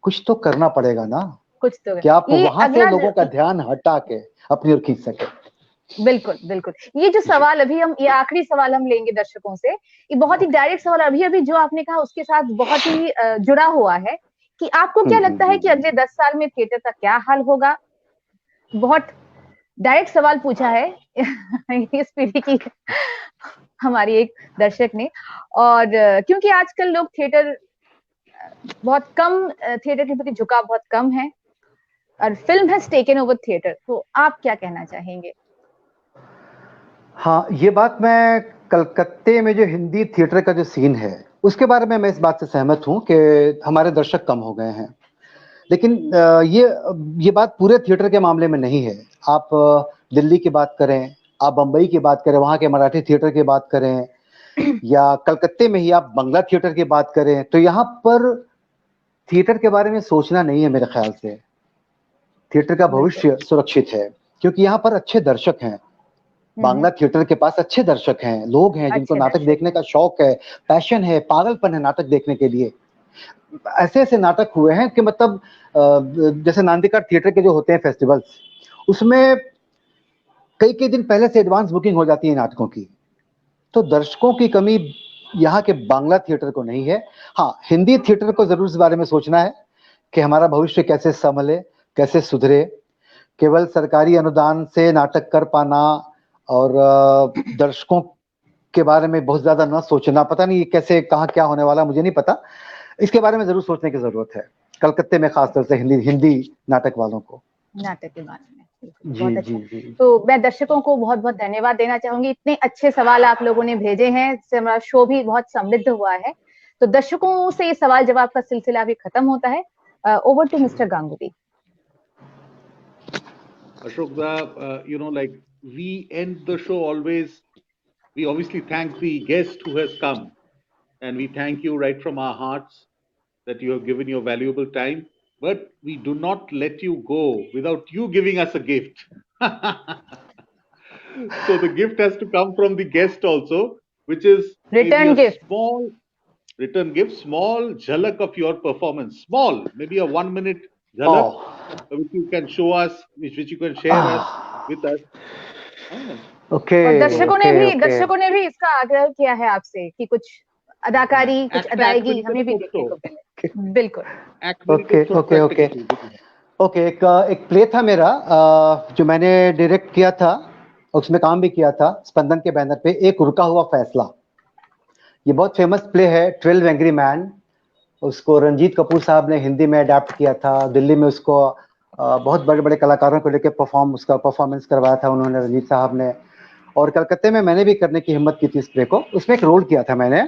कुछ तो करना पड़ेगा ना, कुछ तो कि आप ये वहां से अगला लोगों का ध्यान हटा के अपनी ओर खींच सके। बिल्कुल बिल्कुल। ये जो जी सवाल अभी हम, ये आखिरी सवाल हम लेंगे दर्शकों से, ये बहुत ही डायरेक्ट सवाल, अभी अभी जो आपने कहा उसके साथ बहुत ही जुड़ा हुआ है, कि आपको क्या लगता है कि अगले 10 साल में थिएटर का क्या हाल होगा? बहुत डायरेक्ट सवाल पूछा है इस पीढ़ी की हमारी एक दर्शक ने। और क्योंकि आजकल लोग थिएटर बहुत कम, थिएटर के प्रति झुकाव बहुत कम है, और film has taken over theatre, तो आप क्या कहना चाहेंगे? हाँ, ये बात मैं कलकत्ते में जो हिंदी थिएटर का जो सीन है उसके बारे में मैं इस बात से सहमत हूँ कि हमारे दर्शक कम हो गए हैं। लेकिन ये बात पूरे थिएटर के मामले में नहीं है। आप दिल्ली की बात करें, आप बम्बई की बात करें, वहाँ के मराठी थिएटर की बात करें, या कलकत्ते में ही आप बंगला थिएटर की बात करें, तो यहाँ पर थिएटर के बारे में सोचना नहीं है मेरे ख्याल से। थिएटर का बिल्कुल। भविष्य सुरक्षित है, क्योंकि यहाँ पर अच्छे दर्शक हैं। बांग्ला थिएटर के पास अच्छे दर्शक हैं, लोग हैं जिनको अच्छे नाटक दर्शक देखने का शौक है, पैशन है, पागलपन है नाटक देखने के लिए। ऐसे ऐसे नाटक हुए हैं कि मतलब जैसे नांदीकार थिएटर के जो होते हैं फेस्टिवल्स, उसमें कई कई दिन पहले से एडवांस बुकिंग हो जाती है नाटकों की। तो दर्शकों की कमी यहाँ के बांग्ला थिएटर को नहीं है। हाँ, हिंदी थिएटर को जरूर इस बारे में सोचना है कि हमारा भविष्य कैसे संभले, कैसे सुधरे। केवल सरकारी अनुदान से नाटक कर पाना और दर्शकों के बारे में बहुत ज्यादा न सोचना, पता नहीं कैसे कहाँ क्या होने वाला, मुझे नहीं पता। इसके बारे में जरूर सोचने की जरूरत है, कलकत्ते में खासतौर से हिंदी नाटक वालों को। नाटक के बारे में। बिल्कुल, जी बहुत जी अच्छा। जी। तो मैं दर्शकों को बहुत बहुत धन्यवाद देना चाहूंगी, इतने अच्छे सवाल आप लोगों ने भेजे हैं, इससे हमारा शो भी बहुत समृद्ध हुआ है। तो दर्शकों से ये सवाल जवाब का सिलसिला भी खत्म होता है। Over to mister Ganguly. Ashok, like we end the show always, we obviously thank the guest who has come, and we thank you right from our hearts that you have given your valuable time. But we do not let you go without you giving us a gift. So the gift has to come from the guest also, which is maybe Return a gift. small return gift, small jhalak of your performance, small, maybe a 1 minute jhalak, which you can show us, which you can share us with us. Okay और दर्शकों ने okay भी okay. दर्शकों ने भी इसका आग्रह किया है आपसे कि कुछ अदाकारी, कुछ अदायगी हमें भी देखने को मिले। बिल्कुल। Okay okay okay okay. एक प्ले था मेरा जो मैंने डायरेक्ट किया था, उसमें काम भी किया था स्पंदन के बैनर पे, एक रुका हुआ फैसला। ये बहुत फेमस प्ले है, 12 एंग्री मैन। उसको रंजीत कपूर साहब ने हिंदी में अडेप्ट किया था। दिल्ली में उसको बहुत बड़े बड़े कलाकारों को लेकर उसका परफॉर्मेंस करवाया था उन्होंने, रंजीत साहब ने। और कलकत्ते में मैंने भी करने की हिम्मत की थी इस प्ले को, उसमें एक रोल किया था मैंने।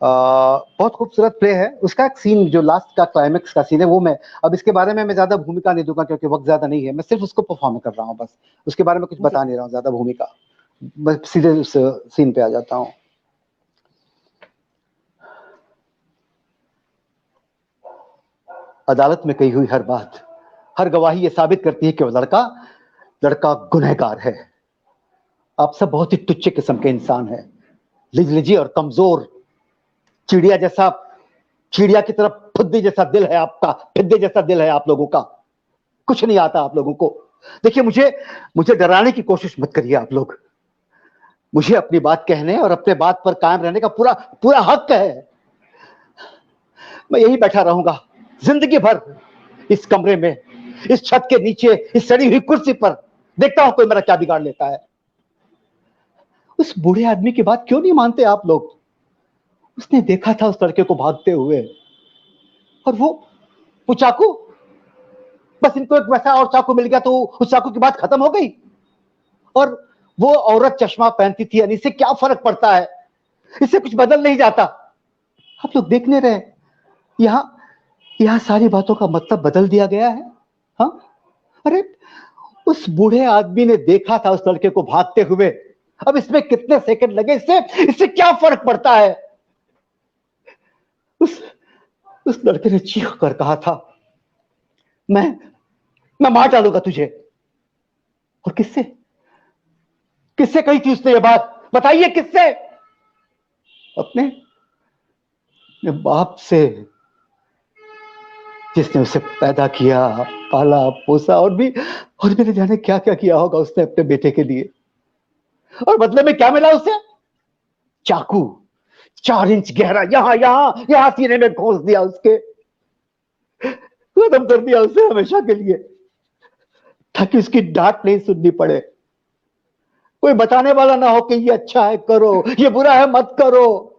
बहुत खूबसूरत प्ले है। उसका एक सीन जो लास्ट का क्लाइमेक्स का सीन है, वो मैं अब इसके बारे में मैं ज्यादा भूमिका नहीं दूंगा क्योंकि वक्त ज्यादा नहीं है, मैं सिर्फ उसको परफॉर्म कर रहा हूँ बस, उसके बारे में कुछ बता नहीं रहा हूँ ज्यादा भूमिका, बस सीधे उस सीन पे आ जाता हूँ। अदालत में कही हुई हर बात, हर गवाही ये साबित करती है कि वो लड़का गुनहगार है। आप सब बहुत ही तुच्छ किस्म के इंसान हैं, लिजी और कमजोर, चिड़िया की तरफ फुद्दी जैसा दिल है आपका, फिद्दे जैसा दिल है आप लोगों का, कुछ नहीं आता आप लोगों को। देखिए, मुझे डराने की कोशिश मत करिए आप लोग, मुझे अपनी बात कहने और अपने बात पर कायम रहने का पूरा हक है। मैं यही बैठा रहूंगा जिंदगी भर इस कमरे में, इस छत के नीचे, इस सड़ी हुई कुर्सी पर, देखता हूं कोई मेरा क्या बिगाड़ लेता है। उस बूढ़े आदमी की बात क्यों नहीं मानते आप लोग? उसने देखा था उस लड़के को भागते हुए, और वो चाकू, बस इनको एक वैसा और चाकू मिल गया तो उस चाकू की बात खत्म हो गई। और वो औरत चश्मा पहनती थी, यानी इससे क्या फर्क पड़ता है? इससे कुछ बदल नहीं जाता। आप लोग देखने रहे, यहाँ सारी बातों का मतलब बदल दिया गया है। हाँ, अरे उस बूढ़े आदमी ने देखा था उस लड़के को भागते हुए, अब इसमें कितने सेकंड लगे, इससे क्या फर्क पड़ता है? उस लड़के ने चीख कर कहा था, मैं मार डालूंगा तुझे। और किससे कही थी उसने ये बात? बताइए किससे? अपने बाप से, जिसने उसे पैदा किया, पाला पोसा और भी न जाने क्या क्या किया होगा उसने अपने बेटे के लिए। और बदले में क्या मिला उसे? चाकू 4 इंच गहरा यहां सीने में घोंस दिया, उसके खत्म कर दिया उसे हमेशा के लिए, ताकि उसकी डांट नहीं सुननी पड़े। कोई बताने वाला ना हो कि ये अच्छा है करो, ये बुरा है मत करो।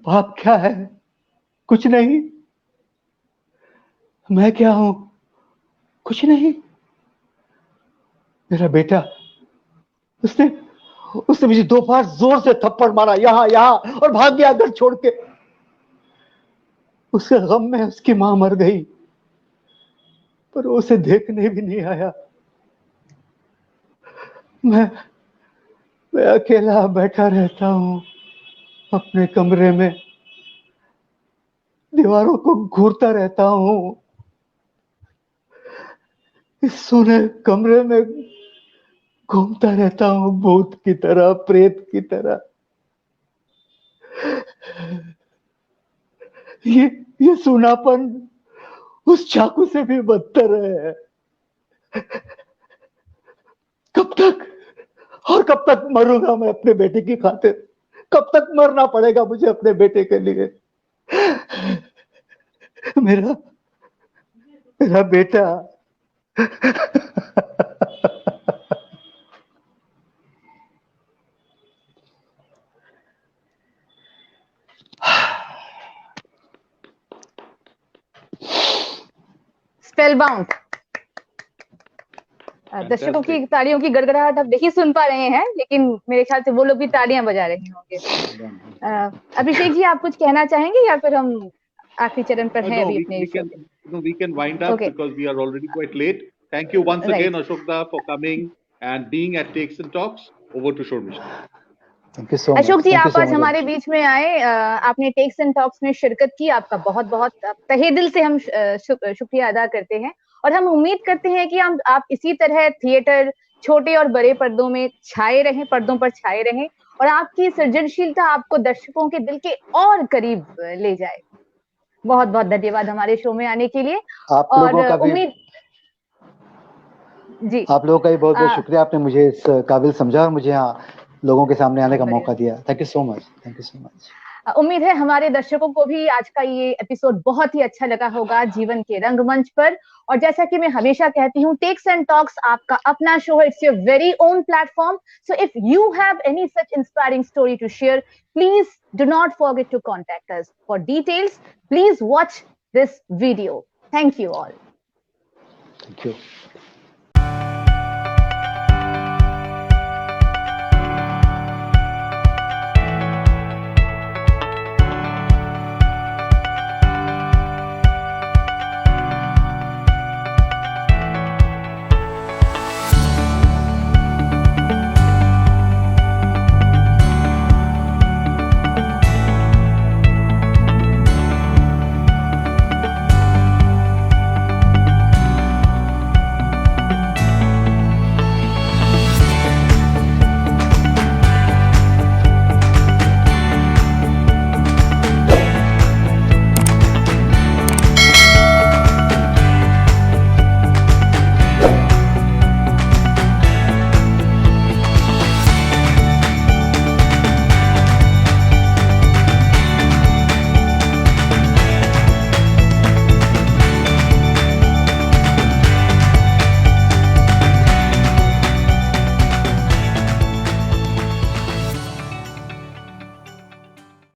पाप क्या है? कुछ नहीं। मैं क्या हूं? कुछ नहीं। मेरा बेटा, उसने मुझे 2 बार जोर से थप्पड़ मारा यहां और भाग गया घर छोड़ के। उसके गम में उसकी मां मर गई, पर वो उसे देखने भी नहीं आया। मैं अकेला बैठा रहता हूं अपने कमरे में, दीवारों को घूरता रहता हूं, इस सूने कमरे में घूमता रहता हूं भूत की तरह, प्रेत की तरह। ये सूनापन उस चाकू से भी बदतर है। कब तक मरूंगा मैं अपने बेटे की खातिर? कब तक मरना पड़ेगा मुझे अपने बेटे के लिए? मेरा बेटा स्पेलबाउंड। दर्शकों की तालियों की गड़गड़ाहट आप नहीं सुन पा रहे हैं, लेकिन मेरे ख्याल से वो लोग भी तालियां बजा रहे होंगे। अभिषेक जी, आप कुछ कहना चाहेंगे या फिर हम आखिरी चरण पर हैं अभी अपने we can wind up because we are already quite late. Thank you once again, Ashok da, for coming and being at Takes and Talks. Over to Shormisha. Thank you so much. Ashok ji, आप आज हमारे बीच में आए, आपने takes and talks में शिरकत की, आपका बहुत बहुत तहे दिल से हम शुक्रिया अदा करते हैं। और हम उम्मीद करते हैं कि आप इसी तरह थिएटर, छोटे और बड़े पर्दों में छाए रहें, पर्दों पर छाए रहें, और आपकी सृजनशीलता आपको दर्शकों के दिल के और करीब ले जाए। बहुत बहुत धन्यवाद हमारे शो में आने के लिए। और उम्मीद जी, आप लोगों का भी बहुत बहुत शुक्रिया, आपने मुझे इस काबिल समझा और मुझे यहाँ लोगों के सामने आने का मौका दिया। Thank you so much. Thank you so much. उम्मीद है हमारे दर्शकों को भी आज का ये एपिसोड बहुत ही अच्छा लगा होगा जीवन के रंगमंच पर। और जैसा कि मैं हमेशा कहती हूँ, टेक्स एंड टॉक्स आपका अपना शो है, it's your very own platform. So if you have any such inspiring story to share, please do not forget to contact us. For details please watch this video. Thank you all. Thank you.